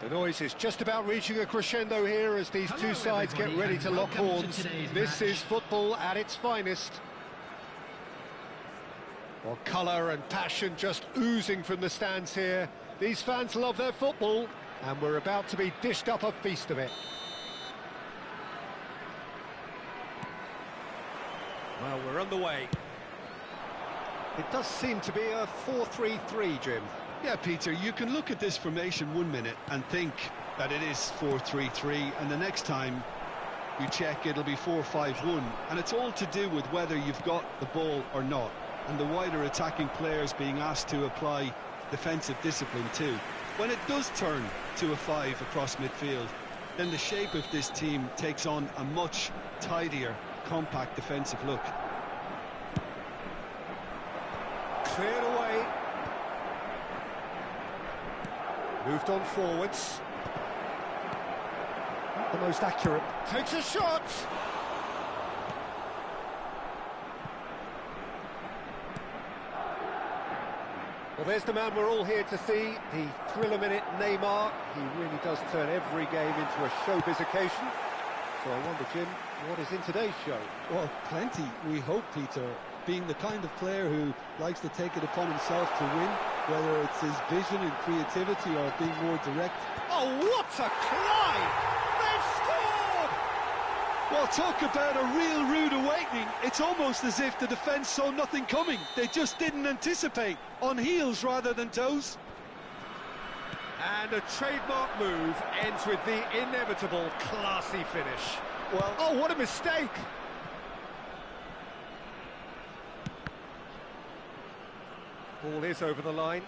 The noise is just about reaching a crescendo here as these two sides get ready to lock horns. This is football at its finest. Well, colour and passion just oozing from the stands here. These fans love their football, and we're about to be dished up a feast of it. Well, we're underway. It does seem to be a 4-3-3, Jim. Yeah, Peter, you can look at this formation 1 minute and think that it is 4-3-3, and the next time you check it'll be 4-5-1, and it's all to do with whether you've got the ball or not, and the wider attacking players being asked to apply defensive discipline too. When it does turn to a 5 across midfield, then the shape of this team takes on a much tidier, compact defensive look. Cleared away. Moved on forwards. Not the most accurate. Takes a shot! Well, there's the man we're all here to see, the thriller-minute Neymar. He really does turn every game into a showbiz occasion. So I wonder, Jim, what is in today's show? Well, plenty, we hope, Peter. Being the kind of player who likes to take it upon himself to win, whether it's his vision and creativity or being more direct. Oh, what a climb! They've scored! Well, talk about a real rude awakening. It's almost as if the defence saw nothing coming. They just didn't anticipate, on heels rather than toes. And a trademark move ends with the inevitable classy finish. Well, oh, what a mistake! Ball is over the line.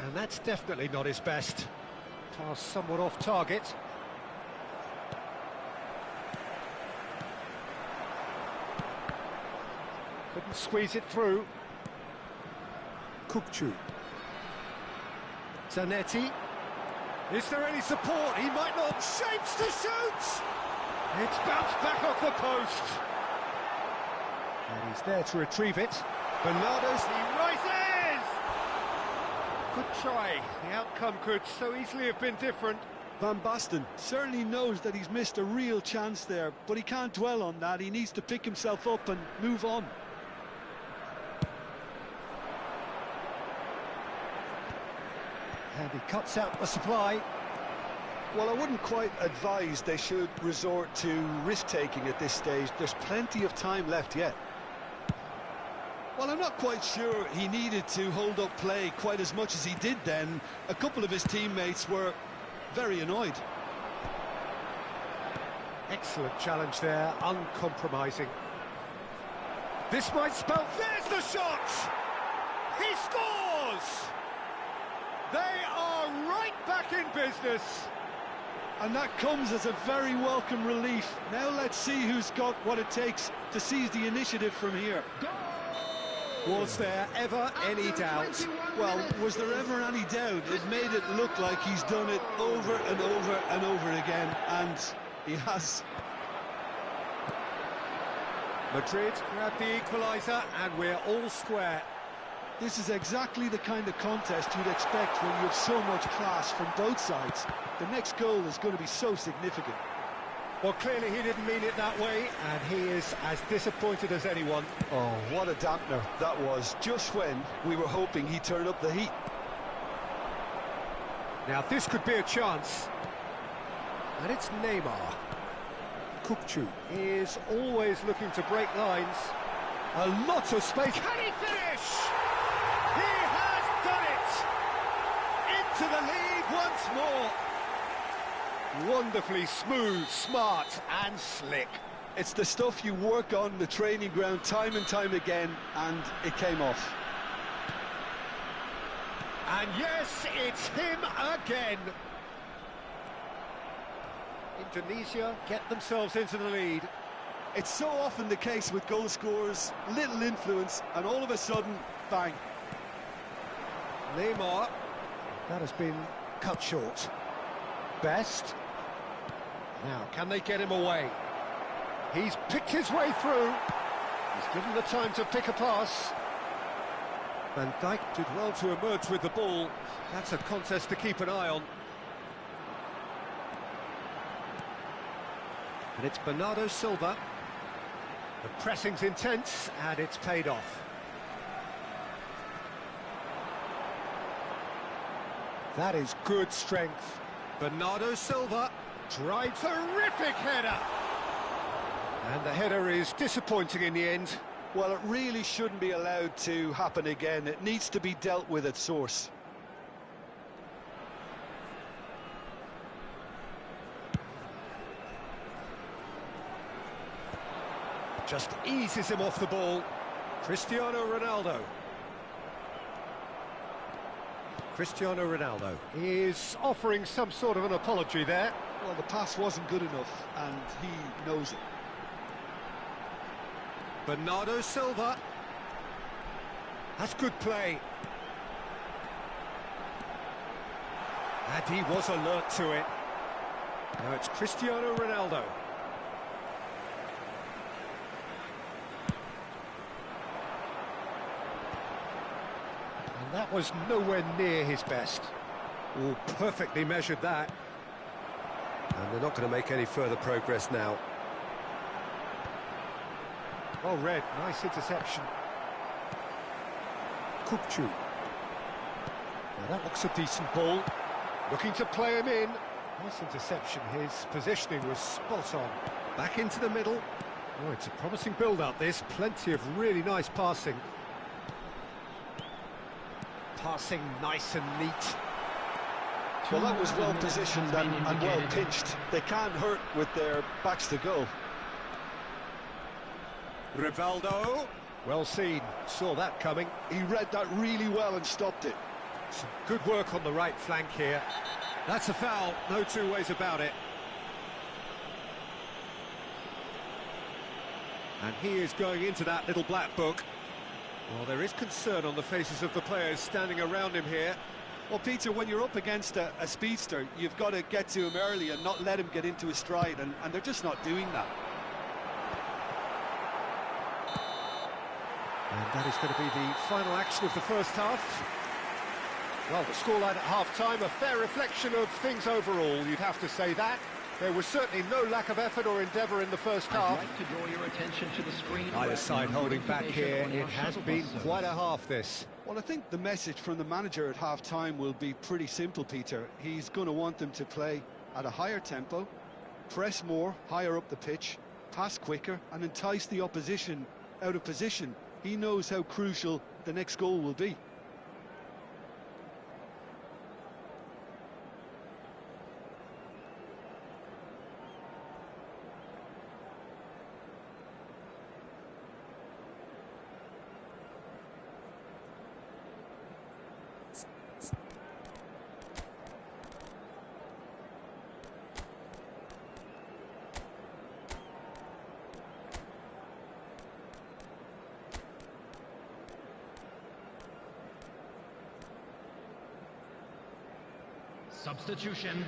And that's definitely not his best. Pass somewhat off target. Couldn't squeeze it through. Kukçu. Zanetti. Is there any support? He might not. Shapes to shoot! It's bounced back off the post. And he's there to retrieve it. Bernardo's, he rises! Good try. The outcome could so easily have been different. Van Basten certainly knows that he's missed a real chance there, but he can't dwell on that. He needs to pick himself up and move on. And he cuts out the supply. Well, I wouldn't quite advise they should resort to risk-taking at this stage. There's plenty of time left yet. Well, I'm not quite sure he needed to hold up play quite as much as he did then. A couple of his teammates were very annoyed. Excellent challenge there, uncompromising. This might spell... There's the shot! He scores! They are right back in business. And that comes as a very welcome relief. Now let's see who's got what it takes to seize the initiative from here. Was there ever any doubt? Well, was there ever any doubt? It made it look like he's done it over and over and over again, and he has. Madrid grabbed the equaliser, and we're all square. This is exactly the kind of contest you'd expect when you have so much class from both sides. The next goal is going to be so significant. Well, clearly he didn't mean it that way, and he is as disappointed as anyone. Oh, what a dampener that was, just when we were hoping he'd turn up the heat. Now this could be a chance. And it's Neymar. Kukçu is always looking to break lines. A lot of space. Can he finish? He has done it! Into the lead once more. Wonderfully smooth, smart and slick. It's the stuff you work on the training ground time and time again, and it came off. And yes, it's him again. Indonesia get themselves into the lead. It's so often the case with goal scorers, little influence, and all of a sudden, bang. Neymar, that has been cut short. Best. Now, can they get him away? He's picked his way through. He's given the time to pick a pass. Van Dijk did well to emerge with the ball. That's a contest to keep an eye on. And it's Bernardo Silva. The pressing's intense, and it's paid off. That is good strength. Bernardo Silva drives, terrific header! And the header is disappointing in the end. Well, it really shouldn't be allowed to happen again. It needs to be dealt with at source. Just eases him off the ball. Cristiano Ronaldo. Cristiano Ronaldo is offering some sort of an apology there. Well, the pass wasn't good enough, and he knows it. Bernardo Silva. That's good play. And he was alert to it. Now it's Cristiano Ronaldo. And that was nowhere near his best. Oh, perfectly measured that. And they're not going to make any further progress now. Well read, nice interception. Kupchu. Now that looks a decent ball. Looking to play him in. Nice interception, his positioning was spot on. Back into the middle. Oh, it's a promising build-up this, plenty of really nice passing. Passing nice and neat. Well, that was well positioned and well pinched. They can't hurt with their backs to goal. Rivaldo, well seen, saw that coming. He read that really well and stopped it. Some good work on the right flank here. That's a foul, no two ways about it. And he is going into that little black book. Well, there is concern on the faces of the players standing around him here. Well, Peter, when you're up against a speedster, you've got to get to him early and not let him get into his stride, and they're just not doing that. And that is going to be the final action of the first half. Well, the scoreline at half-time, a fair reflection of things overall, you'd have to say that. There was certainly no lack of effort or endeavour in the first half. I'd like to draw your attention to the screen. Either side holding back here, it has been quite a half this. Well, I think the message from the manager at half-time will be pretty simple, Peter. He's going to want them to play at a higher tempo, press more, higher up the pitch, pass quicker, and entice the opposition out of position. He knows how crucial the next goal will be. Substitution.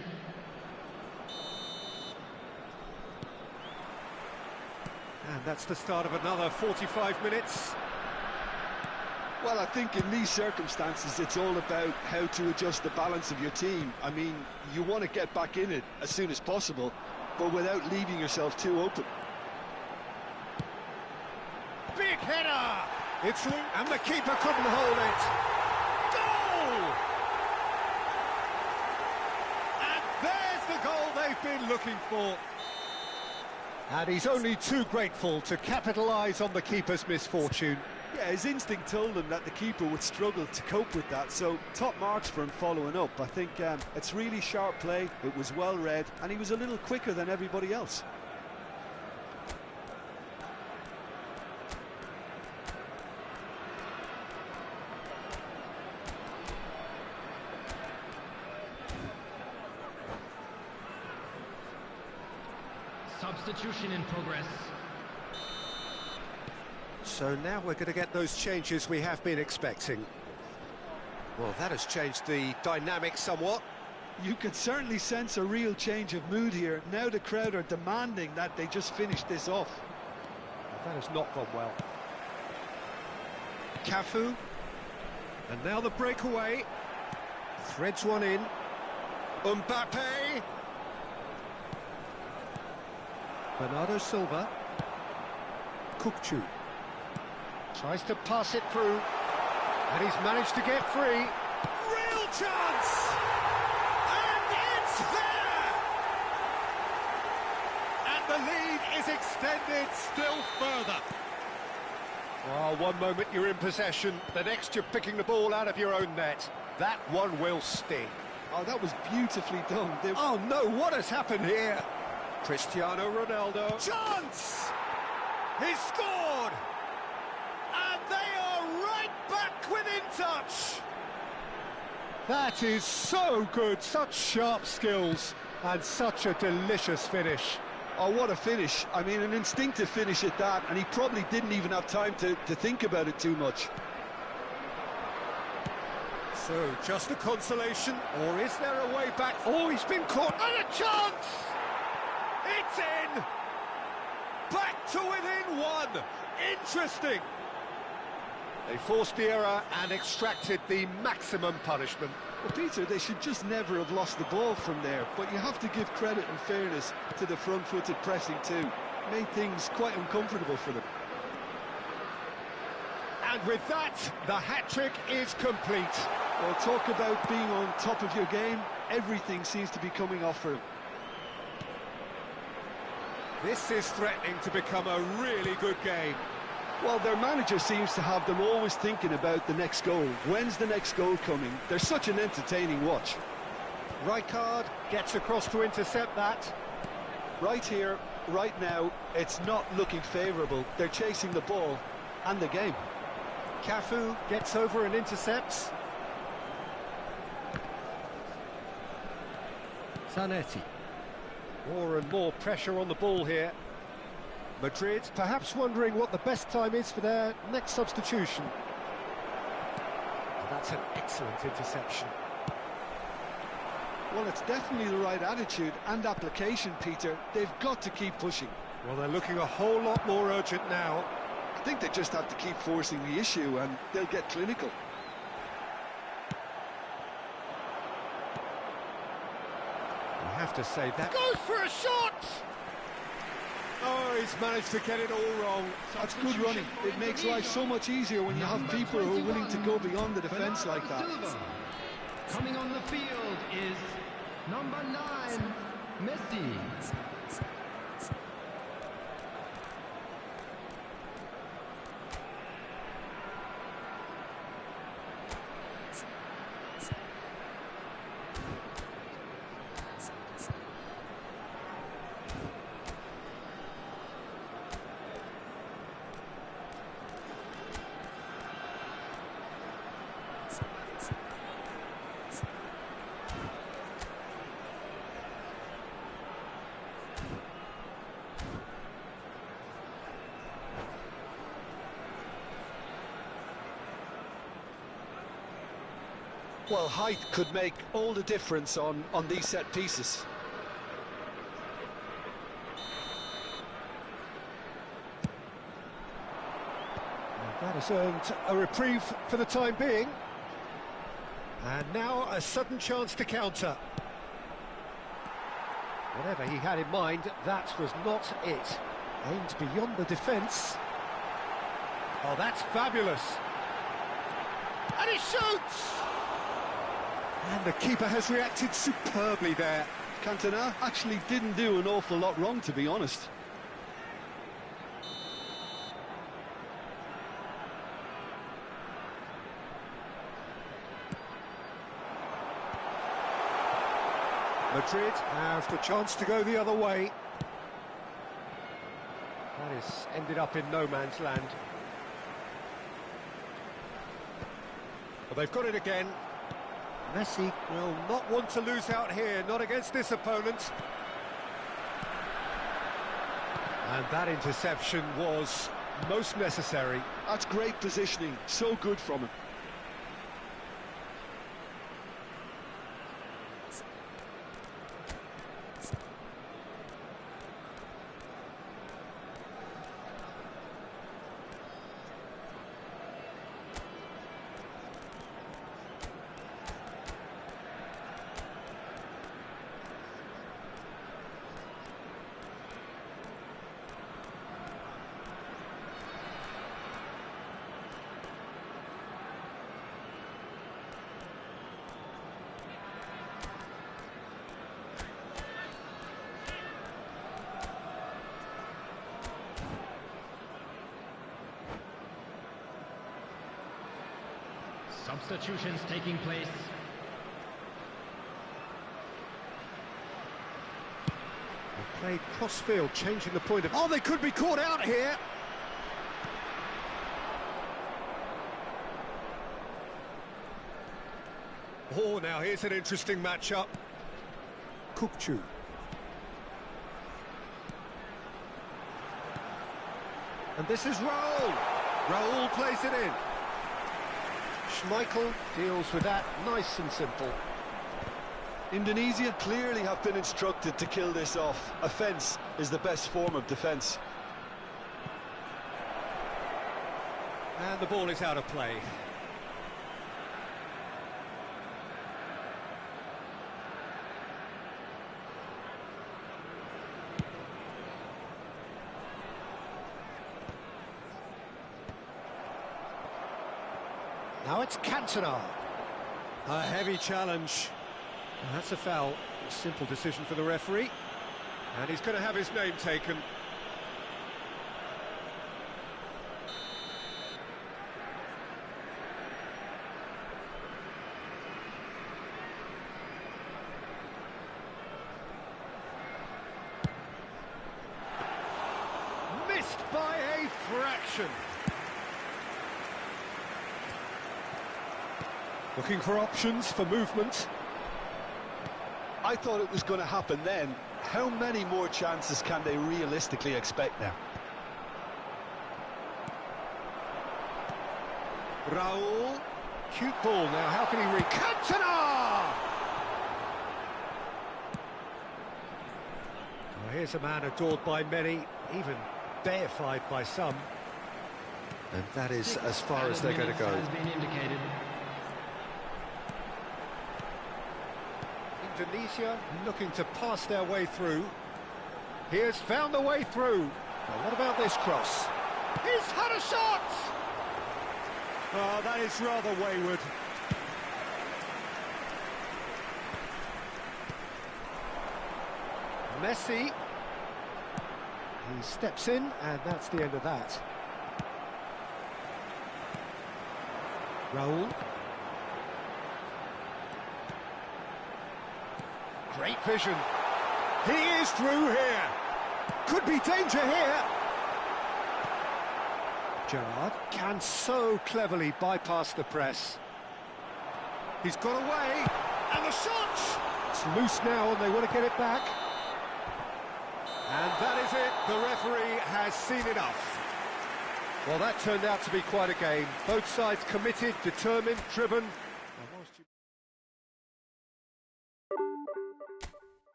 And that's the start of another 45 minutes. Well, I think in these circumstances, it's all about how to adjust the balance of your team. I mean, you want to get back in it as soon as possible, but without leaving yourself too open. Big header! It's through, and the keeper couldn't hold it. Goal! And there's the goal they've been looking for. And he's only too grateful to capitalise on the keeper's misfortune. Yeah, his instinct told him that the keeper would struggle to cope with that, so top marks for him following up. I think it's really sharp play, it was well read, and he was a little quicker than everybody else. Substitution in progress. So now we're going to get those changes we have been expecting. Well, that has changed the dynamic somewhat. You can certainly sense a real change of mood here. Now the crowd are demanding that they just finish this off. That has not gone well. Cafu. And now the breakaway. Threads one in. Mbappe. Bernardo Silva. Kukçu. Tries to pass it through. And he's managed to get free. Real chance! And it's there! And the lead is extended still further. Well, one moment you're in possession, the next you're picking the ball out of your own net. That one will sting. Oh, that was beautifully done. Oh no, what has happened here? Cristiano Ronaldo. Chance! He's scored! And they are right back within touch! That is so good, such sharp skills, and such a delicious finish. Oh, what a finish. I mean, an instinctive finish at that, and he probably didn't even have time to think about it too much. So, just a consolation, or is there a way back? Oh, he's been caught, and a chance! It's in! Back to within one! Interesting! They forced the error and extracted the maximum punishment. Well, Peter, they should just never have lost the ball from there, but you have to give credit and fairness to the front-footed pressing too. Made things quite uncomfortable for them. And with that, the hat-trick is complete. Well, talk about being on top of your game. Everything seems to be coming off for him. This is threatening to become a really good game. Well, their manager seems to have them always thinking about the next goal. When's the next goal coming? They're such an entertaining watch. Rijkaard gets across to intercept that. Right here, right now, it's not looking favourable. They're chasing the ball and the game. Cafu gets over and intercepts. Zanetti. More and more pressure on the ball here. Madrid perhaps wondering what the best time is for their next substitution. And that's an excellent interception. Well, it's definitely the right attitude and application, Peter. They've got to keep pushing. Well, they're looking a whole lot more urgent now. I think they just have to keep forcing the issue and they'll get clinical. You have to say that goes for a shot! Oh, he's managed to get it all wrong. That's good running. It makes life so much easier when you have people who are willing to go beyond the defence like that. Coming on the field is number 9, Messi. Well, height could make all the difference on these set pieces. That has earned a reprieve for the time being. And now a sudden chance to counter. Whatever he had in mind, that was not it. Aimed beyond the defence. Oh, that's fabulous. And he shoots! And the keeper has reacted superbly there. Cantona actually didn't do an awful lot wrong, to be honest. Madrid have the chance to go the other way. That has ended up in no man's land. Well, they've got it again. Messi will not want to lose out here, not against this opponent. And that interception was most necessary. That's great positioning, so good from him. Substitutions taking place. They played cross-field, changing the point of... Oh, they could be caught out here! Oh, now here's an interesting matchup. Kukçu. And this is Raul. Raul plays it in. Schmeichel deals with that nice and simple. Indonesia clearly have been instructed to kill this off. Offence is the best form of defence. And the ball is out of play. Now it's Cantona. A heavy challenge. And that's a foul. A simple decision for the referee. And he's going to have his name taken. Missed by a fraction. Looking for options for movement. I thought it was going to happen then. How many more chances can they realistically expect now? Raul. Cute ball now. How can he reach? Cantona! Well, here's a man adored by many, even deified by some. And that is as far as they're going to go. Has been indicated. Indonesia looking to pass their way through. He has found the way through. Now what about this cross? He's had a shot! Oh, that is rather wayward. Messi. He steps in, and that's the end of that. Raul. Great vision. He is through here. Could be danger here. Gerrard can so cleverly bypass the press. He's got away, and the shot! It's loose now, and they want to get it back. And that is it. The referee has seen enough. Well, that turned out to be quite a game. Both sides committed, determined, driven.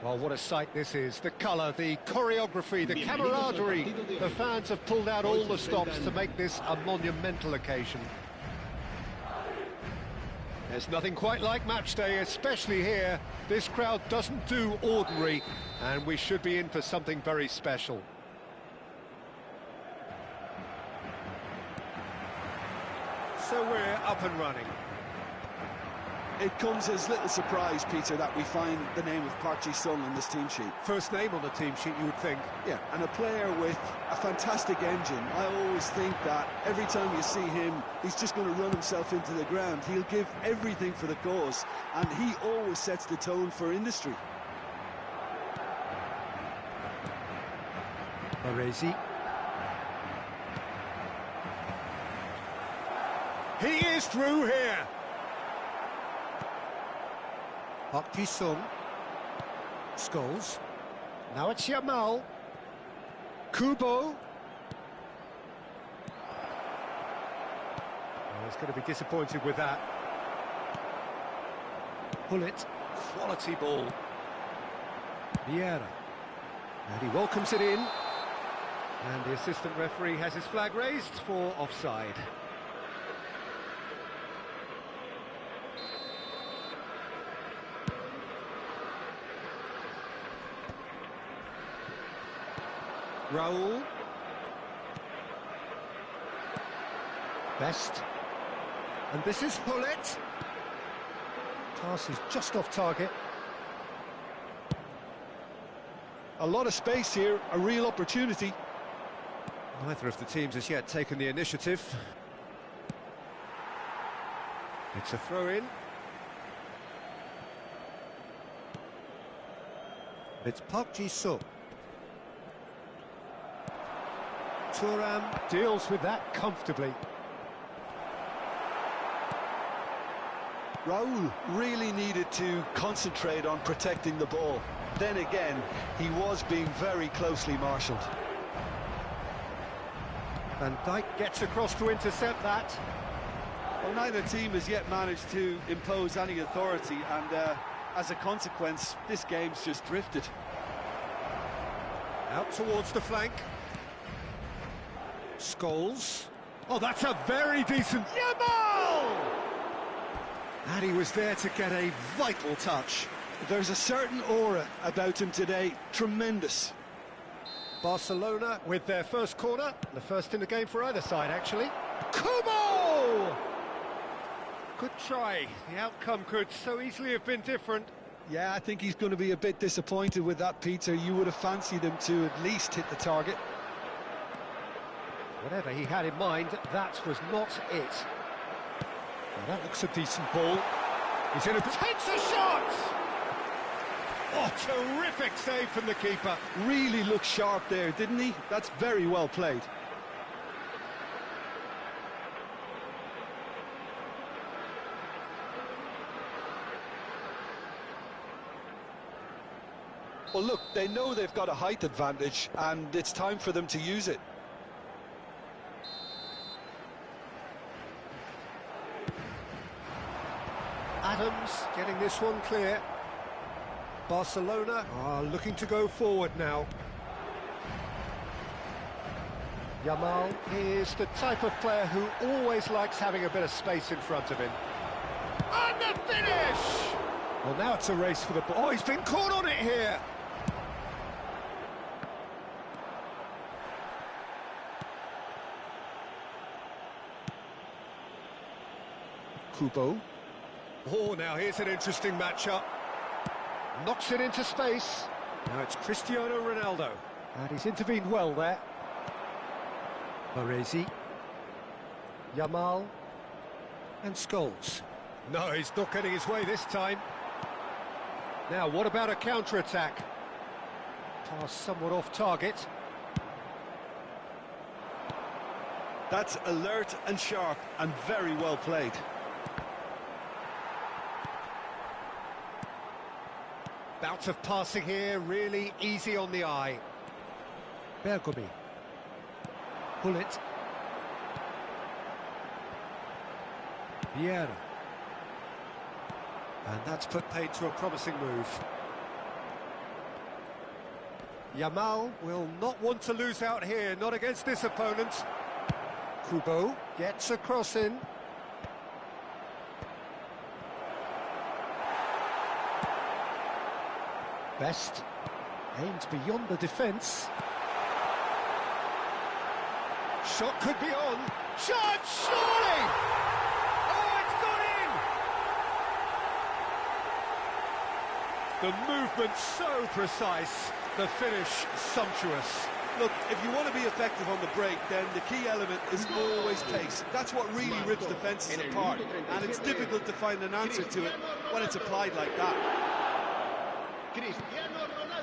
Well, what a sight this is. The colour, the choreography, the camaraderie. The fans have pulled out all the stops to make this a monumental occasion. There's nothing quite like match day, especially here. This crowd doesn't do ordinary, and we should be in for something very special. So we're up and running. It comes as little surprise, Peter, that we find the name of Park Ji-sung on this team sheet. First name on the team sheet, you would think. Yeah, and a player with a fantastic engine. I always think that every time you see him, he's just going to run himself into the ground. He'll give everything for the cause, and he always sets the tone for industry. Baresi. He is through here. Park Ji-sung. Scholes. Now it's Yamal. Kubo. Oh, he's going to be disappointed with that. Hullet. Quality ball. Vieira. And he welcomes it in. And the assistant referee has his flag raised for offside. Raul. Best. And this is Hullet. Pass is just off target. A lot of space here, a real opportunity. Neither of the teams has yet taken the initiative. It's a throw-in. It's Park Ji-sung. Thuram deals with that comfortably. Raul really needed to concentrate on protecting the ball. Then again, he was being very closely marshalled. Van Dijk gets across to intercept that. Well, neither team has yet managed to impose any authority, and as a consequence, this game's just drifted. Out towards the flank. Scholes. Oh, that's a very decent... Yamal! And he was there to get a vital touch. There's a certain aura about him today. Tremendous. Barcelona with their first corner. The first in the game for either side, actually. Kubo! Good try. The outcome could so easily have been different. Yeah, I think he's going to be a bit disappointed with that, Peter. You would have fancied him to at least hit the target. Whatever he had in mind, that was not it. Now that looks a decent ball. He's in a... Takes a shot! Oh, terrific save from the keeper. Really looked sharp there, didn't he? That's very well played. Well, look, they know they've got a height advantage, and it's time for them to use it. Adams getting this one clear. Barcelona are looking to go forward now. Yamal is the type of player who always likes having a bit of space in front of him. And the finish! Well, now it's a race for the ball. Oh, he's been caught on it here! Kubo. Oh, now here's an interesting matchup. Knocks it into space. Now it's Cristiano Ronaldo. And he's intervened well there. Baresi. Yamal. And Scholes. No, he's not getting his way this time. Now, what about a counter-attack? Pass somewhat off target. That's alert and sharp and very well played. Bout of passing here, really easy on the eye. Bergomi. Hullet. Vieira. And that's put paid to a promising move. Yamal will not want to lose out here, not against this opponent. Kubo gets a cross in. Best aims beyond the defence. Shot could be on. Shot, surely! Oh, it's gone in! The movement so precise, the finish sumptuous. Look, if you want to be effective on the break, then the key element is always pace. That's what really rips defences apart, and it's difficult to find an answer to it when it's applied like that.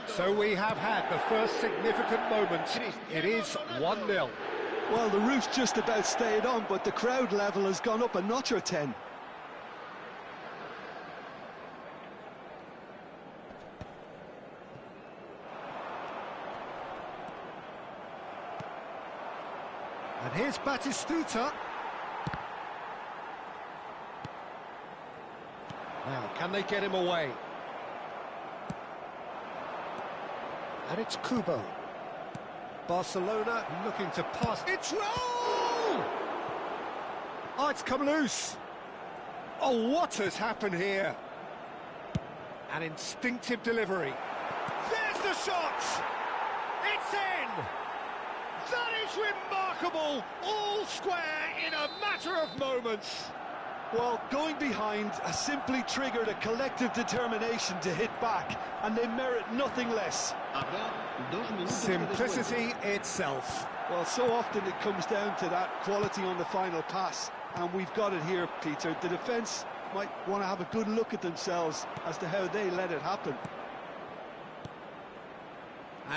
So we have had the first significant moment. It is 1-0. Well, the roof's just about stayed on, but the crowd level has gone up a notch or 10. And here's Batistuta. Now, can they get him away? And it's Kubo. Barcelona looking to pass. It's roll! Oh, it's come loose. Oh, what has happened here? An instinctive delivery. There's the shot! It's in! That is remarkable! All square in a matter of moments. Well, going behind has simply triggered a collective determination to hit back, and they merit nothing less. Simplicity itself. Well, so often it comes down to that quality on the final pass, and we've got it here, Peter. The defence might want to have a good look at themselves as to how they let it happen.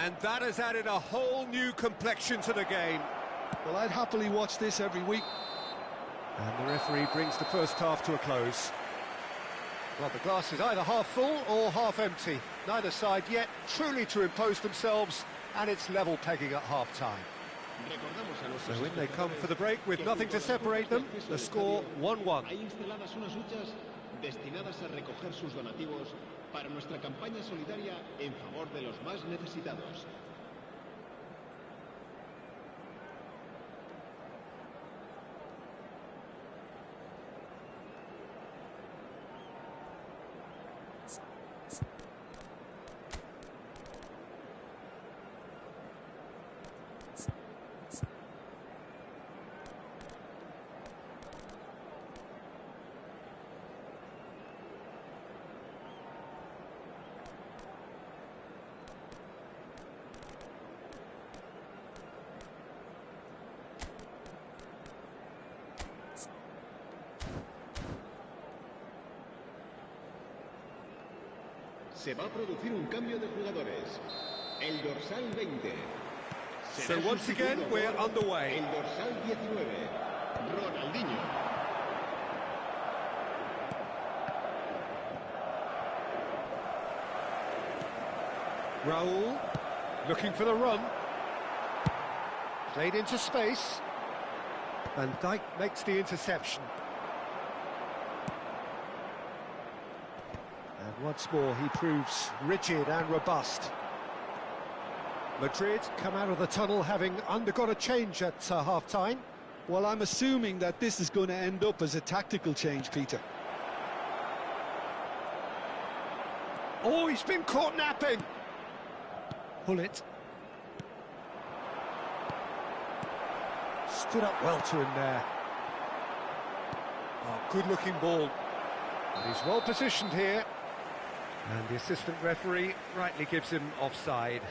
And that has added a whole new complexion to the game. Well, I'd happily watch this every week. And the referee brings the first half to a close. Well, the glass is either half full or half empty. Neither side yet truly to impose themselves, and it's level pegging at half-time. So in they come for the break with nothing to separate them. The score 1-1. Hay instaladas unas huchas destinadas a recoger sus donativos para nuestra campaña solidaria en favor de los más necesitados. Se va a producir un cambio de jugadores. El dorsal 20. So once again, we're underway. El dorsal 19. Ronaldinho. Raul, looking for the run. Played into space. Van Dijk makes the interception. And once more, he proves rigid and robust. Madrid come out of the tunnel having undergone a change at half-time. Well, I'm assuming that this is going to end up as a tactical change, Peter. Oh, he's been caught napping. Pull it. Stood up well to him there. Oh, good-looking ball. And he's well positioned here. And the assistant referee rightly gives him offside.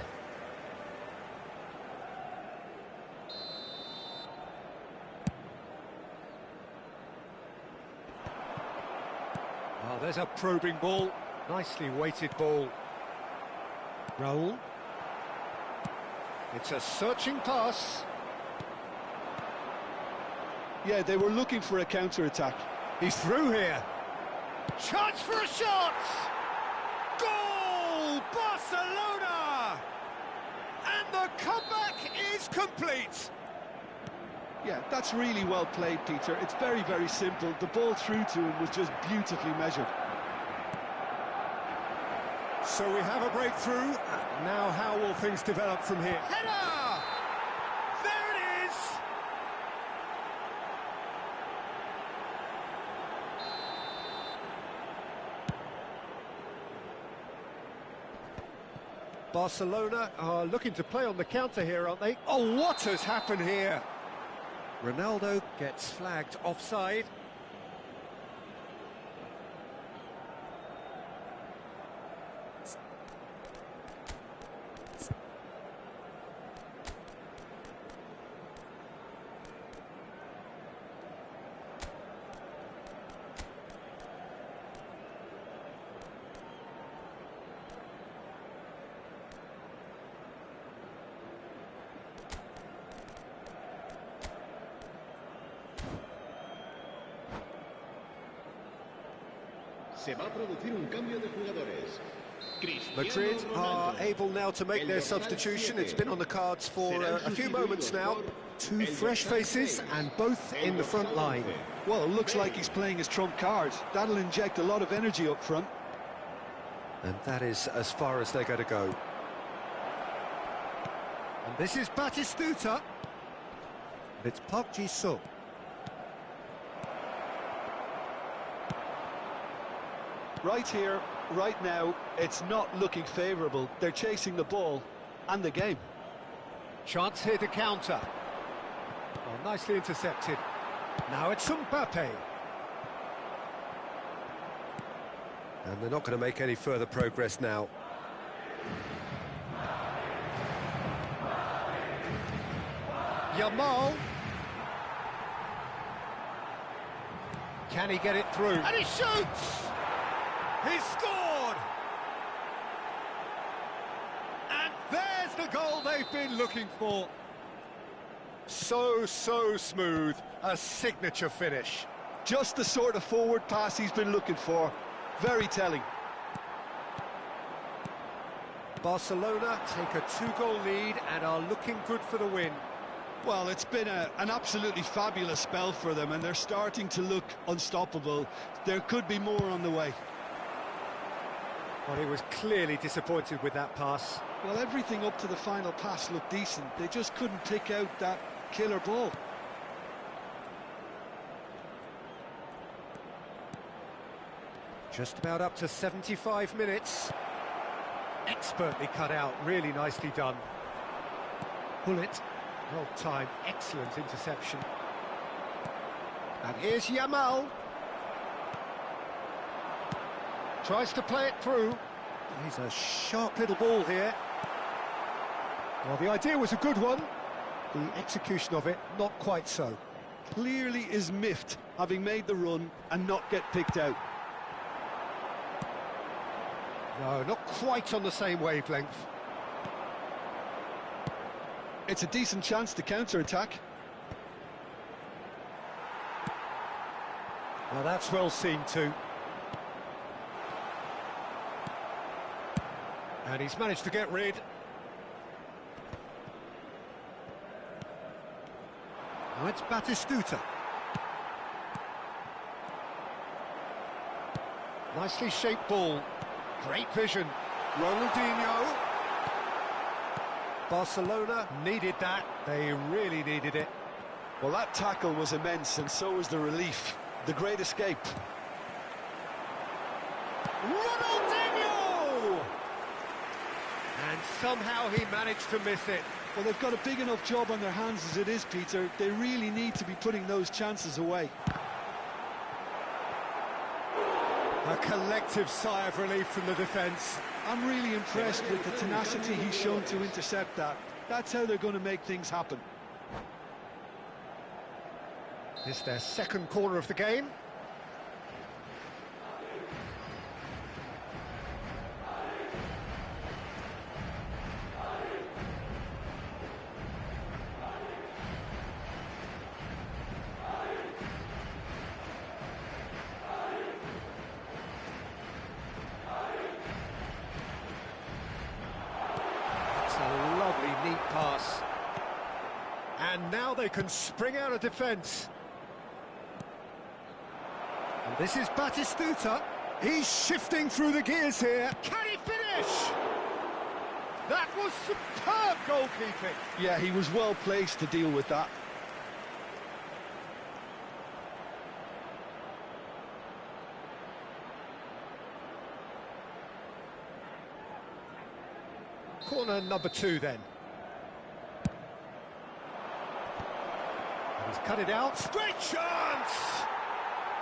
Oh, there's a probing ball. Nicely weighted ball. Raul. It's a searching pass. Yeah, they were looking for a counter-attack. He's through here. Chance for a shot! Goal! Barcelona! And the comeback is complete. Yeah, that's really well played, Peter. It's very, very simple. The ball through to him was just beautifully measured. So we have a breakthrough. Now how will things develop from here? Header! There it is! Barcelona are looking to play on the counter here, aren't they? Oh, what has happened here? Ronaldo gets flagged offside. Se va a producir un cambio de jugadores. Madrid are able now to make their substitution. It's been on the cards for a few moments now. Two fresh faces and both in the front line. Well, it looks like he's playing his trump card. That'll inject a lot of energy up front. And that is as far as they're going to go. And this is Batistuta. It's Park Ji-suk. Right here, right now, it's not looking favourable. They're chasing the ball and the game. Chance here to counter. Oh, nicely intercepted. Now it's Mbappe. And they're not going to make any further progress now. Yamal. Can he get it through? And he shoots! He's scored! And there's the goal they've been looking for. So smooth. A signature finish. Just the sort of forward pass he's been looking for. Very telling. Barcelona take a 2-goal lead and are looking good for the win. Well, it's been an absolutely fabulous spell for them, and they're starting to look unstoppable. There could be more on the way. Well, he was clearly disappointed with that pass. Well, everything up to the final pass looked decent. They just couldn't pick out that killer ball. Just about up to 75 minutes. Expertly cut out, really nicely done. Bullet, well timed, excellent interception. And here's Yamal. Tries to play it through. He's a sharp little ball here. Well, the idea was a good one. The execution of it, not quite so. Clearly is miffed, having made the run and not get picked out. No, not quite on the same wavelength. It's a decent chance to counter-attack. Now that's well seen too. And he's managed to get rid. Now it's Batistuta. Nicely shaped ball. Great vision. Ronaldinho. Barcelona needed that. They really needed it. Well, that tackle was immense, and so was the relief. The great escape. Ronaldinho! And somehow he managed to miss it. Well, they've got a big enough job on their hands as it is, Peter. They really need to be putting those chances away. A collective sigh of relief from the defence. I'm really impressed with the tenacity he's shown to intercept that. That's how they're going to make things happen. This is their second corner of the game. Neat pass. And now they can spring out of defence. And this is Batistuta. He's shifting through the gears here. Can he finish? finish! That was superb goalkeeping. Yeah, he was well placed to deal with that. Corner number 2 then. And he's cut it out. Great chance!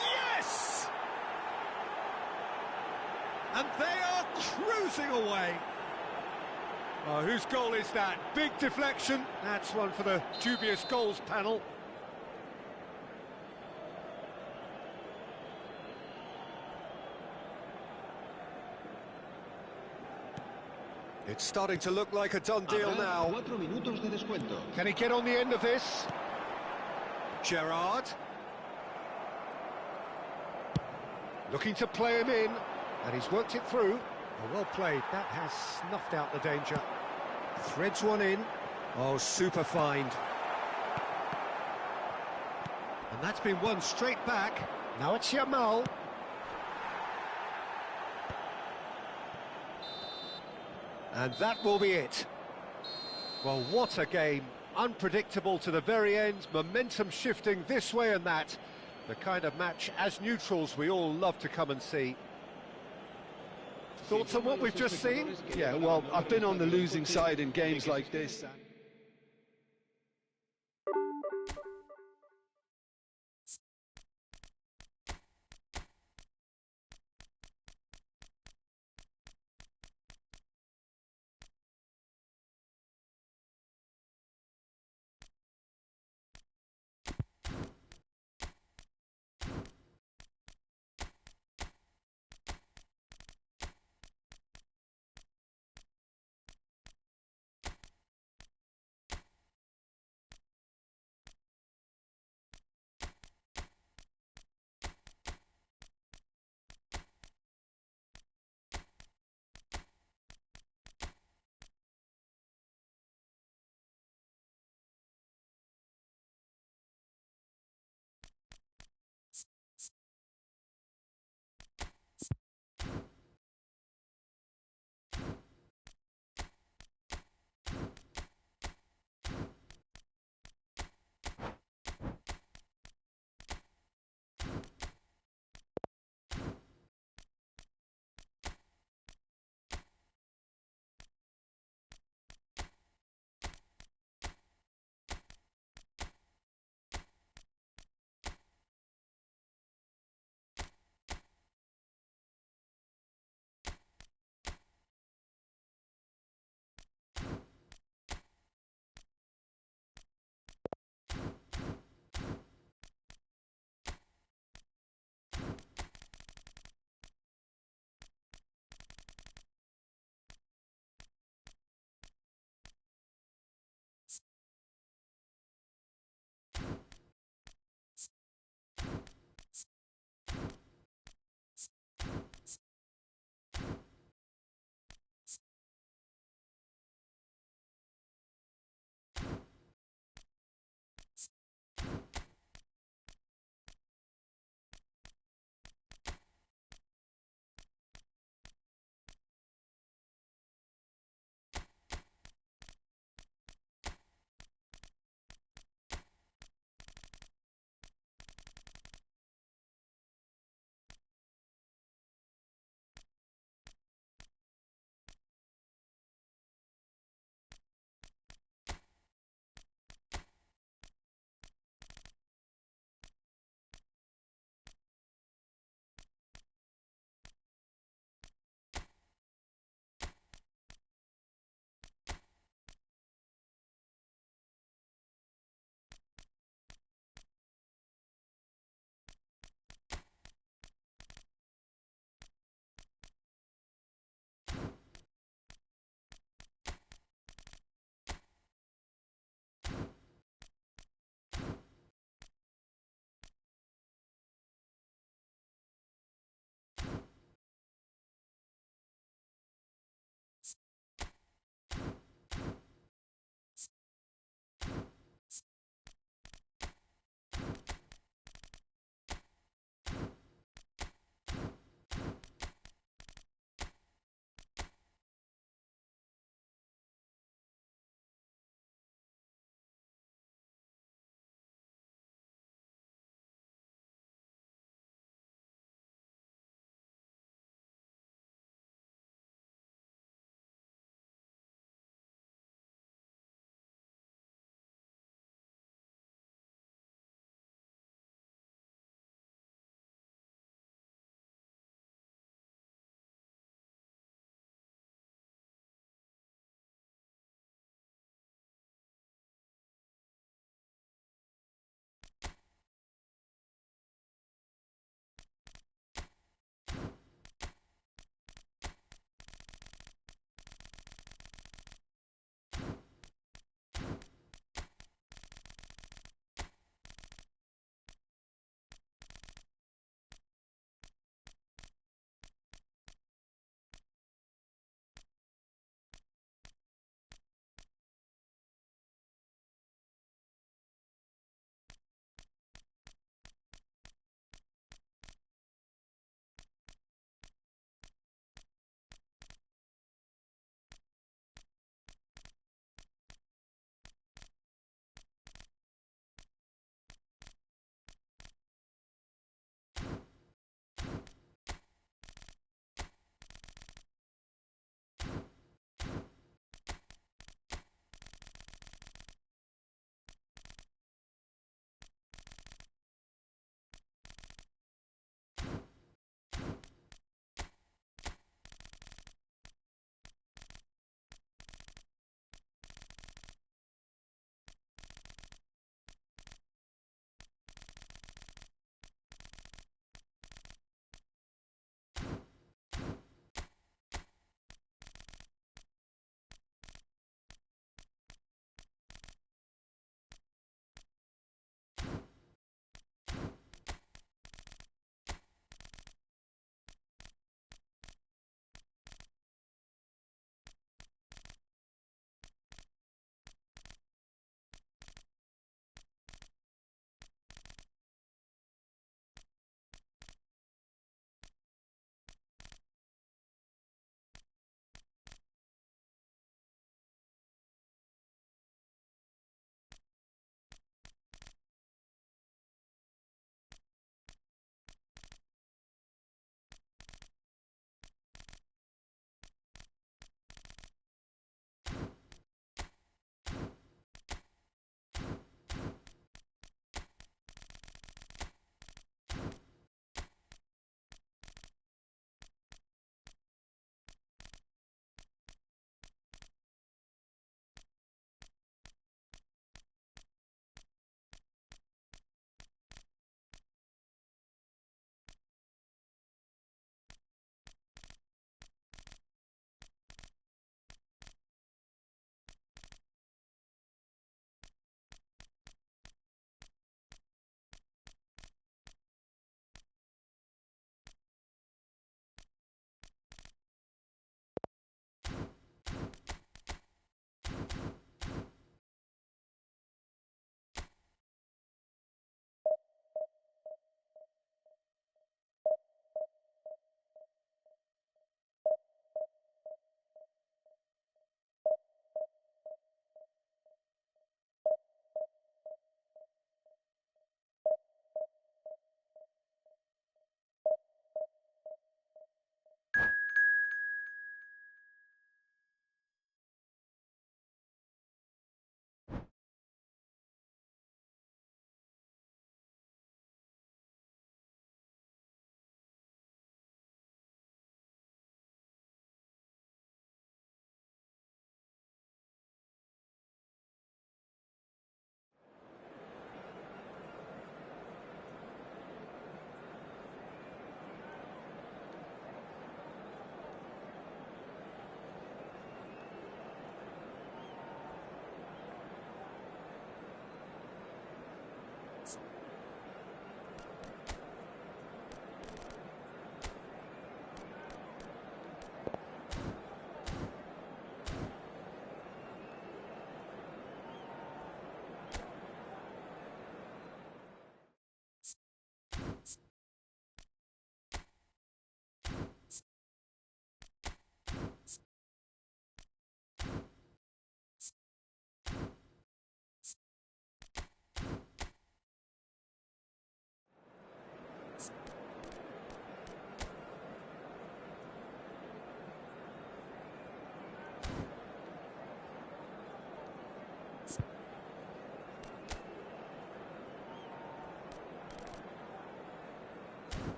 Yes! And they are cruising away. Oh, whose goal is that? Big deflection. That's one for the dubious goals panel. It's starting to look like a done deal now. 4 minutos de descuento. Can he get on the end of this? Gerrard. Looking to play him in, and he's worked it through. Oh, well played. That has snuffed out the danger. Threads one in. Oh, super find. And that's been won straight back. Now it's Yamal. And that will be it. Well, what a game. Unpredictable to the very end, momentum shifting this way and that. The kind of match, as neutrals, we all love to come and see. Thoughts on what we've just seen? Yeah, well, I've been on the losing side in games like this.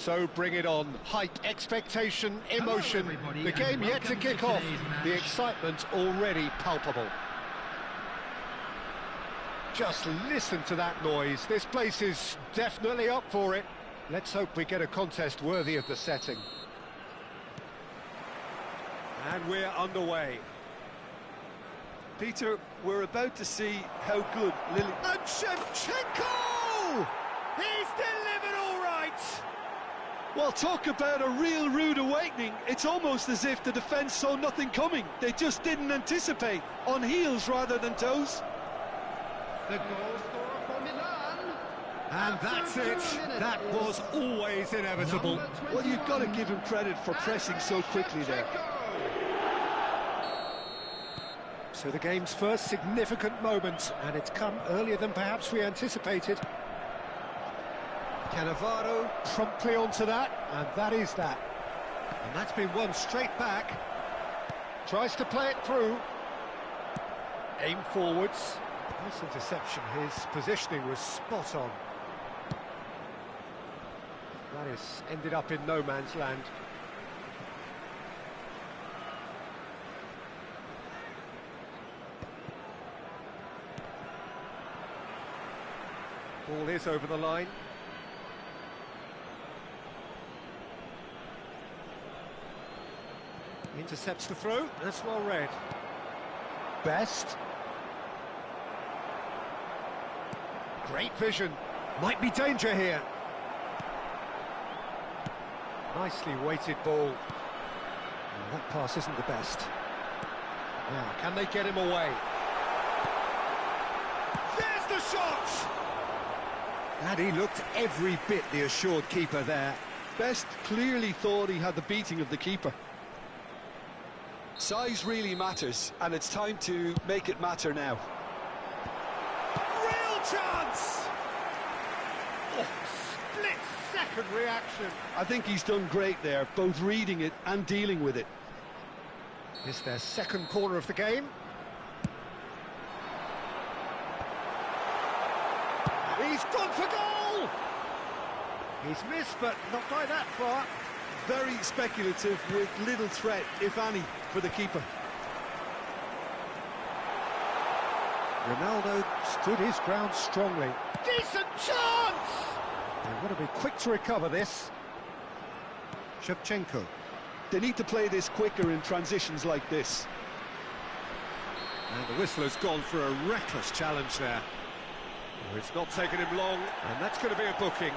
So bring it on. Hype, expectation, emotion. everybody, The game and yet to welcome to kick off. today's match. The excitement already palpable. Just listen to that noise. This place is definitely up for it. Let's hope we get a contest worthy of the setting. And we're underway. Peter, we're about to see how good Lily... And Shevchenko! He's delivered all right! Well, talk about a real rude awakening. It's almost as if the defence saw nothing coming. They just didn't anticipate, on heels rather than toes. The goal scorer for Milan. And that's it. That was always inevitable. Well, you've got to give him credit for pressing so quickly there. So the game's first significant moment, and it's come earlier than perhaps we anticipated. Cannavaro promptly onto that, and that is that. And that's been won straight back. Tries to play it through. Aim forwards. Nice interception. His positioning was spot on. That is ended up in no man's land. Ball is over the line. Intercepts the throw. That's well read. Best. Great vision. Might be danger here. Nicely weighted ball. And that pass isn't the best. Now, can they get him away? There's the shot! And he looked every bit the assured keeper there. Best clearly thought he had the beating of the keeper. Size really matters, and it's time to make it matter now. Real chance! Oh, split-second reaction. I think he's done great there, both reading it and dealing with it. It's their second corner of the game. He's gone for goal! He's missed, but not by that far. Very speculative with little threat, if any, for the keeper. Ronaldo stood his ground strongly. Decent chance! They've got to be quick to recover this. Shevchenko. They need to play this quicker in transitions like this. And the whistle has gone for a reckless challenge there. Oh, it's not taken him long, and that's going to be a booking.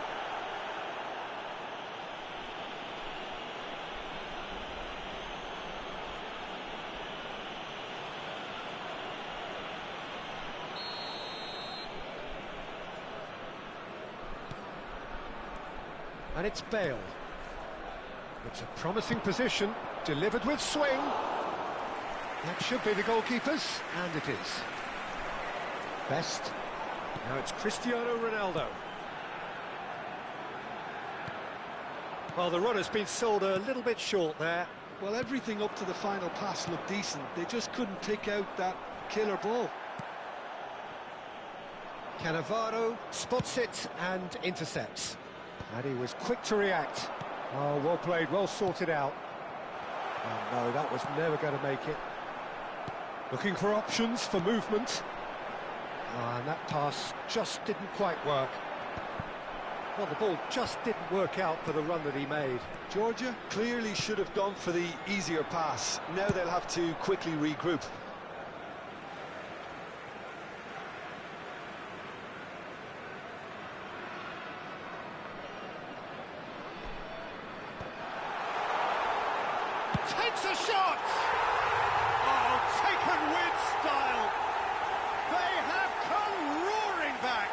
And it's Bale. It's a promising position, delivered with swing. That should be the goalkeeper's, and it is. Best. Now it's Cristiano Ronaldo. Well, the run has been sold a little bit short there. Well, everything up to the final pass looked decent. They just couldn't pick out that killer ball. Cannavaro spots it and intercepts. And he was quick to react. Oh, well played, well sorted out. Oh no, that was never going to make it. Looking for options for movement. Oh, and that pass just didn't quite work. Well, the ball just didn't work out for the run that he made. Georgia clearly should have gone for the easier pass. Now they'll have to quickly regroup. Takes a shot! Oh, taken with style! They have come roaring back!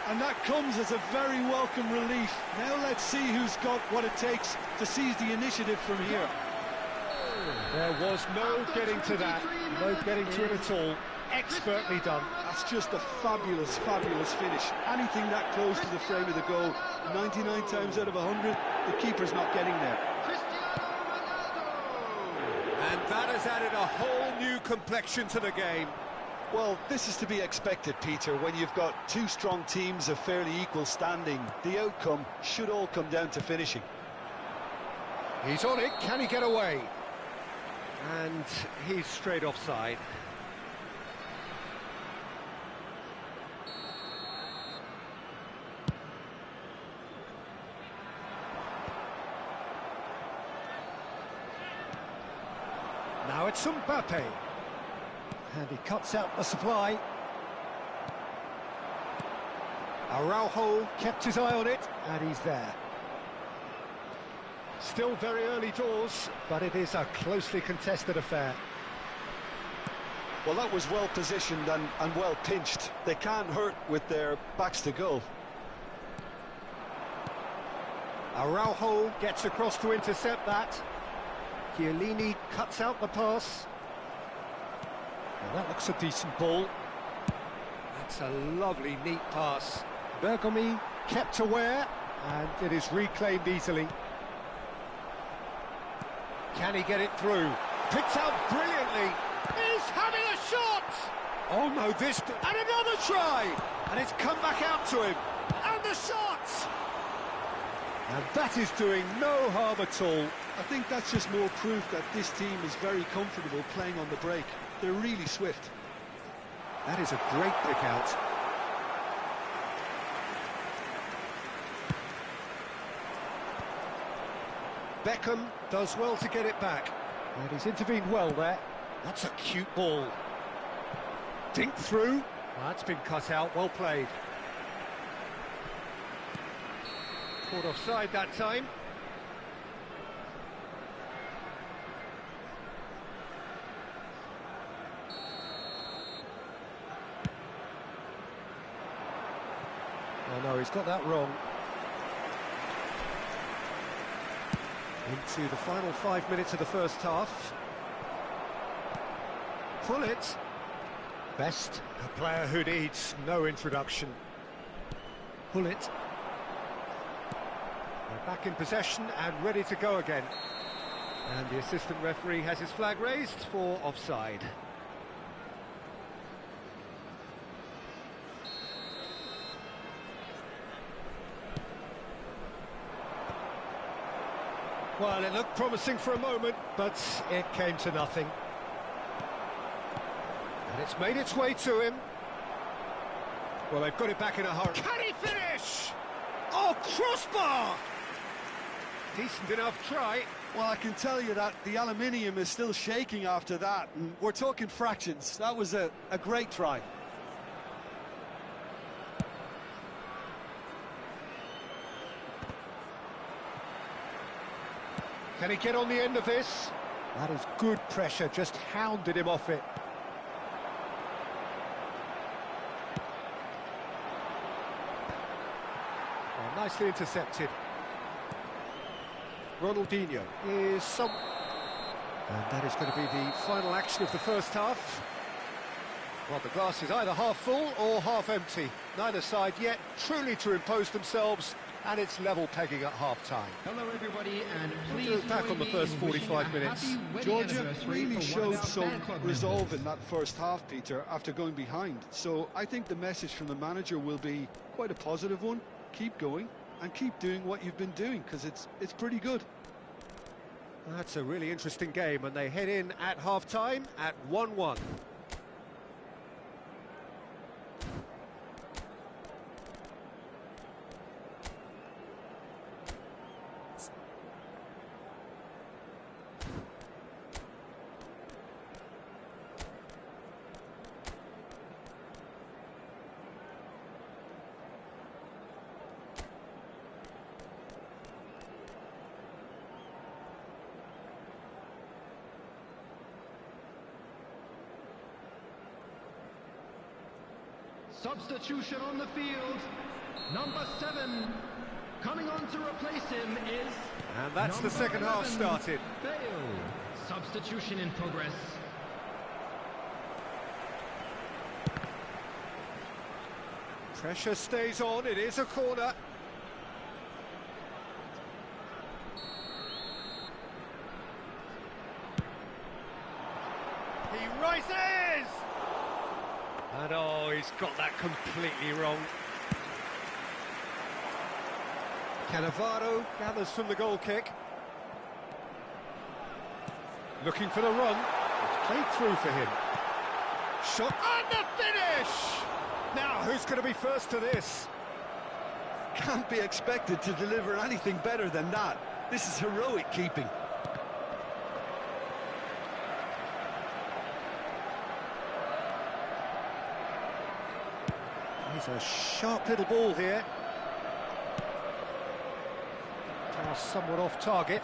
And that comes as a very welcome relief. Now let's see who's got what it takes to seize the initiative from here. There was no getting to that, no getting to it at all. Expertly done. That's just a fabulous, fabulous finish. Anything that close to the frame of the goal, 99 times out of 100, the keeper's not getting there. And that has added a whole new complexion to the game. Well, this is to be expected, Peter. When you've got two strong teams of fairly equal standing, the outcome should all come down to finishing. He's on it, can he get away? And he's straight offside. Now it's Mbappe. And he cuts out the supply. Araujo kept his eye on it, and he's there. Still very early doors, but it is a closely contested affair. Well, that was well positioned and well pinched. They can't hurt with their backs to goal. Araujo gets across to intercept that. Chiellini cuts out the pass. Well, that looks a decent ball. That's a lovely, neat pass. Bergomi kept aware, and it is reclaimed easily. Can he get it through? Picked out brilliantly. He's having a shot! Oh no, this... And another try! And it's come back out to him. And the shot! And that is doing no harm at all. I think that's just more proof that this team is very comfortable playing on the break. They're really swift. That is a great pick out. Beckham does well to get it back. And he's intervened well there. That's a cute ball. Dink through. That's been cut out, well played. Caught offside that time. Oh no, he's got that wrong. Into the final 5 minutes of the first half. Pull it. Best, a player who needs no introduction. Pull it. They're back in possession and ready to go again. And the assistant referee has his flag raised for offside. Well, it looked promising for a moment, but it came to nothing. And it's made its way to him. Well, they've got it back in a hurry. Can he finish? Oh, crossbar! Decent enough try. Well, I can tell you that the aluminium is still shaking after that. And we're talking fractions. That was a great try. Can he get on the end of this? That is good pressure, just hounded him off it. Well, nicely intercepted. Ronaldinho is some... And that is going to be the final action of the first half. Well, the glass is either half full or half empty. Neither side yet truly to impose themselves, and it's level pegging at half-time. Hello, everybody, and please We'll do it back on the first 45 minutes. Georgia really showed some resolve in that first half, Peter, after going behind. So I think the message from the manager will be quite a positive one. Keep going and keep doing what you've been doing, because it's pretty good. That's a really interesting game, and they head in at half-time at 1-1. Substitution on the field. Number 7 coming on to replace him is... And that's the second half started. Bale. Substitution in progress. Pressure stays on, it is a corner. He rises! And oh, he's got that completely wrong. Cannavaro gathers from the goal kick. Looking for the run. It's played through for him. Shot and the finish! Now, who's going to be first to this? Can't be expected to deliver anything better than that. This is heroic keeping. He's a sharp little ball here. Pass somewhat off target.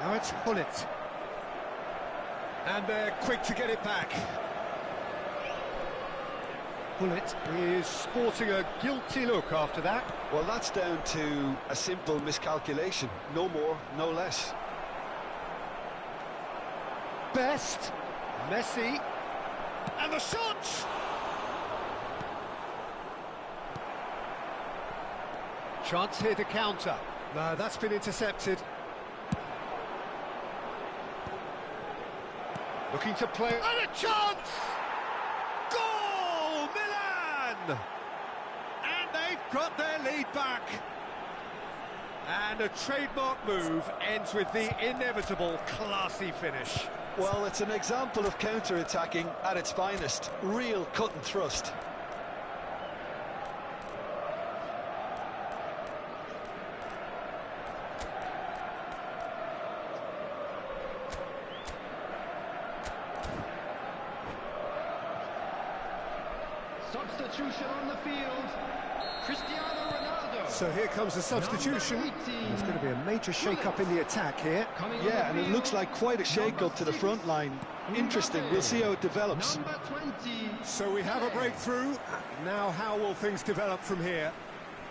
Now it's Hullet. And they're quick to get it back. Hullet is sporting a guilty look after that. Well, that's down to a simple miscalculation. No more, no less. Best. Messi. And the shot! Chance here to counter. No, that's been intercepted. Looking to play. And a chance! Goal! Milan! And they've got their lead back. And a trademark move ends with the inevitable classy finish. Well, it's an example of counter-attacking at its finest. Real cut and thrust. Substitution on the field, Cristiano Ronaldo. So here comes the substitution. There's going to be a major shake-up in the attack here. Yeah, and it looks like quite a shake-up to the front line. Interesting, we'll see how it develops. Number 20. So we have a breakthrough. Now how will things develop from here?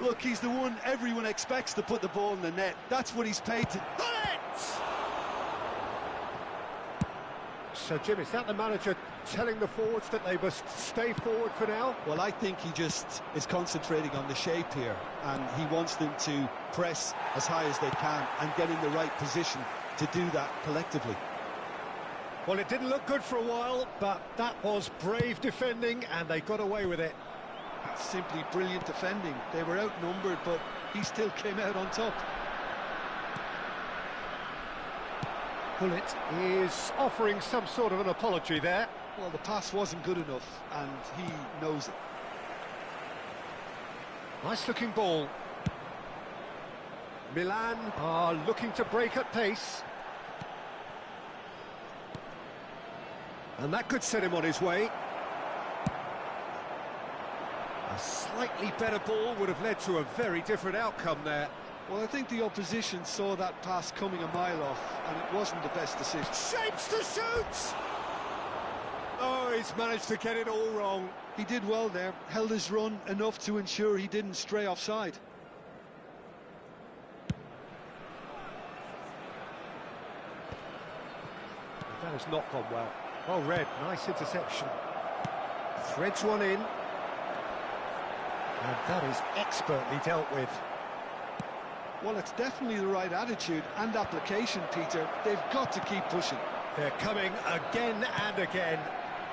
Look, he's the one everyone expects to put the ball in the net. That's what he's paid to... So, Jim, is that the manager telling the forwards that they must stay forward for now? Well, I think he just is concentrating on the shape here, and he wants them to press as high as they can and get in the right position to do that collectively. Well, it didn't look good for a while, but that was brave defending, and they got away with it. That's simply brilliant defending. They were outnumbered, but he still came out on top. Hullet is offering some sort of an apology there. Well, the pass wasn't good enough, and he knows it. Nice-looking ball. Milan are looking to break at pace. And that could set him on his way. A slightly better ball would have led to a very different outcome there. Well, I think the opposition saw that pass coming a mile off, and it wasn't the best decision. Shapes to shoot! Oh, he's managed to get it all wrong. He did well there, held his run enough to ensure he didn't stray offside. That has not gone well. Well read, nice interception. Threads one in. And that is expertly dealt with. Well, it's definitely the right attitude and application, Peter. They've got to keep pushing. They're coming again and again.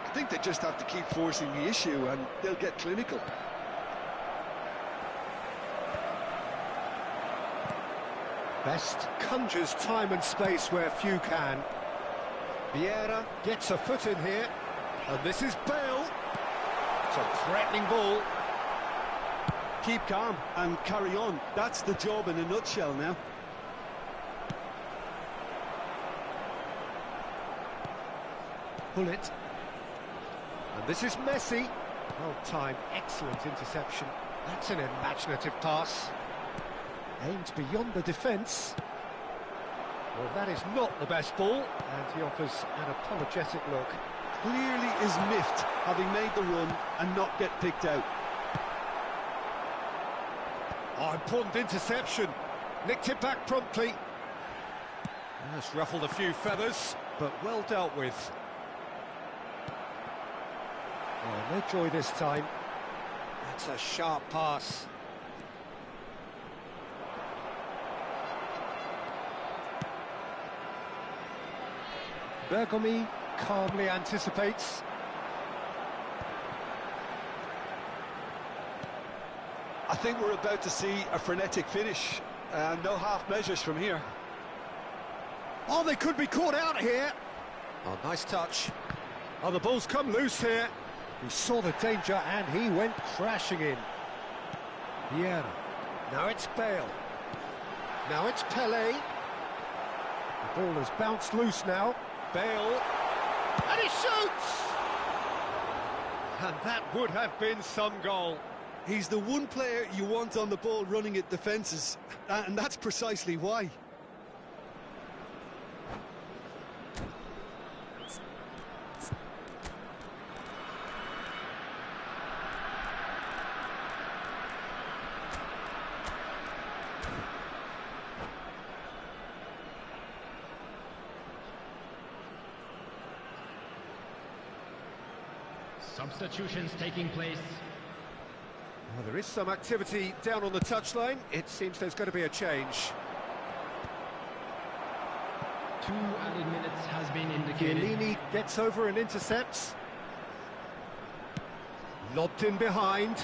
I think they just have to keep forcing the issue and they'll get clinical. Best conjures time and space where few can. Vieira gets a foot in here. And this is Bale. It's a threatening ball. Keep calm and carry on. That's the job in a nutshell now. Hullet. And this is Messi. Well timed, excellent interception. That's an imaginative pass. Aimed beyond the defence. Well, that is not the best ball, and he offers an apologetic look. Clearly is miffed, having made the run and not get picked out. Oh, important interception. Nicked it back promptly. That's ruffled a few feathers, but well dealt with. Oh, no joy this time. That's a sharp pass. Bergomi calmly anticipates. I think we're about to see a frenetic finish. No half measures from here. Oh, they could be caught out here. Oh, nice touch. Oh, the ball's come loose here. He saw the danger and he went crashing in. Vieira. Now it's Bale. Now it's Pelé. The ball has bounced loose now. Bale. And he shoots! And that would have been some goal. He's the one player you want on the ball running at defences, and that's precisely why. Substitutions taking place. Well, there is some activity down on the touchline. It seems there's going to be a change. 2 added minutes has been indicated. Chiellini gets over and intercepts. Lobbed in behind.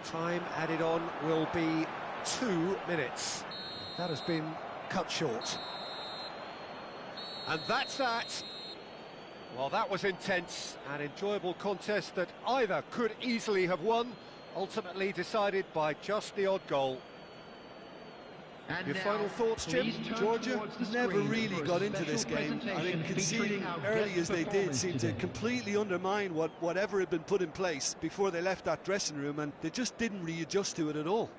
Time added on will be 2 minutes. That has been cut short. And that's that. Well, that was intense, an enjoyable contest that either could easily have won, ultimately decided by just the odd goal. And Your now, final thoughts, Jim? please turn Georgia towards the never screen really for a got into special this game. I presentation think conceding featuring our early guest as they did performance seemed to today. completely undermine whatever had been put in place before they left that dressing room, and they just didn't readjust to it at all.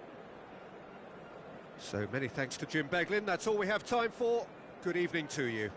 So many thanks to Jim Beglin. That's all we have time for. Good evening to you.